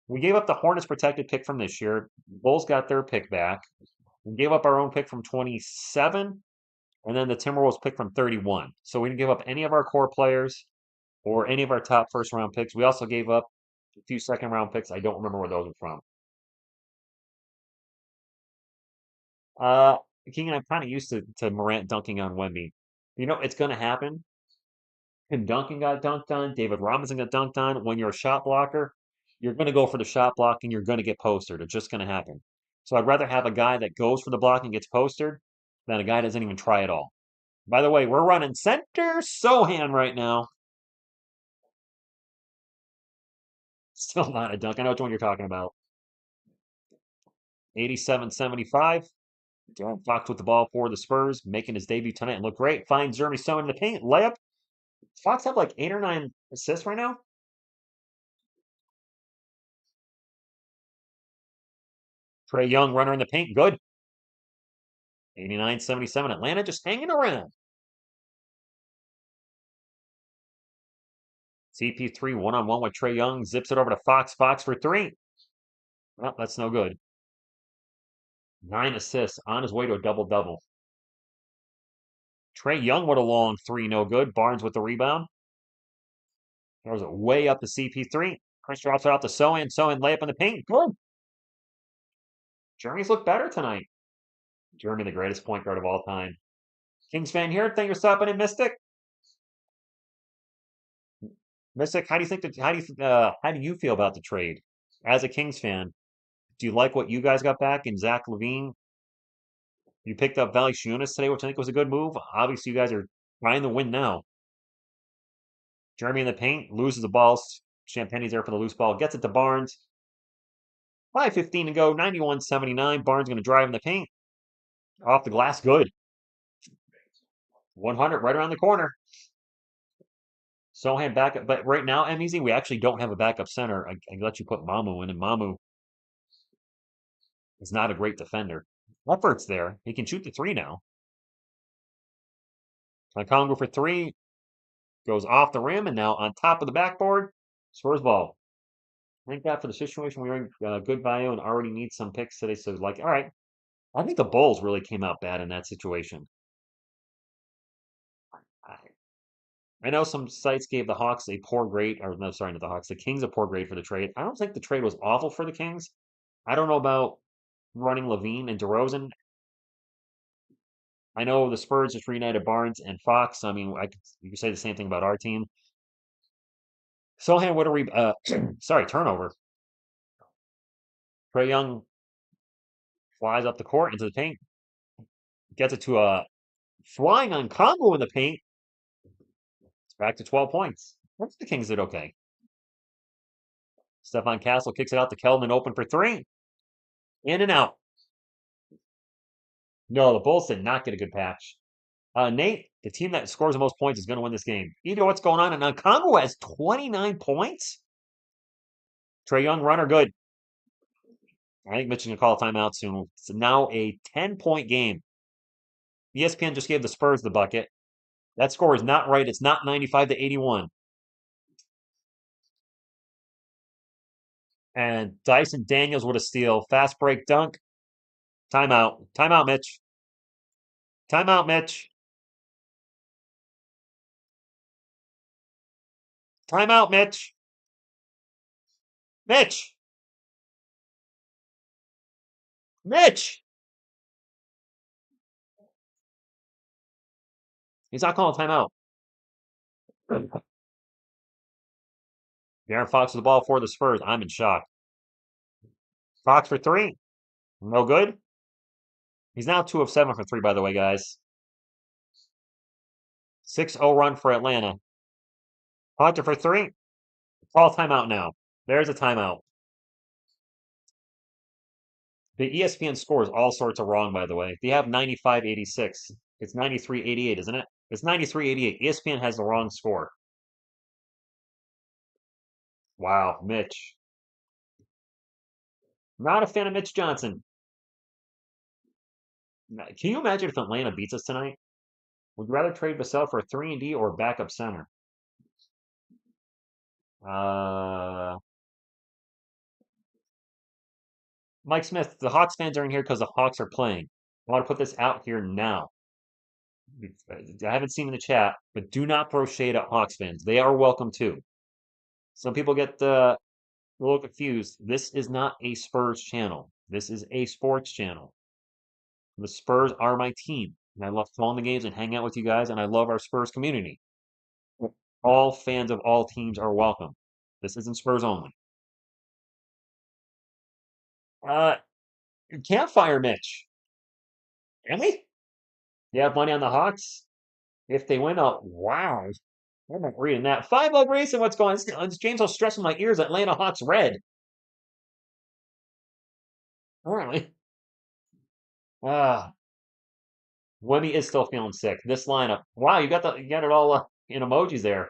We gave up the Hornets protected pick from this year. Bulls got their pick back. We gave up our own pick from 27, and then the Timberwolves pick from 31. So we didn't give up any of our core players or any of our top first-round picks. We also gave up a few second-round picks. I don't remember where those are from. Uh, King and I'm kind of used to Morant dunking on Wemby. You know, it's going to happen. Tim Duncan got dunked on. David Robinson got dunked on. When you're a shot blocker, you're going to go for the shot block and you're going to get postered. It's just going to happen. So I'd rather have a guy that goes for the block and gets postered than a guy that doesn't even try at all. By the way, we're running center Sohan right now. Still not a dunk. I know which one you're talking about. 87-75. Darren Fox with the ball for the Spurs, making his debut tonight and look great. Finds Jeremy Sohan in the paint. Layup. Fox have like 8 or 9 assists right now. Trae Young, runner in the paint. Good. 89-77. Atlanta just hanging around. CP3 one-on-one with Trae Young. Zips it over to Fox. Fox for 3. Well, that's no good. 9 assists on his way to a double-double. Trae Young with a long 3. No good. Barnes with the rebound. Throws it way up to CP3. Chris drops it out to Sohan. Sohan layup in the paint. Good. Jeremy's looked better tonight. Jeremy, the greatest point guard of all time. Kings fan here. Thank you for stopping in, Mystic. Mystic, how do you think that? How do you feel about the trade as a Kings fan? Do you like what you guys got back in Zach LaVine? You picked up Valanciunas today, which I think was a good move. Obviously, you guys are trying to win now. Jeremy in the paint loses the ball. Champagne's there for the loose ball. Gets it to Barnes. 5:15 to go. 91-79. Barnes going to drive in the paint. Off the glass. Good. 100 right around the corner. Sohan back up. But right now, MEZ, we actually don't have a backup center. I let you put Mamu in, and Mamu is not a great defender. Effort's there. He can shoot the 3 now. Congo for 3. Goes off the rim and now on top of the backboard. Spurs ball. Thank God for the situation. We were in good value and already need some picks today. So, like, all right. I think the Bulls really came out bad in that situation. I know some sites gave the Hawks a poor grade, or no, sorry, not the Hawks, the Kings a poor grade for the trade. I don't think the trade was awful for the Kings. I don't know about running LaVine and DeRozan. I know the Spurs just reunited Barnes and Fox. I mean, you could say the same thing about our team. Sohan, what a turnover. Trae Young flies up the court into the paint. Gets it to a flying on Congo in the paint. It's back to 12 points. Once the Kings did okay. Stefan Castle kicks it out to Keldon, open for three. In and out. No, the Bulls did not get a good patch. Nate, the team that scores the most points is going to win this game. You know what's going on? And Congo has 29 points. Trae Young, runner, good. I think Mitch can call a timeout soon. It's now a 10-point game. ESPN just gave the Spurs the bucket. That score is not right. It's not 95 to 81. And Dyson Daniels with a steal. Fast break dunk. Timeout. Timeout, Mitch. Timeout, Mitch. Timeout, Mitch. Mitch. Mitch. He's not calling timeout. De'Aaron Fox with the ball for the Spurs. I'm in shock. Fox for three. No good. He's now 2 of 7 for three, by the way, guys. 6-0 run for Atlanta. Hunter for three. Call timeout now. There's a timeout. The ESPN score is all sorts of wrong, by the way. They have 95-86. It's 93-88, isn't it? It's 93-88. ESPN has the wrong score. Wow, Mitch. Not a fan of Mitch Johnson. Can you imagine if Atlanta beats us tonight? Would you rather trade Vassell for a 3-and-D or a backup center? Mike Smith, the Hawks fans are in here because the Hawks are playing. I want to put this out here now. I haven't seen in the chat, but do not throw shade at Hawks fans. They are welcome too. Some people get a little confused. This is not a Spurs channel. This is a sports channel. The Spurs are my team, and I love calling the games and hang out with you guys, and I love our Spurs community. All fans of all teams are welcome. This isn't Spurs only. You can't fire Mitch. Can we? You have money on the Hawks? If they win, wow. I'm not reading that. 5-0 Grayson, what's going on? It's James, I'll stress in my ears. Atlanta Hawks red. Apparently. Ah, Wemmy is still feeling sick. This lineup. Wow, you got it all in emojis there.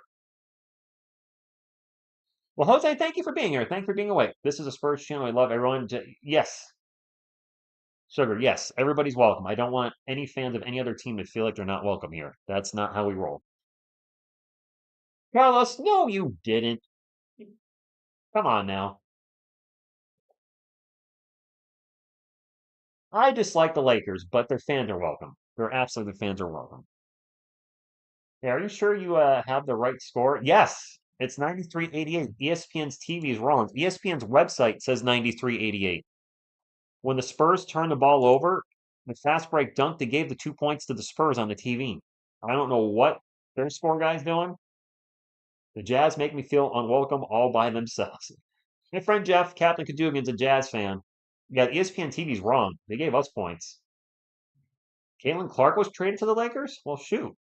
Well, Jose, thank you for being here. Thank you for being awake. This is a Spurs channel. I love everyone. Yes. Sugar, yes. Everybody's welcome. I don't want any fans of any other team to feel like they're not welcome here. That's not how we roll. Carlos, no, you didn't. Come on now. I dislike the Lakers, but their fans are welcome. Their absolute fans are welcome. Yeah, are you sure you have the right score? Yes, it's 93-88. ESPN's TV is wrong. ESPN's website says 93-88. When the Spurs turned the ball over, the fast break dunk, they gave the 2 points to the Spurs on the TV. I don't know what their score guy's doing. The Jazz make me feel unwelcome all by themselves. My friend Jeff, Captain Cadugan's a Jazz fan. Yeah, ESPN TV's wrong. They gave us points. Caitlin Clark was traded to the Lakers? Well, shoot.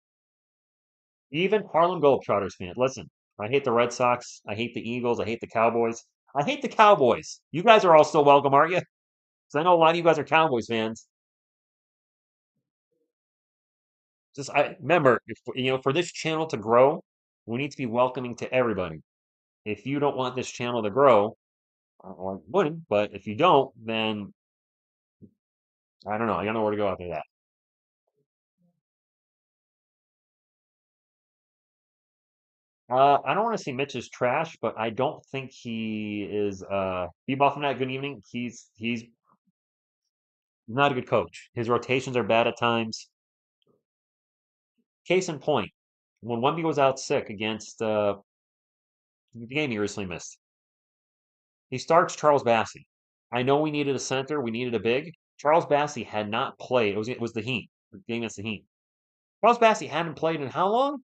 Even Harlem Globetrotters fan. Listen, I hate the Red Sox. I hate the Eagles. I hate the Cowboys. I hate the Cowboys. You guys are all still welcome, aren't you? Because I know a lot of you guys are Cowboys fans. Just I remember, for this channel to grow, we need to be welcoming to everybody. If you don't want this channel to grow, I wouldn't, but if you don't, then I don't know. I don't know where to go after that. I don't want to say Mitch is trash, but I don't think he is. Bebop from that. Good evening. He's not a good coach. His rotations are bad at times. Case in point, when Wemby was out sick against the game he recently missed, he starts Charles Bassey. I know we needed a center, we needed a big. Charles Bassey had not played. It was the Heat, the game against the Heat. Charles Bassey hadn't played in how long?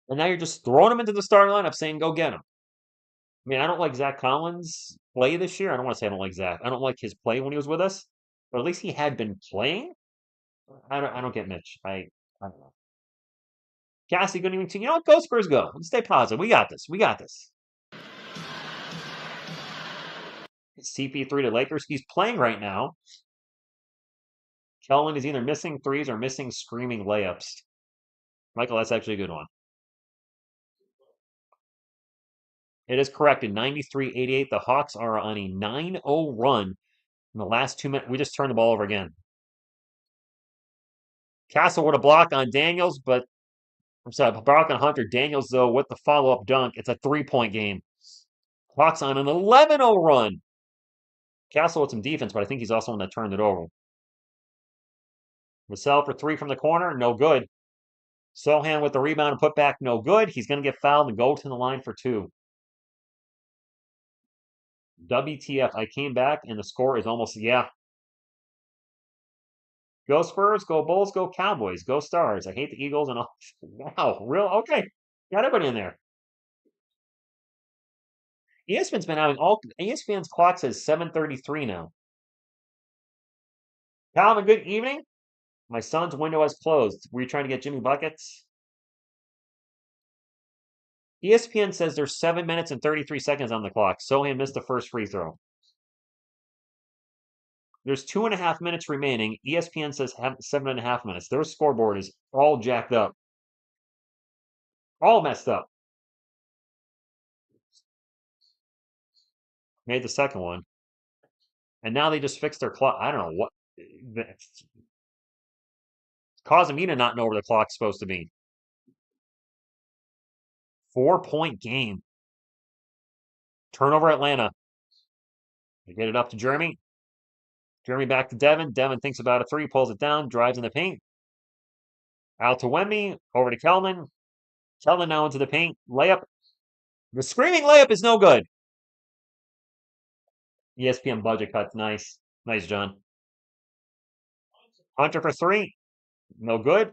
And now you're just throwing him into the starting lineup, saying go get him. I mean, I don't like Zach Collins' play this year. I don't want to say I don't like Zach. I don't like his play when he was with us, but at least he had been playing. I don't get Mitch. I don't know. Cassie, good evening to you. You know what? Go Spurs, go. Let's stay positive. We got this. We got this. CP3 to Lakers. He's playing right now. Kellen is either missing threes or missing screaming layups. Michael, that's actually a good one. It is correct. In 93-88, the Hawks are on a 9-0 run in the last 2 minutes. We just turned the ball over again. Castle with a block on Daniels, but I'm sorry, block on Hunter. Daniels, though, with the follow-up dunk. It's a 3-point game. Hawks on an 11-0 run. Castle with some defense, but I think he's also one that turned it over. Vassell for 3 from the corner, no good. Sohan with the rebound and put back, no good. He's going to get fouled and go to the line for 2. WTF, I came back and the score is almost, yeah. Go Spurs, go Bulls, go Cowboys, go Stars. I hate the Eagles and all. Wow, real? Okay. Got everybody in there. ESPN's been having ESPN's clock says 7:33 now. Calvin, good evening. My son's window has closed. Were you trying to get Jimmy buckets? ESPN says there's 7 minutes and 33 seconds on the clock. Sohan missed the first free throw. There's 2.5 minutes remaining. ESPN says 7.5 minutes. Their scoreboard is all jacked up. All messed up. Made the second one. And now they just fixed their clock. I don't know what. It's causing me to not know where the clock's supposed to be. 4-point game. Turnover Atlanta. They get it up to Jeremy. Jeremy back to Devin. Devin thinks about a 3, pulls it down, drives in the paint. Out to Wemby. Over to Kelman. Kelman now into the paint. Layup. The screaming layup is no good. ESPN budget cuts. Nice. Nice, John. Hunter for 3. No good.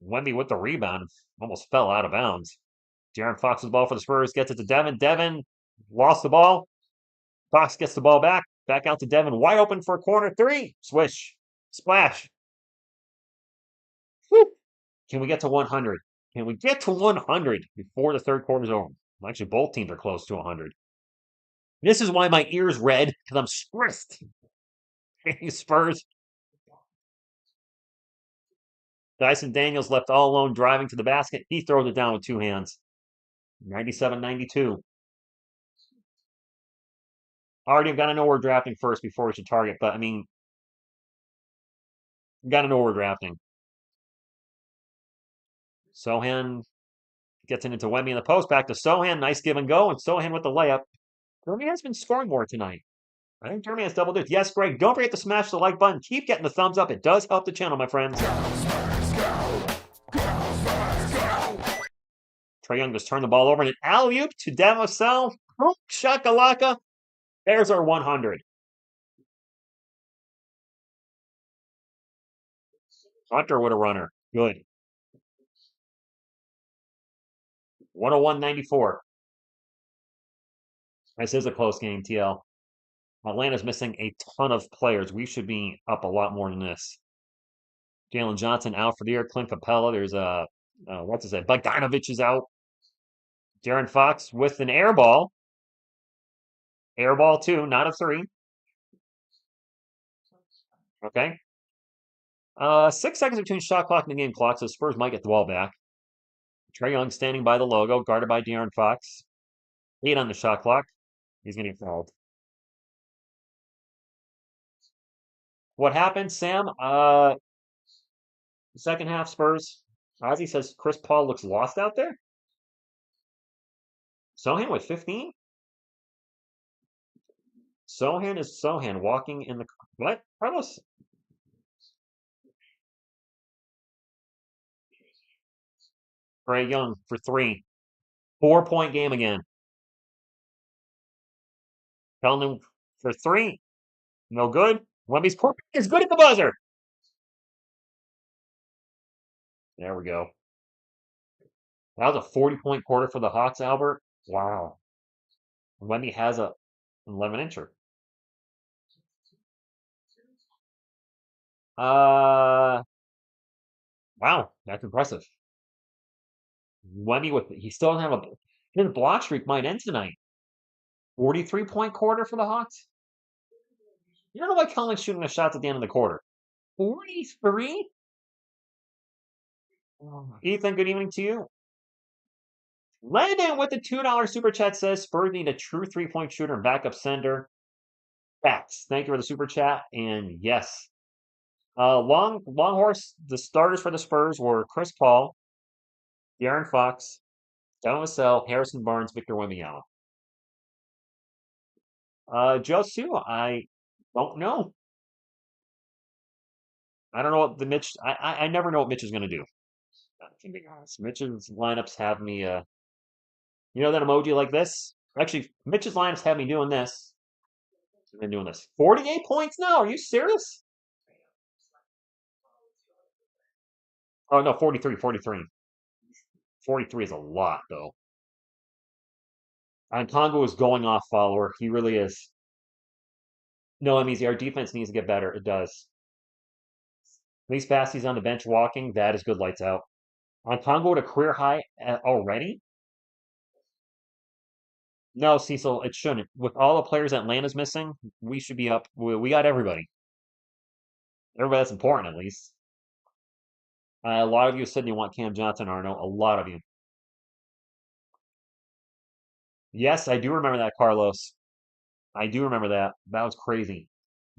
Wemby with the rebound. Almost fell out of bounds. De'Aaron Fox's ball for the Spurs. Gets it to Devin. Devin lost the ball. Fox gets the ball back. Back out to Devin. Wide open for a corner 3. Swish. Splash. Whew. Can we get to 100? Can we get to 100 before the third quarter's over? Actually, both teams are close to 100. This is why my ear's red, because I'm stressed. Spurs. Dyson Daniels left all alone driving to the basket. He throws it down with 2 hands. 97-92. Already, I've got to know we're drafting first before we should target, but I mean, got to know we're drafting. Sohan gets it into Wemby in the post. Back to Sohan. Nice give and go. And Sohan with the layup. Jeremy has been scoring more tonight. I think Jeremy has double digits. Yes, Greg. Don't forget to smash the like button. Keep getting the thumbs up. It does help the channel, my friends. Trae Young just turned the ball over and an alley-oop to Vassell. Shakalaka. There's our 100. Hunter with a runner. Good. 101-94. This is a close game, TL. Atlanta's missing a ton of players. We should be up a lot more than this. Jalen Johnson out for the year. Clint Capella. There's what's his name? Bogdanovich is out. De'Aaron Fox with an air ball. Air ball 2, not a 3. Okay. 6 seconds between shot clock and the game clock, so Spurs might get the ball back. Trae Young standing by the logo, guarded by De'Aaron Fox. 8 on the shot clock. He's going to get fouled. What happened, Sam? Second half Spurs. Ozzy says Chris Paul looks lost out there. Sohan with 15? Sohan is Sohan walking in the... What? Carlos? Trae Young for 3. 4-point game again. Kelman for 3. No good. Wemby's court is good at the buzzer. There we go. That was a 40-point quarter for the Hawks, Albert. Wow. Wemby has a 11-incher. Wow, that's impressive. Wemby with he still doesn't have his block streak might end tonight. 43-point quarter for the Hawks. You don't know why Kelman's shooting the shots at the end of the quarter. 43? Ethan, good evening to you. Landon with the $2 super chat says Spurs need a true 3-point shooter and backup sender. Facts. Thank you for the super chat. And yes. Long horse, the starters for the Spurs were Chris Paul, De'Aaron Fox, Devin Vassell, Harrison Barnes, Victor Wembanyama. Josu, I don't know. I don't know what the Mitch. I never know what Mitch is going to do. To be honest, Mitch's lineups have me. You know that emoji like this? Actually, Mitch's lineups have me doing this. I've been doing this. 48 points now. Are you serious? Oh no, 43, 43. 43 is a lot though. And Tongo is going off, follower. He really is. No, I mean, our defense needs to get better. It does. At least Bassey's on the bench walking. That is good lights out. On Tongo at a career high already? No, Cecil, it shouldn't. With all the players Atlanta's missing, we should be up. We got everybody. Everybody that's important, at least. A lot of you said you want Cam Johnson, Arno. A lot of you. Yes, I do remember that, Carlos. I do remember that. That was crazy.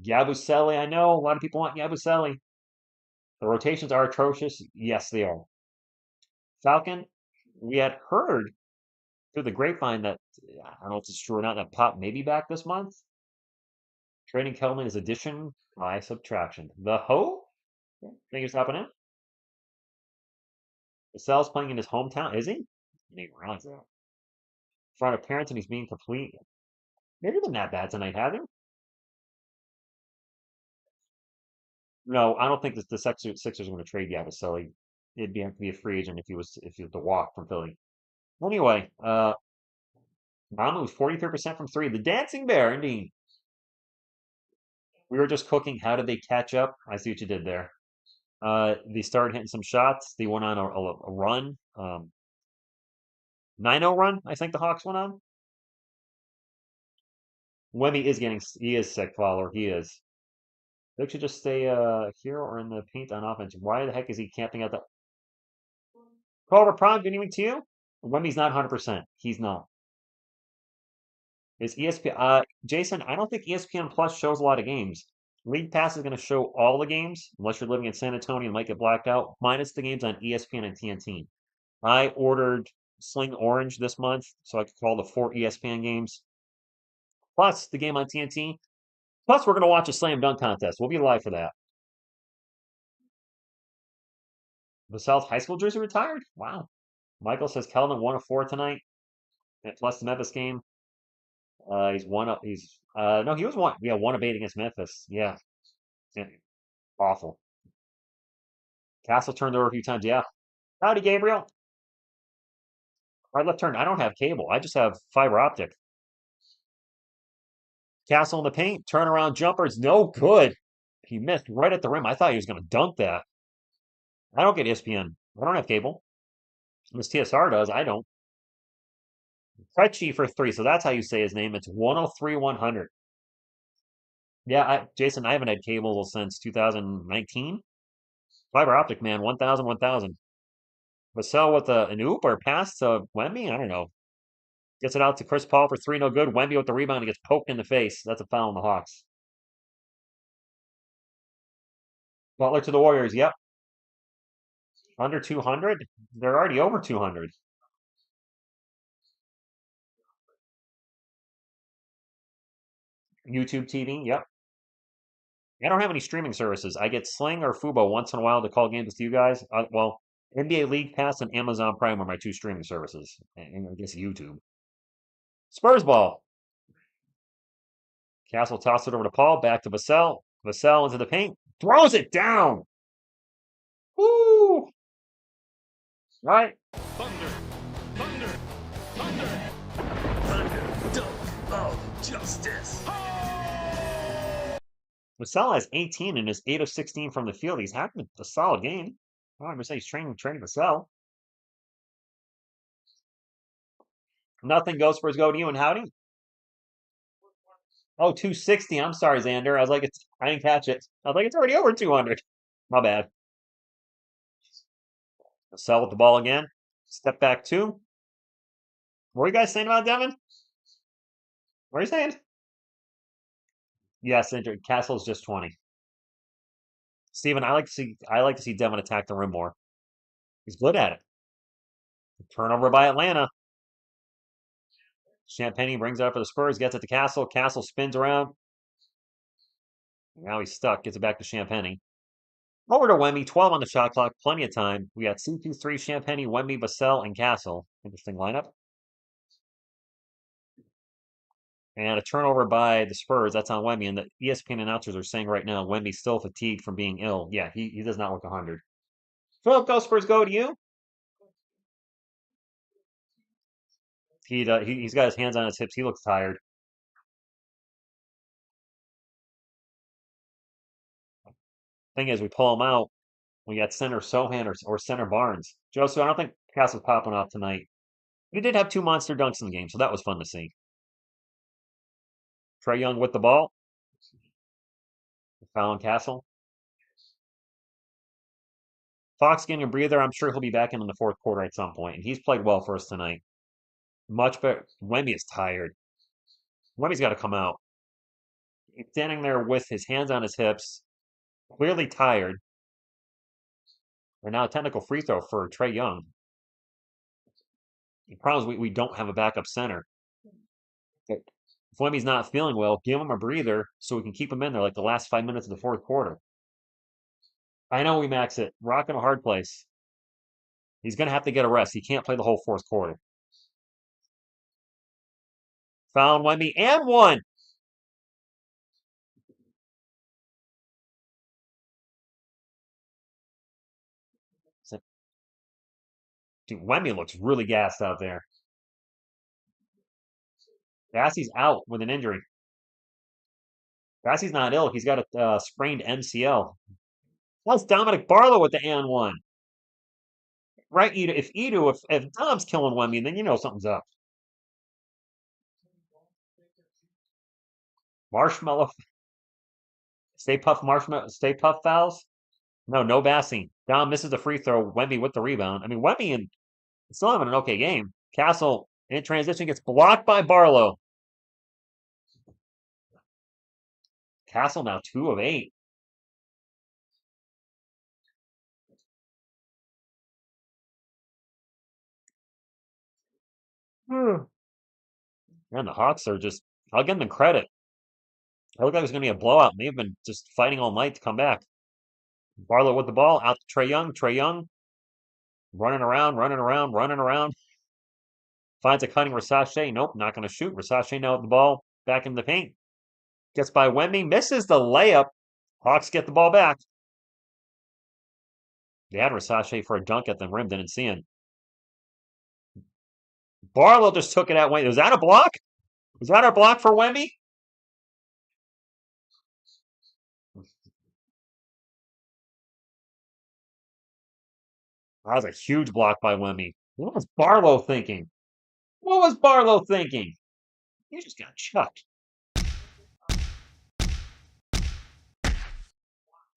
Yabusele, I know. A lot of people want Yabusele. The rotations are atrocious. Yes, they are. Falcon, we had heard through the grapevine that, I don't know if it's true or not, that Pop may be back this month. Trading Kelman is addition by subtraction. The Ho? Think he's happening? Vassell's playing in his hometown, is he? I didn't realize that. In front of parents and he's being complete. Maybe been that bad tonight, has he? No, I don't think the Sixers are going to trade Yabusele. It'd have to be a free agent if he was to walk from Philly. Anyway, Mamu was 43% from three. The dancing bear, indeed. We were just cooking. How did they catch up? I see what you did there. They started hitting some shots. They went on a run. 9-0 run, I think the Hawks went on. Wemby he is sick, follower. He is. They should just stay here or in the paint on offense. Why the heck is he camping out the Culver Prime, good evening to you. Wemby's not 100%. He's not. Is ESPN Jason, I don't think ESPN Plus shows a lot of games. League Pass is going to show all the games, unless you're living in San Antonio and might get blacked out, minus the games on ESPN and TNT. I ordered Sling Orange this month, so I could call the 4 ESPN games, plus the game on TNT. Plus, we're going to watch a slam dunk contest. We'll be live for that. The South High School jersey retired? Wow. Michael says Keldon 1 of 4 tonight. And plus the Memphis game. He's one up. No, he was one. Yeah, 1 of 8 against Memphis. Yeah. Awful. Castle turned over a few times. Yeah. Howdy, Gabriel. Right left turn. I don't have cable. I just have fiber optic. Castle in the paint. Turnaround jumpers. No good. He missed right at the rim. I thought he was going to dunk that. I don't get ESPN. I don't have cable. This TSR does. I don't. Krejci for 3. So that's how you say his name. It's 103-100. Yeah, Jason, I haven't had cable since 2019. Fiber optic, man. 1,000, 1,000. Vassell with an oop or pass to Wemby? I don't know. Gets it out to Chris Paul for 3, no good. Wemby with the rebound and gets poked in the face. That's a foul on the Hawks. Butler to the Warriors, yep. Under 200? They're already over 200. YouTube TV, yep. I don't have any streaming services. I get Sling or Fubo once in a while to call games to you guys. Well, NBA League Pass and Amazon Prime are my 2 streaming services. And I guess YouTube. Spurs ball. Castle tosses it over to Paul. Back to Vassell. Vassell into the paint. Throws it down. Woo! All right. Thunder, thunder, thunder, thunder, dunk of justice. Vassell has 18 and is 8 of 16 from the field. He's having a solid game. I'm going to say he's training Vassell. Nothing goes Spurs go to you and howdy. Oh, 260. I'm sorry, Xander. I was like, I didn't catch it. I was like, it's already over 200. My bad. Sell with the ball again. Step back two. What are you guys saying about Devin? What are you saying? Yes, injured. Castle's just 20. Steven, I like to see Devin attack the rim more. He's good at it. Turnover by Atlanta. Champagne brings it up for the Spurs, gets it to Castle. Castle spins around. Now he's stuck. Gets it back to Champagne. Over to Wemby. 12 on the shot clock. Plenty of time. We got CP3, Champagne, Wemby, Vassell, and Castle. Interesting lineup. And a turnover by the Spurs. That's on Wemby. And the ESPN announcers are saying right now Wemby's still fatigued from being ill. Yeah, he does not look 100. Philip, go Spurs, go to you. He's got his hands on his hips. He looks tired. Thing is, we pull him out. We got center Sohan or center Barnes. Joseph, I don't think Castle's popping off tonight. He did have two monster dunks in the game, so that was fun to see. Trae Young with the ball. Fallon Castle. Fox getting a breather. I'm sure he'll be back in the fourth quarter at some point, and he's played well for us tonight. Much better. Wemby is tired. Wemby's got to come out. He's standing there with his hands on his hips, clearly tired. And now a technical free throw for Trae Young. The problem is we don't have a backup center. If Wemby's not feeling well, give him a breather so we can keep him in there like the last 5 minutes of the fourth quarter. I know we max it. Rock in a hard place. He's going to have to get a rest. He can't play the whole fourth quarter. Found Wemby and one. Dude, Wemby looks really gassed out there. Bassey's out with an injury. Bassey's not ill. He's got a sprained MCL. Plus Dominic Barlow with the and one. Right, Edu, if Dom's killing Wemby, then you know something's up. Marshmallow, Stay Puff fouls. No Bassey. Dom misses the free throw. Wemby with the rebound. I mean, Wemby and still having an okay game. Castle in transition gets blocked by Barlow. Castle now 2 of 8. And the Hawks are just, I'll give them credit. It looked like it was going to be a blowout. They've been just fighting all night to come back. Barlow with the ball out to Trae Young. Trae Young running around. Finds a cutting Versace. Nope, not going to shoot. Versace now with the ball back in the paint. Gets by Wemby. Misses the layup. Hawks get the ball back. They had Versace for a dunk at the rim. Didn't see him. Barlow just took it out. Was that a block? Was that our block for Wemby? That was a huge block by Wemby. What was Barlow thinking? What was Barlow thinking? He just got chucked.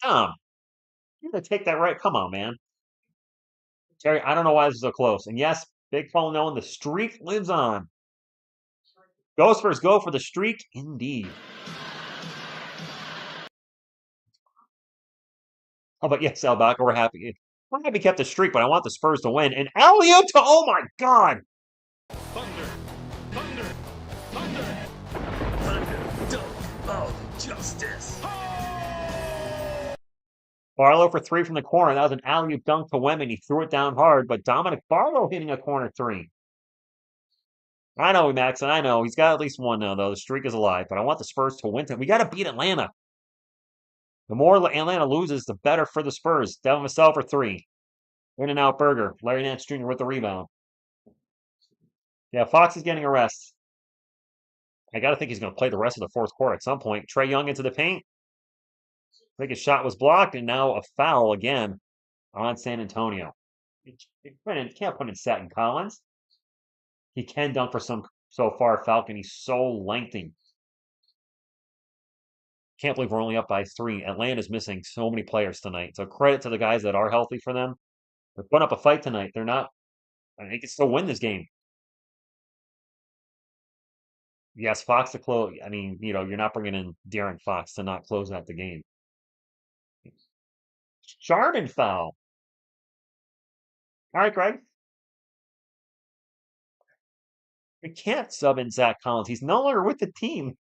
Dumb. You gotta take that right. Come on, man. Terry, I don't know why this is so close. And yes, Big Paul knowing the streak lives on. Go Spurs, go for the streak, indeed. Oh, but yes, Albaka, we're happy. We're happy kept the streak, but I want the Spurs to win. And alley-oop to, oh my God. Thunder, thunder, thunder, thunder, dunk of justice. Barlow for 3 from the corner. That was an alley-oop dunk to Wemby. He threw it down hard, but Dominic Barlow hitting a corner 3. I know, Max, and I know he's got at least one now, though. The streak is alive, but I want the Spurs to win. We got to beat Atlanta. The more Atlanta loses, the better for the Spurs. Devin Vassell for 3. In and out Burger. Larry Nance Jr. with the rebound. Yeah, Fox is getting a rest. I got to think he's going to play the rest of the fourth quarter at some point. Trae Young into the paint. I think his shot was blocked, and now a foul again on San Antonio. You can't put in Seton Collins. He can dunk for so far, Falcon. He's so lengthy. Can't believe we're only up by 3. Atlanta's missing so many players tonight. So credit to the guys that are healthy for them. They're putting up a fight tonight. They're not. I mean, they can still win this game. Yes, Fox to close. I mean, you're not bringing in Darren Fox to not close out the game. Charbon foul. All right, Greg. We can't sub in Zach Collins. He's no longer with the team.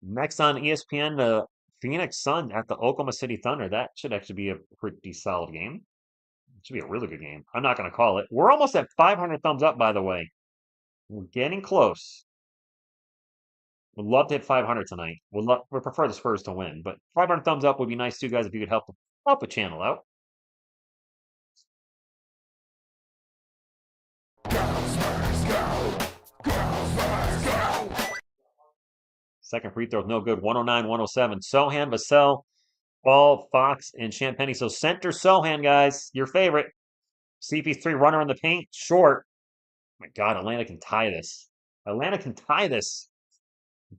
Next on ESPN, the Phoenix Sun at the Oklahoma City Thunder. That should actually be a pretty solid game. It should be a really good game. I'm not going to call it. We're almost at 500 thumbs up, by the way. We're getting close. Would love to hit 500 tonight. We prefer the Spurs to win, but 500 thumbs up would be nice too, guys. If you could help the channel out. Second free throw, no good. 109, 107. Sohan, Vassell, Ball, Fox, and Champagny. So center Sohan, guys. Your favorite. CP3 runner in the paint. Short. My God, Atlanta can tie this. Atlanta can tie this.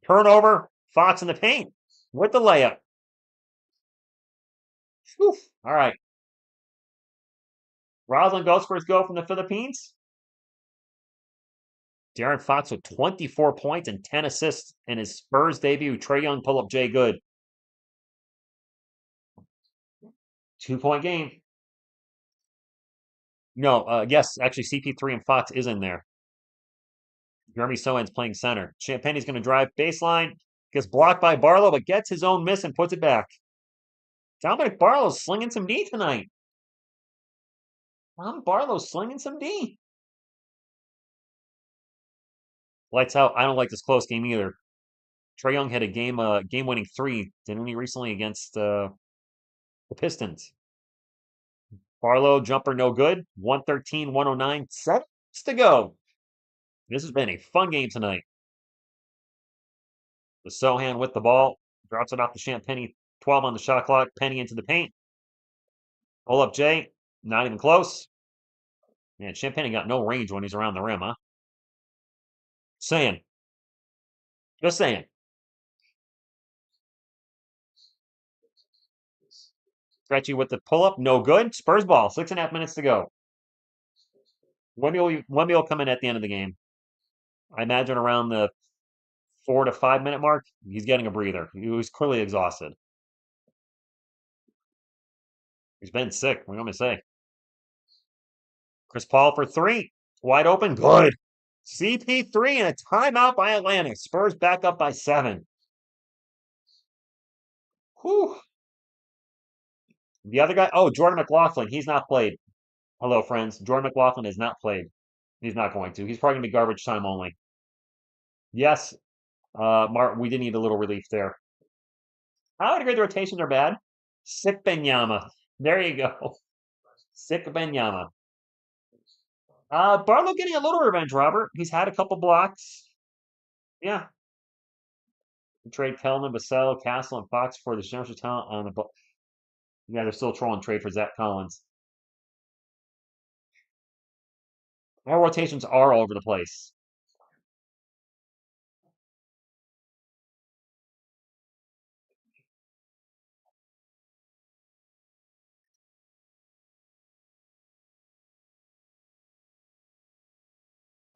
Turnover. Fox in the paint with the layup. Whew. All right. Roslyn Gospers go from the Philippines. Darren Fox with 24 points and 10 assists in his Spurs debut. Trae Young pull up Jay Good. 2-point game. No, yes, actually CP3 and Fox is in there. Jeremy Sohan's playing center. Champagne's going to drive baseline. Gets blocked by Barlow, but gets his own miss and puts it back. Dominic Barlow's slinging some D tonight. Barlow's slinging some D. Lights out. I don't like this close game either. Trae Young had a game-winning 3, didn't he, recently against the Pistons? Barlow jumper no good. 113, 109. 7 to go. This has been a fun game tonight. The Sohan with the ball. Drops it off to Champagny. 12 on the shot clock. Penny into the paint. Pull up Jay. Not even close. Man, Champagny got no range when he's around the rim, huh? Saying. Just saying. Stretchy with the pull-up. No good. Spurs ball. 6.5 minutes to go. Wemby will come in at the end of the game. I imagine around the 4 to 5 minute mark. He's getting a breather. He was clearly exhausted. He's been sick. What do you want me to say? Chris Paul for 3. Wide open. Good. CP3 and a timeout by Atlanta. Spurs back up by 7. Whew. The other guy, Jordan McLaughlin. He's not played. Hello, friends. Jordan McLaughlin has not played. He's not going to. He's probably going to be garbage time only. Yes, Martin, we did need a little relief there. I would agree the rotations are bad. Sick Benyama. There you go. Sick Benyama. Barlow getting a little revenge, Robert. He's had a couple blocks. Yeah. Trade Kellman, Vassell, Castle, and Fox for the general talent on the. Yeah, they're still trolling trade for Zach Collins. Our rotations are all over the place.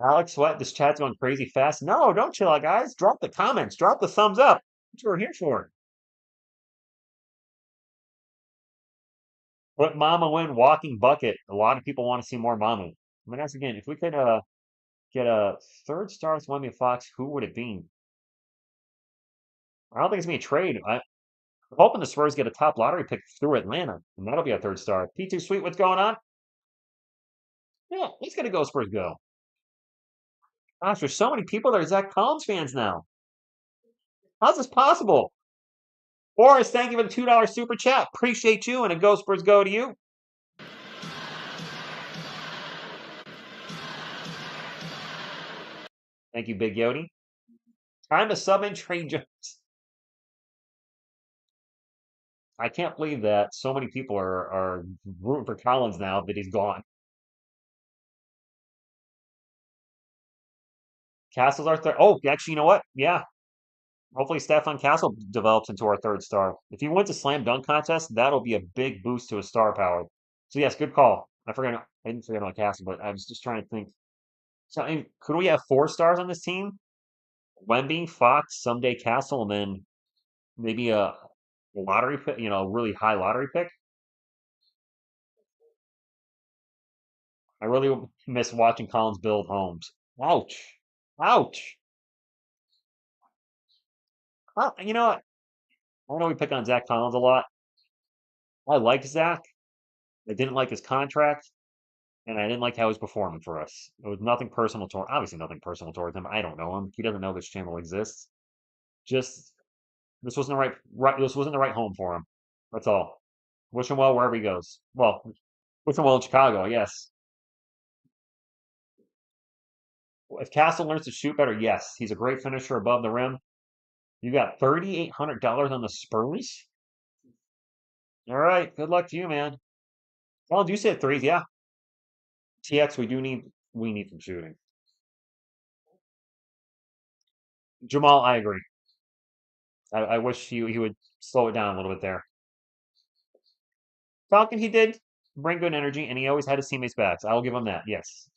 Alex Sweat, this chat's going crazy fast. No, don't chill out, guys. Drop the comments. Drop the thumbs up. That's what we're here for. Put Mama win walking bucket. A lot of people want to see more Mama. I mean, that's again, if we could get a third star with Wemby Fox, who would it be? I don't think it's going to be a trade. I'm hoping the Spurs get a top lottery pick through Atlanta, and that'll be a third star. P2 Sweet, what's going on? Yeah, let's get a go Spurs go. Gosh, there's so many people that are Zach Collins fans now. How's this possible? Boris, thank you for the $2 super chat. Appreciate you, and a Go Spurs go to you. Thank you, Big Yodi. Time to sub in Trey Jones. I can't believe that so many people are rooting for Collins now that he's gone. Castle's our third. Oh, actually, you know what? Yeah. Hopefully, Stefan Castle develops into our third star. If he wins a slam dunk contest, that'll be a big boost to his star power. So yes, good call. I didn't forget about Castle, but I was just trying to think. So, could we have four stars on this team? Wemby, Fox, someday Castle, and then maybe a lottery pick, really high lottery pick. I really miss watching Collins build homes. Ouch. Ouch. Well, you know what? I know we pick on Zach Collins a lot. I liked Zach. I didn't like his contract, and I didn't like how he was performing for us. It was nothing personal toward, obviously nothing personal towards him. I don't know him. He doesn't know this channel exists. Just this wasn't the right this wasn't the right home for him. That's all. Wish him well wherever he goes. Well, wish him well in Chicago, I guess. If Castle learns to shoot better, yes, he's a great finisher above the rim. You got $3,800 on the Spurs. All right, good luck to you, man. Well, do you say threes? Yeah. TX, we need some shooting. Jamal, I agree. I wish he would slow it down a little bit there. Falcon, he did bring good energy, and he always had his teammates' backs. I will give him that. Yes.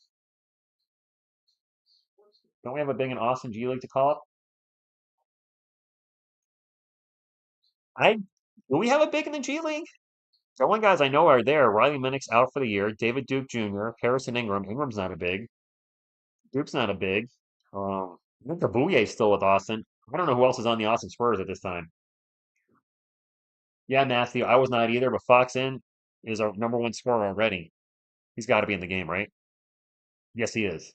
Don't we have a big and awesome G League to call up? I do we have a big in the G League? The only guys I know are there. Riley Minnick's out for the year. David Duke Jr., Harrison Ingram. Ingram's not a big. Duke's not a big. I think Kabuy's still with Austin. I don't know who else is on the Austin Spurs at this time. Yeah, Matthew, I was not either, but Fox in is our number one scorer already. He's got to be in the game, right? Yes, he is.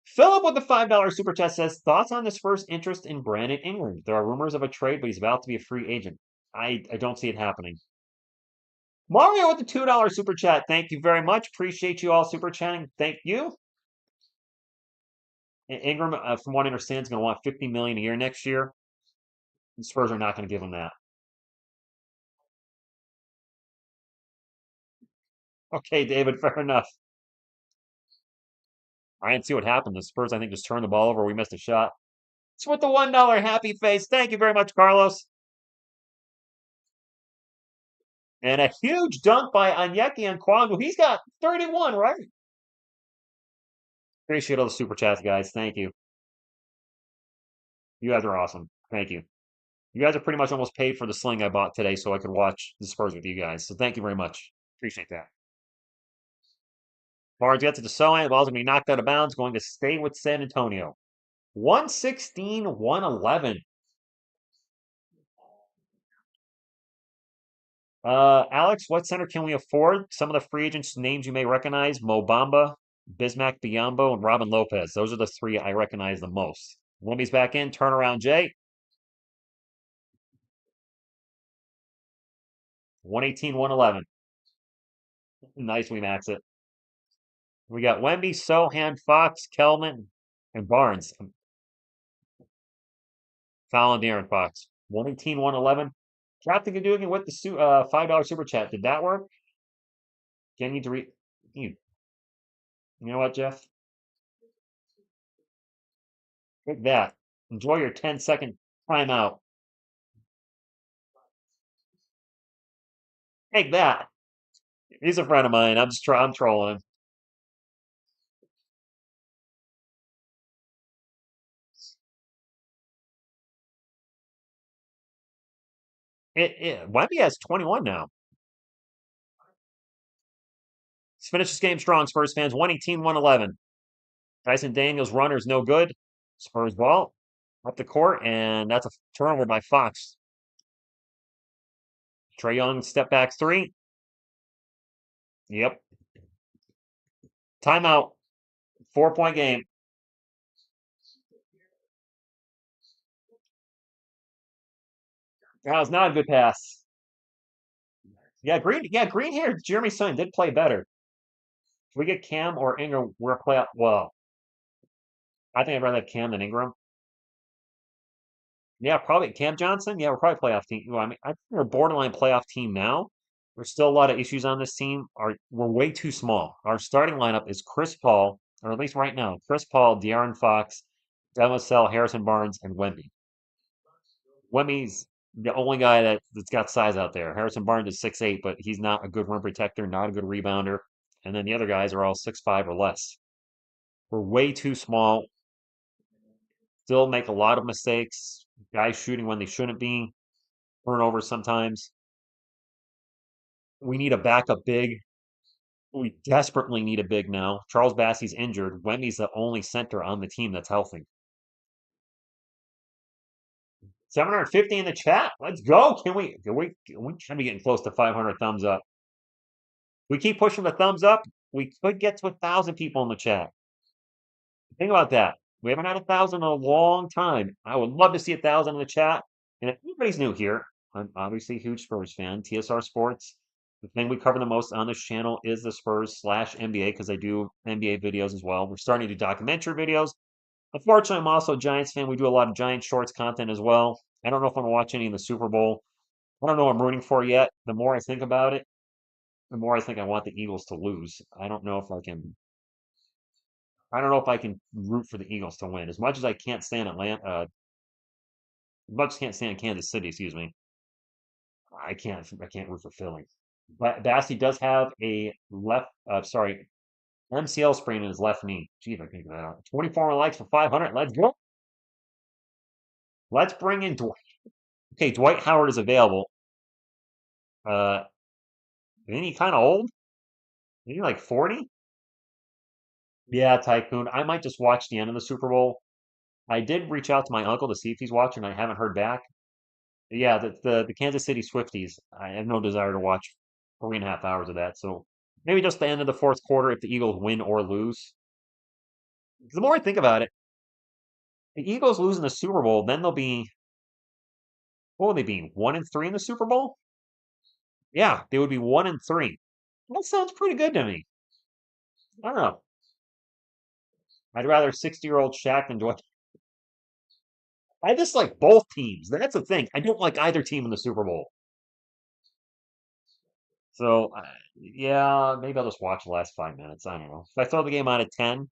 Philip with the $5 super chat says, thoughts on this first interest in Brandon Ingram? There are rumors of a trade, but he's about to be a free agent. I don't see it happening. Mario with the $2 super chat. Thank you very much. Appreciate you all super chatting. Thank you. Ingram, from what I understand, is going to want $50 million a year next year. The Spurs are not going to give him that. Okay, David, fair enough. I didn't see what happened. The Spurs, I think, just turned the ball over. We missed a shot. It's with the $1 happy face. Thank you very much, Carlos. And a huge dunk by Anyeki Nkwangu. He's got 31, right? Appreciate all the super chats, guys. Thank you. You guys are awesome. Thank you. You guys are pretty much almost paid for the sling I bought today so I could watch the Spurs with you guys. So thank you very much. Appreciate that. Barnes gets it to Sohan. The ball's going to be knocked out of bounds, going to stay with San Antonio. 116, 111. Alex, what center can we afford? Some of the free agents' names you may recognize: Mo Bamba, Bismack Biyombo, and Robin Lopez. Those are the three I recognize the most. Wemby's back in. Turnaround Jay. 118, 111. Nice, we max it. We got Wemby, Sohan, Fox, Kelman, and Barnes. Fouling De'Aaron Fox. 118, 111. Captain Gadugan with the $5 super chat. Did that work? Can you to read? You know what, Jeff? Take that. Enjoy your 10-second timeout. Take that. He's a friend of mine. I'm trolling him. Wemby has 21 now. Let's finish this game strong, Spurs fans. 118, 111. Tyson Daniels' runner is no good. Spurs ball up the court, and that's a turnover by Fox. Trae Young step back three. Yep. Timeout. 4-point game. That was not a good pass. Yeah, Green. Yeah, Green here. Jeremy Sine did play better. If we get Cam or Ingram, we're a playoff. Well, I think I'd rather have Cam than Ingram. Yeah, probably Cam Johnson. Yeah, we're probably playoff team. Well, I mean, I think we're a borderline playoff team now. There's still a lot of issues on this team. We're way too small. Our starting lineup is Chris Paul, or at least right now. Chris Paul, De'Aaron Fox, Demoiselle, Harrison Barnes, and Wemby. Wemmy's the only guy that's got size out there. Harrison Barnes is 6'8", but he's not a good rim protector, not a good rebounder. And then the other guys are all 6'5" or less. We're way too small. Still make a lot of mistakes. Guys shooting when they shouldn't be. Turnovers sometimes. We need a backup big. We desperately need a big now. Charles Bassey's injured. Wemmy's the only center on the team that's healthy. 750 in the chat. Let's go. Can we should be getting close to 500 thumbs up. We keep pushing the thumbs up. We could get to 1,000 people in the chat. Think about that. We haven't had 1,000 in a long time. I would love to see 1,000 in the chat. And if anybody's new here, I'm obviously a huge Spurs fan. TSR Sports. The thing we cover the most on this channel is the Spurs/NBA because I do NBA videos as well. We're starting to do documentary videos. Unfortunately, I'm also a Giants fan. We do a lot of Giants shorts content as well. I don't know if I'm going to watch any of the Super Bowl. I don't know what I'm rooting for yet. The more I think about it, the more I think I want the Eagles to lose. I don't know if I can. I don't know if I can root for the Eagles to win. As much as I can't stand Atlanta, as much as can't stand Kansas City, excuse me. I can't. I can't root for Philly. But Bassey does have a MCL sprain in his left knee. Jeez, I can't get that out. 24 likes for 500. Let's go. Let's bring in Dwight. Okay, Dwight Howard is available. Uh, isn't he kind of old? Isn't he like 40? Yeah, Tycoon. I might just watch the end of the Super Bowl. I did reach out to my uncle to see if he's watching. I haven't heard back. Yeah, the Kansas City Swifties. I have no desire to watch 3.5 hours of that. So maybe just the end of the fourth quarter if the Eagles win or lose. 'Cause the more I think about it, the Eagles losing the Super Bowl, then they'll be what would they be? 1-3 in the Super Bowl? Yeah, they would be 1-3. That sounds pretty good to me. I don't know. I'd rather 60-year-old Shaq than Dwight. I just like both teams. That's the thing. I don't like either team in the Super Bowl. So, yeah, maybe I'll just watch the last 5 minutes. I don't know. If I throw the game out at 10,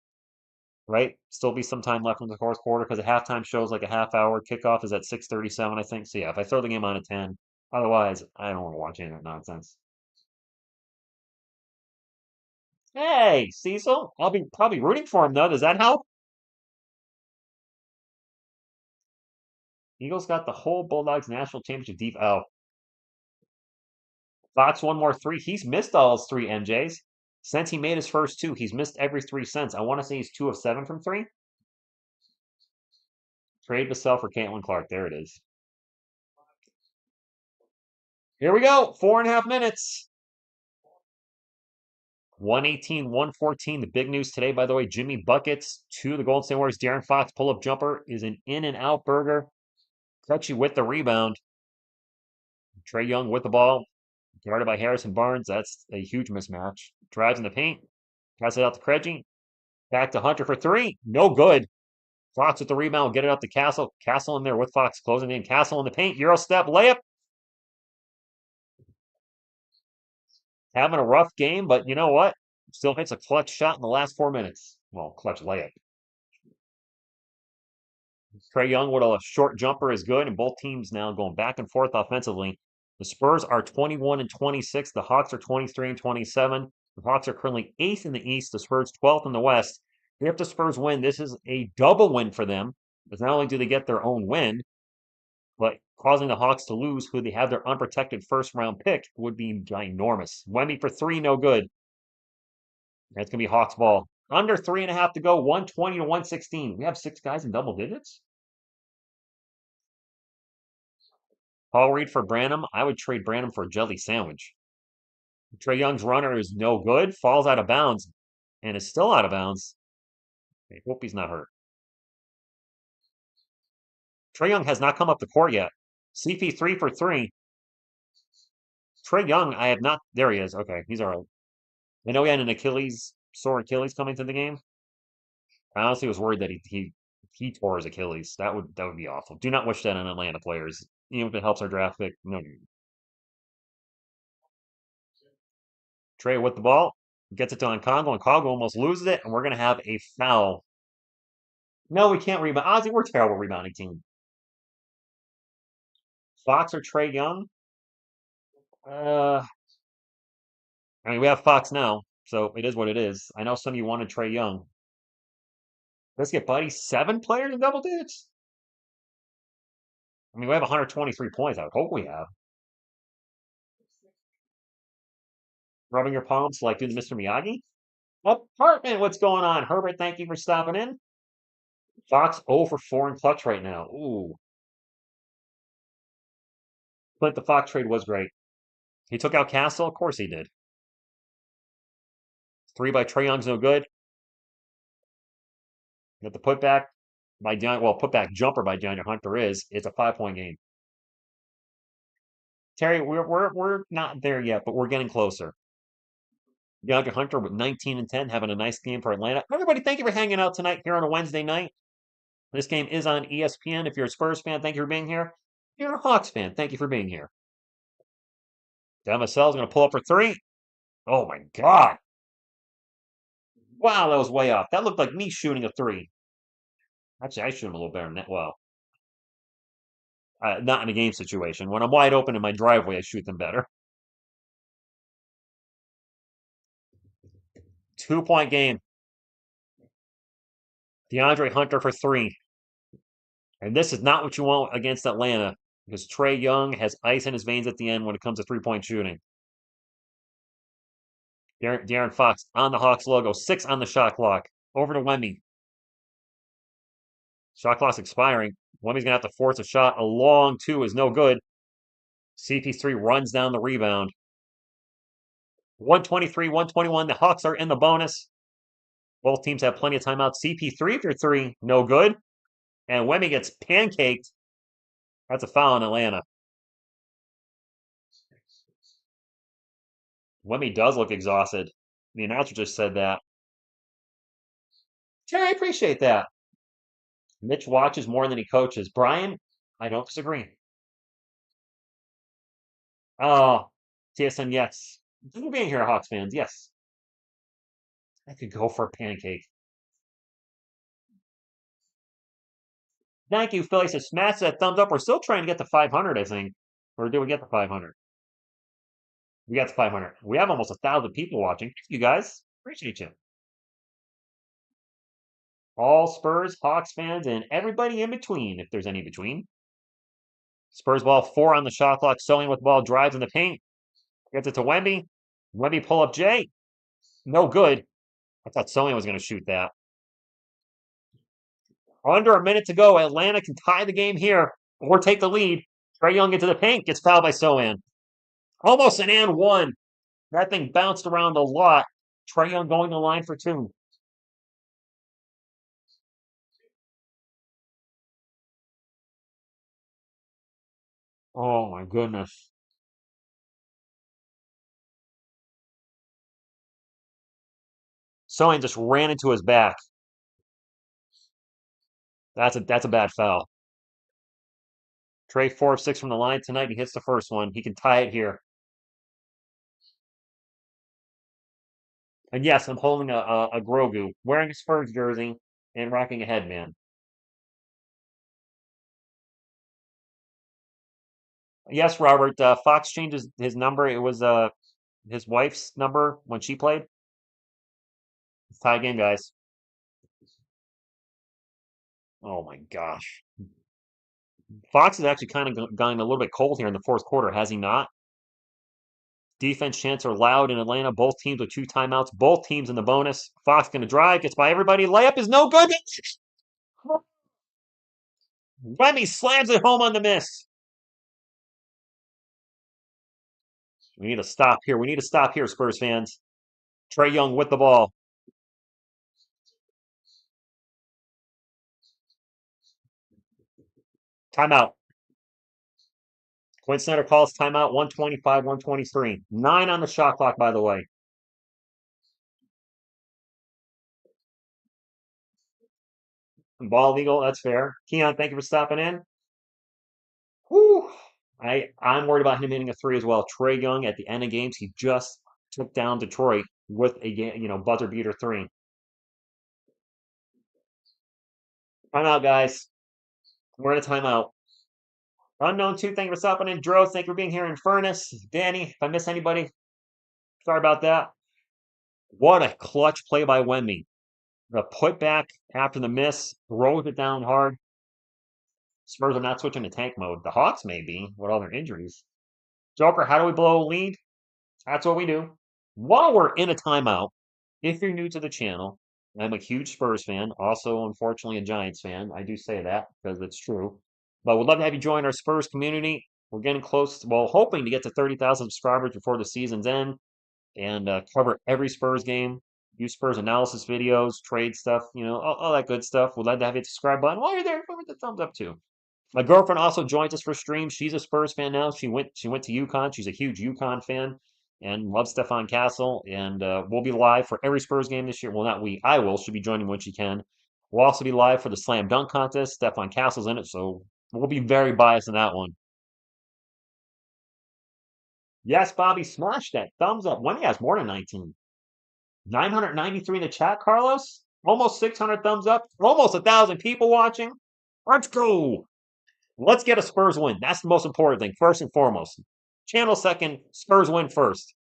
right? Still be some time left in the fourth quarter because the halftime show's like a half hour. Kickoff is at 6:37, I think. So, yeah, if I throw the game on at 10, otherwise, I don't want to watch any of that nonsense. Hey, Cecil, I'll be probably rooting for him though. Does that help? Eagles got the whole Bulldogs national championship deep. Oh, Fox one more three. He's missed all his three MJs. Since he made his first two, he's missed every three since. I want to say he's 2 of 7 from three. Trade Vassell for Caitlin Clark. There it is. Here we go. 4.5 minutes. 118, 114. The big news today, by the way, Jimmy Buckets to the Golden State Warriors. De'Aaron Fox pull-up jumper is an in-and-out burger. Crutchy with the rebound. Trae Young with the ball. Guarded by Harrison Barnes. That's a huge mismatch. Drives in the paint. Pass it out to Crutchy. Back to Hunter for three. No good. Fox with the rebound. Get it up to Castle. Castle in there with Fox closing in. Castle in the paint. Euro step layup. Having a rough game, but you know what? Still hits a clutch shot in the last 4 minutes. Well, clutch layup. Trae Young with a short jumper is good, and both teams now going back and forth offensively. The Spurs are 21 and 26. The Hawks are 23 and 27. The Hawks are currently 8th in the East. The Spurs 12th in the West. If the Spurs win, this is a double win for them. Because not only do they get their own win, but causing the Hawks to lose, who they have their unprotected first round pick, would be ginormous. Wemby for three, no good. That's going to be Hawks ball. Under 3.5 to go, 120 to 116. We have 6 guys in double digits. Paul Reed for Branham. I would trade Branham for a jelly sandwich. Trae Young's runner is no good, falls out of bounds, and is still out of bounds. I hope he's not hurt. Trae Young has not come up the court yet. CP 3 for 3. Trae Young, I have not. There he is. Okay, he's all right. I know he had an sore Achilles coming to the game. I honestly was worried that he tore his Achilles. That would be awful. Do not wish that on Atlanta players. Even if it helps our draft pick. No. Trae with the ball. Gets it to Congo, and Congo almost loses it, and we're going to have a foul. No, we can't rebound. Ozzy, we're a terrible rebounding team. Fox or Trey Young? Uh, I mean, we have Fox now, so it is what it is. I know some of you wanted Trey Young. Let's get Buddy 7 players in double digits. I mean, we have 123 points. I would hope we have. Rubbing your palms like doing Mr. Miyagi. Apartment, what's going on? Herbert, thank you for stopping in. Fox 0 for 4 in clutch right now. Ooh. But the Fox trade was great. He took out Castle. Of course he did. 3 by Trey Young's no good. Got the putback by putback jumper by DeAndre Hunter is. It's a 5-point game. Terry, we're not there yet, but we're getting closer. DeAndre Hunter with 19 and 10, having a nice game for Atlanta. Everybody, thank you for hanging out tonight here on a Wednesday night. This game is on ESPN. If you're a Spurs fan, thank you for being here. If you're a Hawks fan, thank you for being here. Demasell's going to pull up for 3. Oh my God. Wow, that was way off. That looked like me shooting a 3. Actually, I shoot him a little better than that. Well, not in a game situation. When I'm wide open in my driveway, I shoot them better. 2-point game. DeAndre Hunter for 3. And this is not what you want against Atlanta because Trey Young has ice in his veins at the end when it comes to 3-point shooting. De'Aaron Fox on the Hawks logo. 6 on the shot clock. Over to Wemby. Shot clock's expiring. Wemby's going to have to force a shot. A long 2 is no good. CP3 runs down the rebound. 123, 121. The Hawks are in the bonus. Both teams have plenty of timeouts. CP3 for 3, no good. And Wemby gets pancaked. That's a foul in Atlanta. Wemby does look exhausted. The announcer just said that. Jerry, I appreciate that. Mitch watches more than he coaches. Brian, I don't disagree. Oh, TSN, yes. Thank you for being here, Hawks fans. Yes. I could go for a pancake. Thank you, Philly. So smash that thumbs up. We're still trying to get to 500, I think. Or did we get to 500? We got to 500. We have almost 1,000 people watching. Thank you guys. Appreciate you. All Spurs, Hawks fans, and everybody in between, if there's any between. Spurs ball 4 on the shot clock. Sewing with the ball, drives in the paint. Gets it to Wemby. Wemby pull up Jay. No good. I thought Sewing was going to shoot that. Under a minute to go. Atlanta can tie the game here or take the lead. Trey Young into the paint. Gets fouled by Sohan. Almost an and 1. That thing bounced around a lot. Trey Young going to line for 2. Oh my goodness. Sohan just ran into his back. That's a bad foul. Trey 4 of 6 from the line tonight. He hits the first one. He can tie it here. And yes, I'm holding a Grogu, wearing a Spurs jersey and rocking a headband. Yes, Robert. Fox changed his number. It was his wife's number when she played. It's tie game, guys. Oh my gosh. Fox has actually kind of gone a little bit cold here in the fourth quarter, has he not? Defense chants are loud in Atlanta. Both teams with 2 timeouts. Both teams in the bonus. Fox going to drive. Gets by everybody. Layup is no good. Wemby slams it home on the miss. We need to stop here. We need to stop here, Spurs fans. Trey Young with the ball. Timeout. Quinn Snyder calls timeout. 125, 123. 9 on the shot clock, by the way. Ball legal. That's fair. Keon, thank you for stopping in. Whew. I'm worried about him hitting a 3 as well. Trey Young at the end of games, he just took down Detroit with a buzzer beater three. Timeout, guys. We're in a timeout. Unknown 2, thank you for stopping in. Dro, thank you for being here. In Furnace. Danny, if I miss anybody, sorry about that. What a clutch play by Wemby. The putback after the miss, throws it down hard. Spurs are not switching to tank mode. The Hawks may be, with all their injuries. Joker, how do we blow a lead? That's what we do. While we're in a timeout, if you're new to the channel, I'm a huge Spurs fan, also, unfortunately, a Giants fan. I do say that because it's true. But we'd love to have you join our Spurs community. We're getting close, well, hoping to get to 30,000 subscribers before the season's end and cover every Spurs game, do Spurs analysis videos, trade stuff, all that good stuff. We'd love to have you hit the subscribe button. While you're there, give it the thumbs up too. My girlfriend also joins us for streams. She's a Spurs fan now. She went to UConn. She's a huge UConn fan and loves Stefan Castle. And we'll be live for every Spurs game this year. Well, not we. I will. She'll be joining when she can. We'll also be live for the Slam Dunk Contest. Stefan Castle's in it, so we'll be very biased in that one. Yes, Bobby, smash that thumbs up. When he has more than 19. 993 in the chat, Carlos. Almost 600 thumbs up. Almost 1,000 people watching. Let's go. Let's get a Spurs win. That's the most important thing, first and foremost. Channel second, Spurs win first.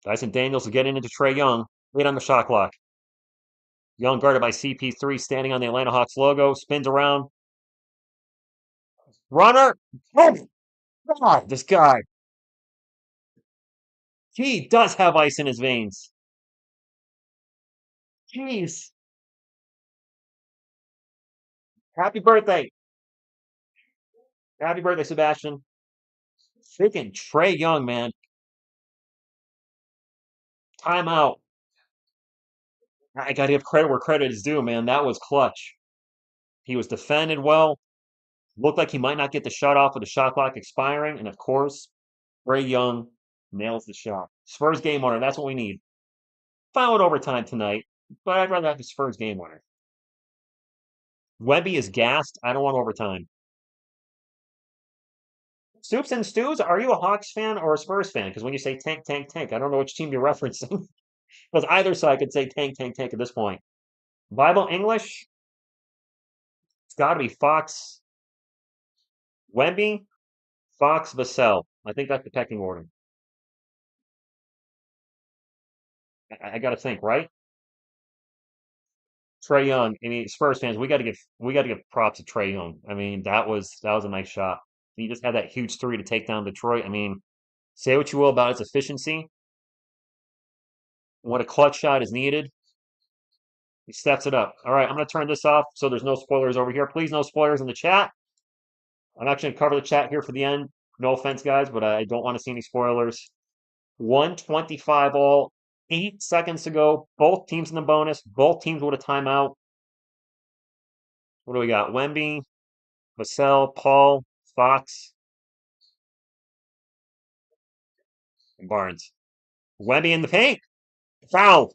Dyson Daniels is getting into Trae Young. Wait on the shot clock. Young guarded by CP3, standing on the Atlanta Hawks logo. Spins around. Runner. Oh, God, this guy. He does have ice in his veins. Jeez. Happy birthday. Happy birthday, Sebastian. Freaking Trae Young, man. Timeout. I got to give credit where credit is due, man. That was clutch. He was defended well. Looked like he might not get the shot off with the shot clock expiring. And of course, Trae Young nails the shot. Spurs game winner. That's what we need. Foul in overtime tonight, but I'd rather have the Spurs game winner. Wemby is gassed. I don't want overtime. Soups and Stews, are you a Hawks fan or a Spurs fan? Because when you say tank, tank, tank, I don't know which team you're referencing. Because either side could say tank, tank, tank at this point. Bible English, it's got to be Fox, Wemby, Fox, Vassell. I think that's the pecking order. I got to think, right? Trae Young. I mean, Spurs fans, we got to give props to Trae Young. I mean, that was a nice shot. He just had that huge three to take down Detroit. I mean, say what you will about his efficiency. When a clutch shot is needed, he steps it up. All right, I'm going to turn this off so there's no spoilers over here. Please, no spoilers in the chat. I'm actually going to cover the chat here for the end. No offense, guys, but I don't want to see any spoilers. 125 all, 8 seconds to go. Both teams in the bonus. Both teams with a timeout. What do we got? Wemby, Vassell, Paul, Fox, and Barnes. Wemby in the paint. Fouled.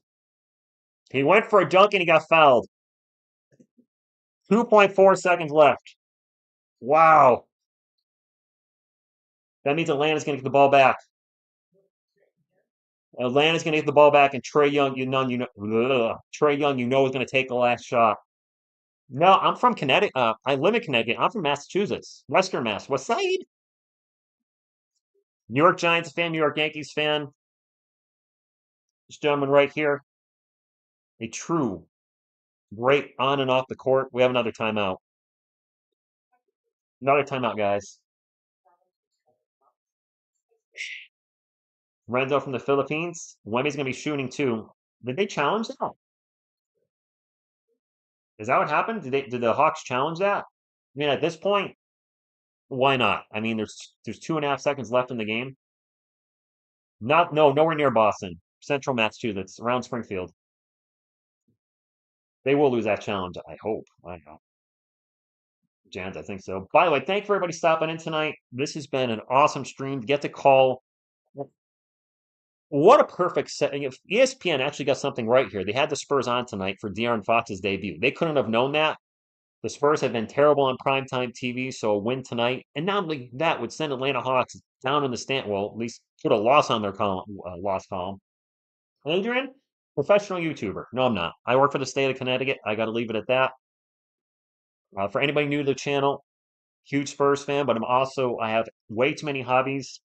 He went for a dunk and he got fouled. 2.4 seconds left. Wow. That means Atlanta's going to get the ball back. Atlanta's going to get the ball back, and Trae Young, Trae Young, is going to take the last shot. No, I'm from Connecticut. I live in Connecticut. I'm from Massachusetts, Western Mass, West Side. New York Giants fan, New York Yankees fan. This gentleman right here, a true great on and off the court. We have another timeout. Another timeout, guys. Renzo from the Philippines. Wemby's going to be shooting too. Did they challenge that? Is that what happened? Did the Hawks challenge that? I mean, at this point, why not? I mean, there's 2.5 seconds left in the game. Nowhere near Boston. Central Massachusetts, around Springfield. They will lose that challenge, I hope. I hope. Jans, I think so. By the way, thank you for everybody stopping in tonight. This has been an awesome stream. Get to call. What a perfect set. If ESPN actually got something right here. They had the Spurs on tonight for De'Aaron Fox's debut. They couldn't have known that. The Spurs have been terrible on primetime TV, so a win tonight, and not only that, would send Atlanta Hawks down in the stand. Well, at least put a loss on their loss column. Adrian, professional YouTuber. No, I'm not. I work for the state of Connecticut. I got to leave it at that. For anybody new to the channel, huge Spurs fan, but I have way too many hobbies.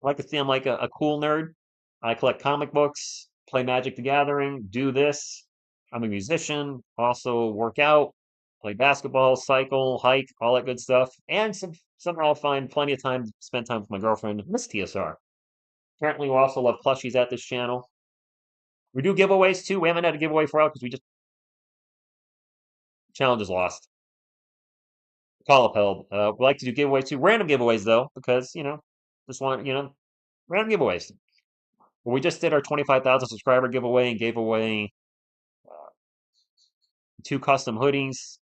I like to say I'm like a cool nerd. I collect comic books, play Magic the Gathering, do this. I'm a musician, also work out, play basketball, cycle, hike, all that good stuff. And somehow I'll find plenty of time to spend time with my girlfriend, Miss TSR. Apparently, we also love plushies at this channel. We do giveaways too. We haven't had a giveaway for a while because we just challenge is lost. Call upheld. We like to do giveaways too. Random giveaways though, because just want random giveaways. Well, we just did our 25,000 subscriber giveaway and gave away two custom hoodies.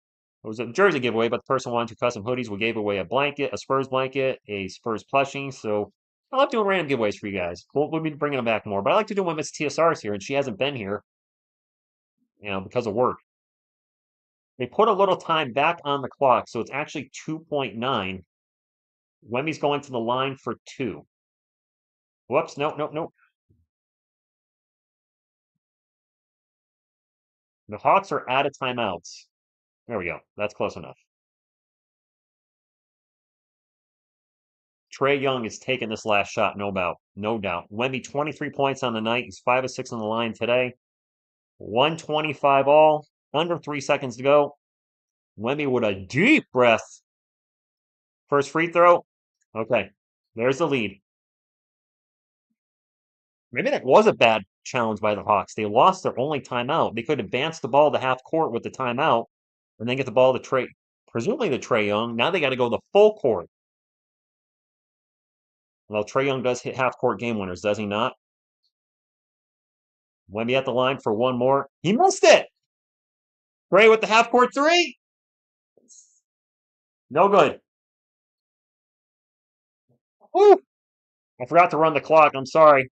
It was a jersey giveaway, but the person wanted two custom hoodies. We gave away a blanket, a Spurs blanket, a Spurs plushie. So I love doing random giveaways for you guys. We'll be bringing them back more, but I like to do when Miss TSR's here, and she hasn't been here, because of work. They put a little time back on the clock, so it's actually 2.9. Wemmy's going to the line for 2. Whoops, nope, nope, nope. The Hawks are out of timeouts. There we go. That's close enough. Trae Young is taking this last shot, no doubt. No doubt. Wemby, 23 points on the night. He's 5 of 6 on the line today. 125 all. Under 3 seconds to go. Wemby with a deep breath. First free throw. Okay. There's the lead. Maybe that was a bad challenge by the Hawks. They lost their only timeout. They could advance the ball to half court with the timeout and then get the ball to Trae, presumably to Trae Young. Now they got to go the full court. Well, Trae Young does hit half court game winners, does he not? Wemby at the line for one more. He missed it. Trae with the half court three. No good. Woo! I forgot to run the clock. I'm sorry.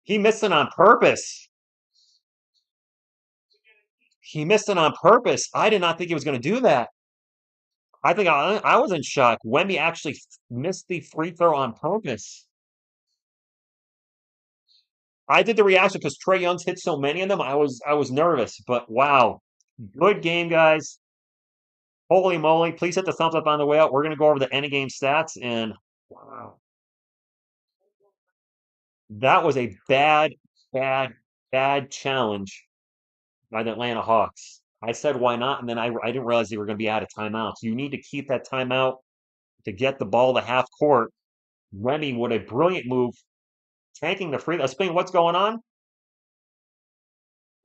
He missed it on purpose. He missed it on purpose. I did not think he was going to do that. I think I was in shock. Wemby actually missed the free throw on purpose. I did the reaction because Trae Young's hit so many of them. I was nervous, but wow, good game, guys. Holy moly! Please hit the thumbs up on the way out. We're gonna go over the end of game stats, and wow, that was a bad, bad, bad challenge by the Atlanta Hawks. I said why not, and then I didn't realize they were going to be out of timeouts. You need to keep that timeout to get the ball to half court. Remy with a brilliant move, tanking the free throw. Explain what's going on.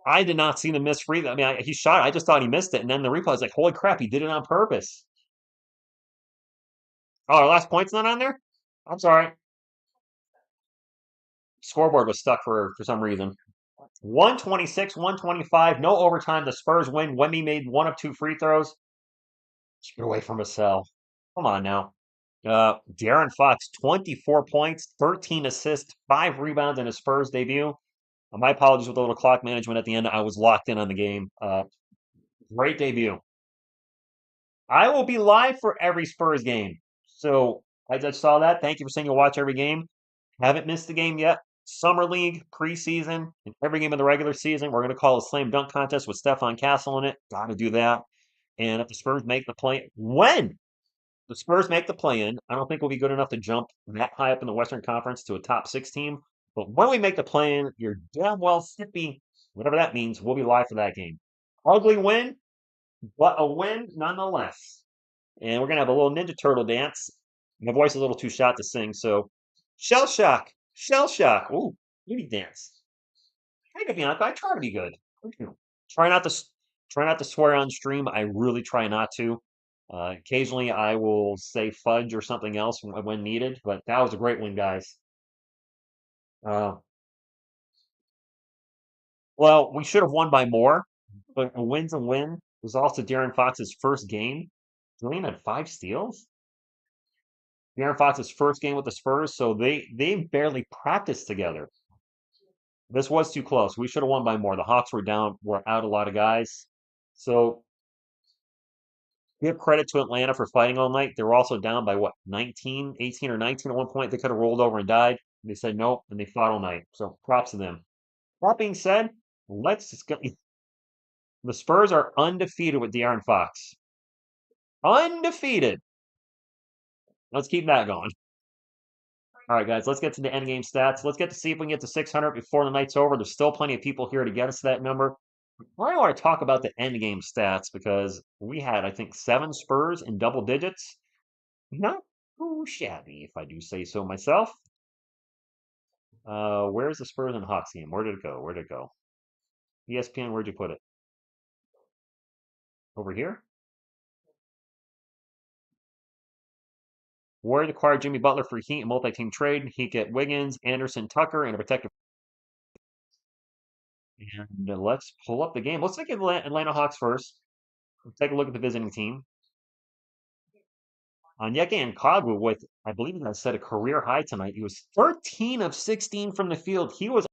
I did not see the missed free throw. I mean, he shot it. I just thought he missed it, and then the replay was like, "Holy crap, he did it on purpose." Oh, our last point's not on there. I'm sorry. Scoreboard was stuck for some reason. 126, 125, no overtime. The Spurs win. Wemby made one of two free throws. Get away from Vassell. Come on now. De'Aaron Fox, 24 points, 13 assists, 5 rebounds in his Spurs debut. My apologies with a little clock management at the end. I was locked in on the game. Great debut. I will be live for every Spurs game. So I just saw that. Thank you for saying you'll watch every game. Haven't missed the game yet. Summer League, preseason, and every game of the regular season. We're going to call a slam dunk contest with Stephon Castle in it. Got to do that. And if the Spurs make the play, when the Spurs make the play in, I don't think we'll be good enough to jump that high up in the Western Conference to a top 6 team. But when we make the play in, you're damn well sippy, whatever that means. We'll be live for that game. Ugly win, but a win nonetheless. And we're going to have a little Ninja Turtle dance. My voice is a little too shot to sing, so shell shock. Shell shock. Ooh, beauty dance. Hey, Bianca, I try to be good. Try not to swear on stream. I really try not to. Occasionally, I will say fudge or something else when needed. But that was a great win, guys. Well, we should have won by more, but a win's a win. It was also De'Aaron Fox's first game. Dwayne had 5 steals. De'Aaron Fox's first game with the Spurs, so they barely practiced together. This was too close. We should have won by more. The Hawks were out a lot of guys. So give credit to Atlanta for fighting all night. They were also down by what, 19, 18 or 19 at one point. They could have rolled over and died. They said nope, and they fought all night. So props to them. That being said, let's go. The Spurs are undefeated with De'Aaron Fox. Undefeated. Let's keep that going. All right, guys, let's get to the end game stats. Let's get to see if we can get to 600 before the night's over. There's still plenty of people here to get us that number. I want to talk about the end game stats because we had, I think, 7 Spurs in double digits. Not too shabby, if I do say so myself. Where's the Spurs and Hawks game? Where did it go? Where did it go? ESPN, where'd you put it? Over here? Warriors acquired Jimmy Butler for Heat, a multi-team trade. Heat get Wiggins, Anderson, Tucker, and a protective. And let's pull up the game. Let's take Atlanta Hawks first. Let's take a look at the visiting team. Onyeka Nkagwu with, I believe I set a career high tonight. He was 13 of 16 from the field. He was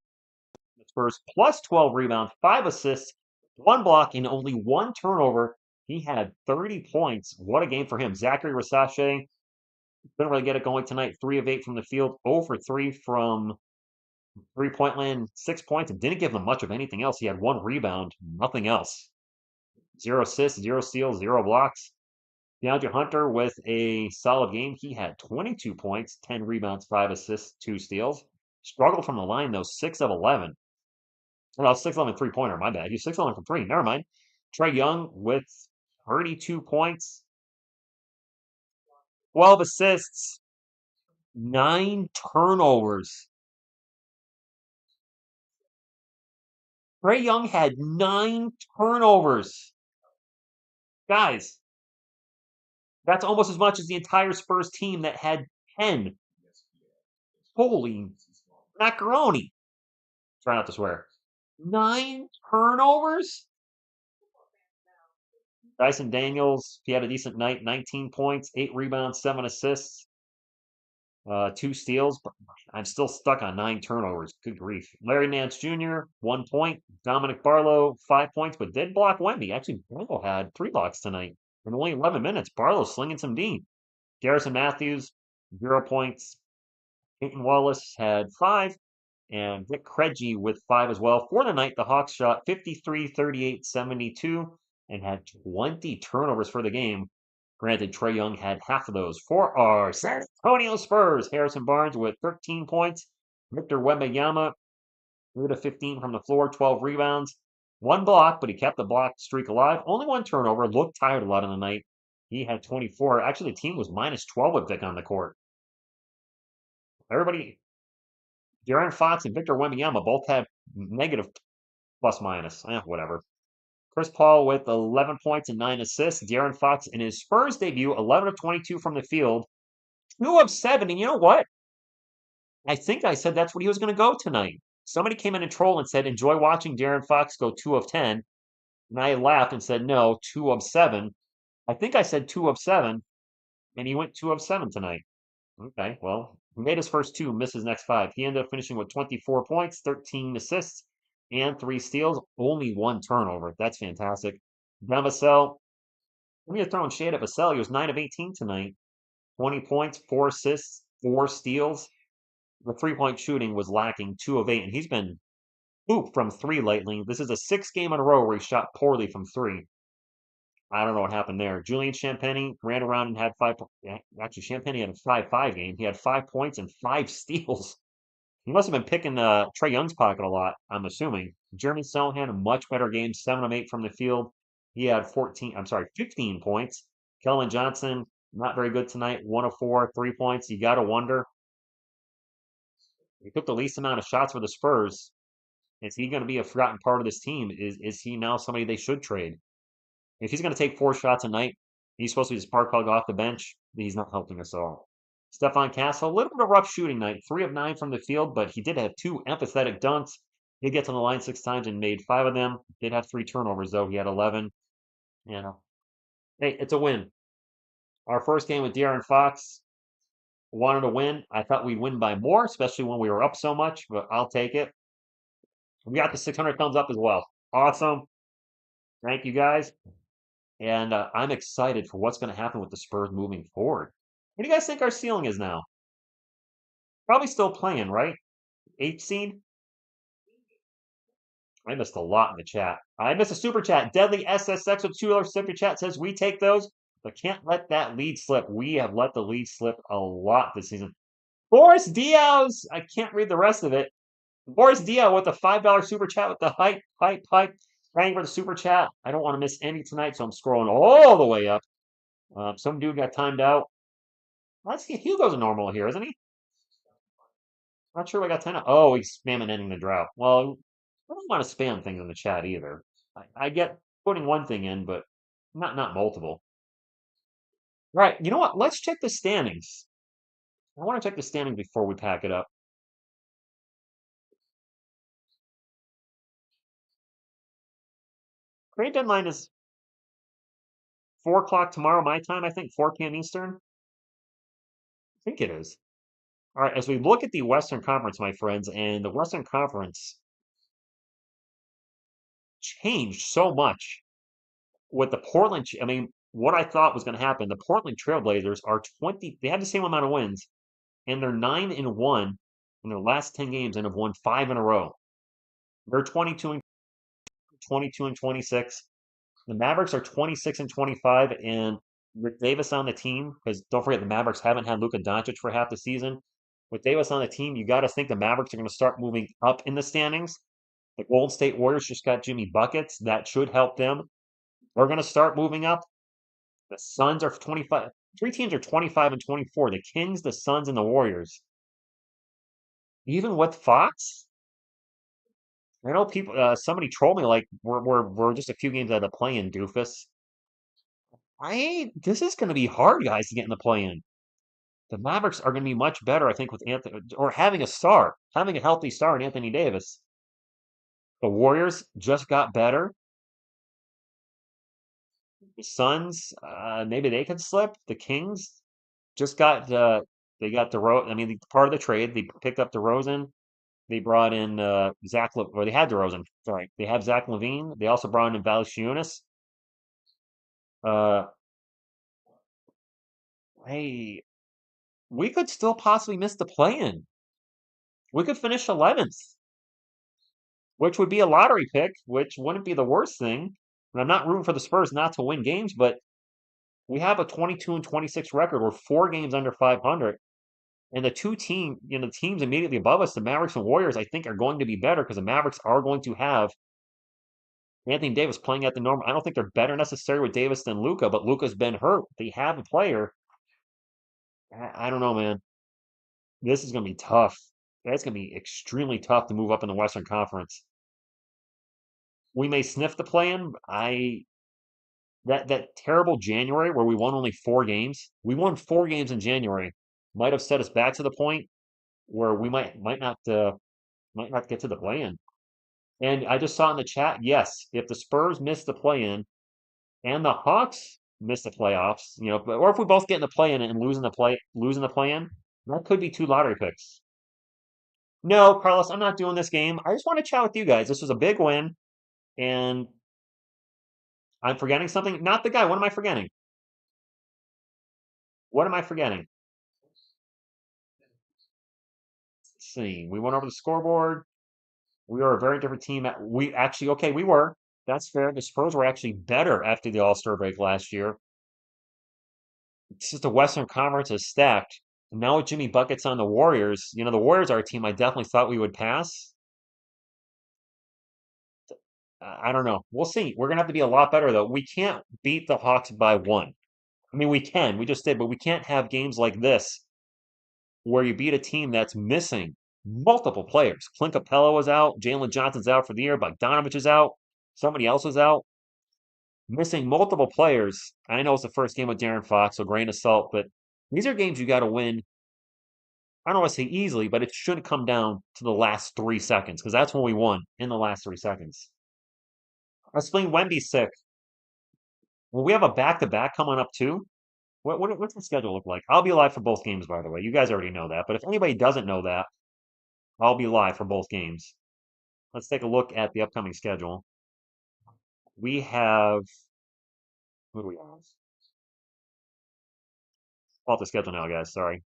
Spurs plus 12 rebounds, 5 assists, 1 block, and only 1 turnover. He had 30 points. What a game for him. Zachary Rasache couldn't really get it going tonight. 3 of 8 from the field, 0 for 3 from 3-point land, 6 points, and didn't give them much of anything else. He had 1 rebound, nothing else. 0 assists, 0 steals, 0 blocks. DeAndre Hunter with a solid game. He had 22 points, 10 rebounds, 5 assists, 2 steals. Struggled from the line, though, 6 of 11. Well, 6-11 3-pointer, my bad. He's 6-11 from 3. Never mind. Trae Young with 32 points, 12 assists, 9 turnovers. Trae Young had 9 turnovers. Guys, that's almost as much as the entire Spurs team that had 10. Holy macaroni. Try not to swear. 9 turnovers? Dyson Daniels, he had a decent night. 19 points, 8 rebounds, 7 assists, 2 steals. But I'm still stuck on 9 turnovers. Good grief. Larry Nance Jr., 1 point. Dominic Barlow, 5 points, but did block Wemby. Actually, Barlow had 3 blocks tonight. In only 11 minutes, Barlow slinging some D. Garrison Matthews, 0 points. Peyton Wallace had 5. And Vic Krejci with 5 as well. For the night, the Hawks shot 53, 38, 72, and had 20 turnovers for the game. Granted, Trae Young had half of those. For our San Antonio Spurs, Harrison Barnes with 13 points. Victor Wembanyama, 3 to 15 from the floor, 12 rebounds. 1 block, but he kept the block streak alive. Only 1 turnover. Looked tired a lot of the night. He had 24. Actually, the team was minus 12 with Vic on the court. Everybody, De'Aaron Fox and Victor Wembanyama both had negative plus minus. Whatever. Chris Paul with 11 points and 9 assists. De'Aaron Fox in his Spurs debut, 11 of 22 from the field, 2 of 7. And you know what? I think I said that's what he was going to go tonight. Somebody came in and trolled and said, enjoy watching De'Aaron Fox go 2 of 10. And I laughed and said, no, 2 of 7. I think I said 2 of 7, and he went 2 of 7 tonight. Okay, well, he made his first 2, missed his next 5. He ended up finishing with 24 points, 13 assists, and 3 steals, only 1 turnover. That's fantastic. Now Vassell, we are throwing shade at Vassell. He was 9 of 18 tonight, 20 points, 4 assists, 4 steals. The 3-point shooting was lacking, 2 of 8, and he's been pooped from 3 lately. This is a 6th game in a row where he shot poorly from 3. I don't know what happened there. Julian Champagnie ran around and had 5. Actually, Champagnie had a 5-5 game. He had 5 points and 5 steals. He must have been picking Trae Young's pocket a lot, I'm assuming. Jeremy Sohan, a much better game, 7 of 8 from the field. He had 15 points. Kellen Johnson, not very good tonight, 1 of 4, 3 points. You got to wonder. He took the least amount of shots for the Spurs. Is he going to be a forgotten part of this team? Is he now somebody they should trade? If he's going to take 4 shots a night, he's supposed to be spark plug off the bench. He's not helping us all. Stephon Castle, a little bit of rough shooting night. 3 of 9 from the field, but he did have 2 empathetic dunks. He did get to the line 6 times and made 5 of them. Did have 3 turnovers, though. He had 11. You know, hey, it's a win. Our first game with De'Aaron Fox, wanted to win. I thought we'd win by more, especially when we were up so much, but I'll take it. We got the 600 thumbs up as well. Awesome. Thank you guys. And I'm excited for what's going to happen with the Spurs moving forward. What do you guys think our ceiling is now? Probably still playing, right? Eighth seed? I missed a lot in the chat. I missed a super chat. Deadly SSX with $2 super chat says we take those, but can't let that lead slip. We have let the lead slip a lot this season. Boris Diaz, I can't read the rest of it. Boris Diaz with the $5 super chat with the hype. Praying for the super chat. I don't want to miss any tonight, so I'm scrolling all the way up. Some dude got timed out. Let's see. Hugo's a normal here, isn't he? Not sure we got 10. Oh, he's spamming ending the drought. Well, I don't want to spam things in the chat either. I get putting one thing in, but not multiple. Right. You know what? Let's check the standings. I want to check the standings before we pack it up. Trade deadline is 4 o'clock tomorrow, my time, I think, 4 p.m. Eastern. I think it is. All right, as we look at the Western Conference, my friends, and the Western Conference changed so much with the Portland. I mean, what I thought was going to happen, the Portland Trailblazers are 20, they have the same amount of wins, and they're 9-1 in their last 10 games and have won 5 in a row. They're 22 and 26. The Mavericks are 26 and 25, and with Davis on the team, because don't forget the Mavericks haven't had Luka Doncic for half the season. With Davis on the team, you got to think the Mavericks are going to start moving up in the standings. The Golden State Warriors just got Jimmy Buckets. That should help them. We're going to start moving up. The Suns are 25. 3 teams are 25 and 24. The Kings, the Suns, and the Warriors. Even with Fox, I know people. Somebody trolled me like we're just a few games out of the play-in, doofus. This is going to be hard, guys, to get in the play-in. The Mavericks are going to be much better, I think, with Anthony or having a star, having a healthy star in Anthony Davis. The Warriors just got better. The Suns, maybe they can slip. The Kings just got they got DeRozan. I mean, part of the trade they picked up DeRozan. They brought in or they had DeRozan. Sorry, they have Zach LaVine. They also brought in Valanciunas. Uh, hey, we could still possibly miss the play-in. We could finish 11th, which would be a lottery pick, which wouldn't be the worst thing. And I'm not rooting for the Spurs not to win games, but we have a 22 and 26 record. We're 4 games under 500. And the teams immediately above us, the Mavericks and Warriors, I think are going to be better because the Mavericks are going to have Anthony Davis playing at the normal. I don't think they're better necessarily with Davis than Luka, but Luka's been hurt. They have a player. I don't know, man. This is going to be tough. That's going to be extremely tough to move up in the Western Conference. We may sniff the play-in. That terrible January where we won only 4 games. We won 4 games in January. Might have set us back to the point where we might not get to the play-in. And I just saw in the chat, yes, if the Spurs miss the play-in and the Hawks miss the playoffs, or if we both get in the play-in and losing the play-in, that could be 2 lottery picks. No, Carlos, I'm not doing this game. I just want to chat with you guys. This was a big win, and I'm forgetting something. Not the guy. What am I forgetting? What am I forgetting? Let's see. We went over the scoreboard. We were a very different team. We actually, okay, we were. That's fair. The Spurs were actually better after the All-Star break last year. It's just the Western Conference is stacked. And now with Jimmy Buckets on the Warriors, the Warriors are a team I definitely thought we would pass. I don't know. We'll see. We're gonna have to be a lot better though. We can't beat the Hawks by 1. I mean, we can. We just did, but we can't have games like this where you beat a team that's missing multiple players. Clint Capella was out. Jalen Johnson's out for the year. Bogdanovich is out. Somebody else is out. Missing multiple players. I know it's the first game with Darren Fox, so grain of salt, but these are games you got to win. I don't want to say easily, but it should come down to the last 3 seconds because that's when we won in the last 3 seconds. Spling Wemby's sick. Well, we have a back-to-back coming up too. What's the schedule look like? I'll be live for both games, by the way. You guys already know that. But if anybody doesn't know that, I'll be live for both games. Let's take a look at the upcoming schedule. We have, who do we have? Off the schedule now, guys. Sorry.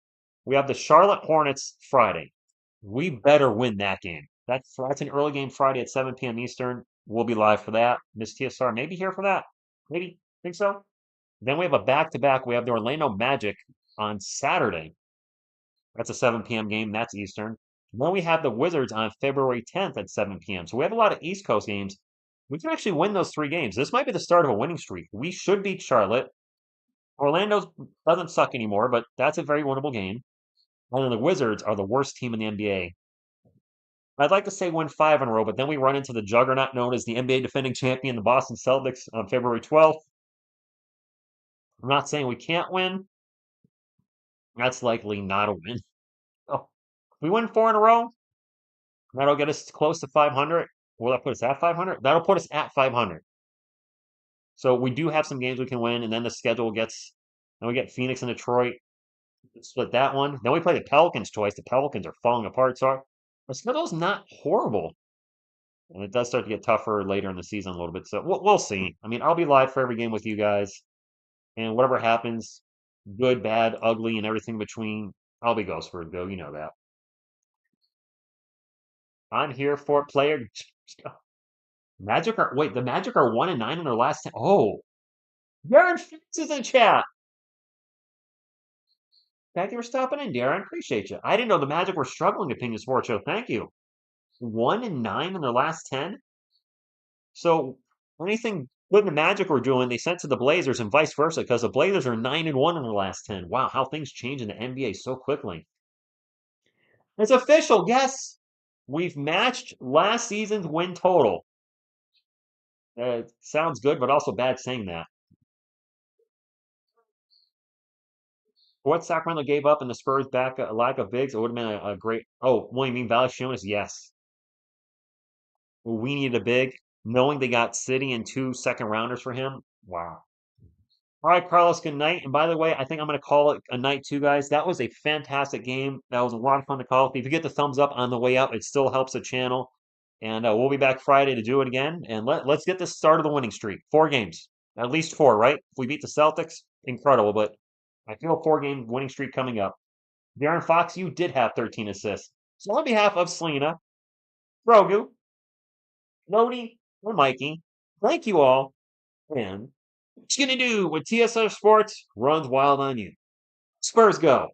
We have the Charlotte Hornets Friday. We better win that game. That's an early game Friday at 7 p.m. Eastern. We'll be live for that. Miss TSR maybe here for that. Maybe. Think so? Then we have a back-to-back. We have the Orlando Magic on Saturday. That's a 7 p.m. game. That's Eastern. Then we have the Wizards on February 10th at 7 p.m. So we have a lot of East Coast games. We can actually win those 3 games. This might be the start of a winning streak. We should beat Charlotte. Orlando doesn't suck anymore, but that's a very winnable game. And then the Wizards are the worst team in the NBA. I'd like to say win 5 in a row, but then we run into the juggernaut known as the NBA defending champion, the Boston Celtics, on February 12th. I'm not saying we can't win. That's likely not a win. Oh, if we win 4 in a row, that'll get us close to 500. Will that put us at 500? That'll put us at 500. So we do have some games we can win, and then the schedule gets, then we get Phoenix and Detroit, split that one. Then we play the Pelicans twice. The Pelicans are falling apart. So our schedule's not horrible. And it does start to get tougher later in the season a little bit. So we'll see. I mean, I'll be live for every game with you guys. And whatever happens, good, bad, ugly, and everything between, I'll be Ghost for it, though. You know that. I'm here for player. Magic are, wait, the Magic are 1-9 in their last 10. Oh, Darren Fitz is in chat. Thank you for stopping in, Darren. Appreciate you. I didn't know the Magic were struggling to ping the sports show. Thank you. 1-9 in their last 10. So anything good the Magic were doing, they sent to the Blazers and vice versa, because the Blazers are 9-1 in the last 10. Wow, how things change in the NBA so quickly. It's official. Yes, we've matched last season's win total. Sounds good, but also bad saying that. What Sacramento gave up in the Spurs back a lack of bigs, it would have been a great. Oh, what do you mean Valanciunas? Yes. We needed a big, knowing they got City and 2 second rounders for him. Wow. All right, Carlos, good night. And by the way, I think I'm going to call it a night too, guys. That was a fantastic game. That was a lot of fun to call. If you get the thumbs up on the way out, it still helps the channel. And we'll be back Friday to do it again. And let's get this start of the winning streak. 4 games. At least 4, right? If we beat the Celtics, incredible. But I feel a 4-game winning streak coming up. Darren Fox, you did have 13 assists. So on behalf of Selena, Grogu, Lodi, and Mikey, thank you all. And what you gonna do when TSR Sports runs wild on you? Spurs go.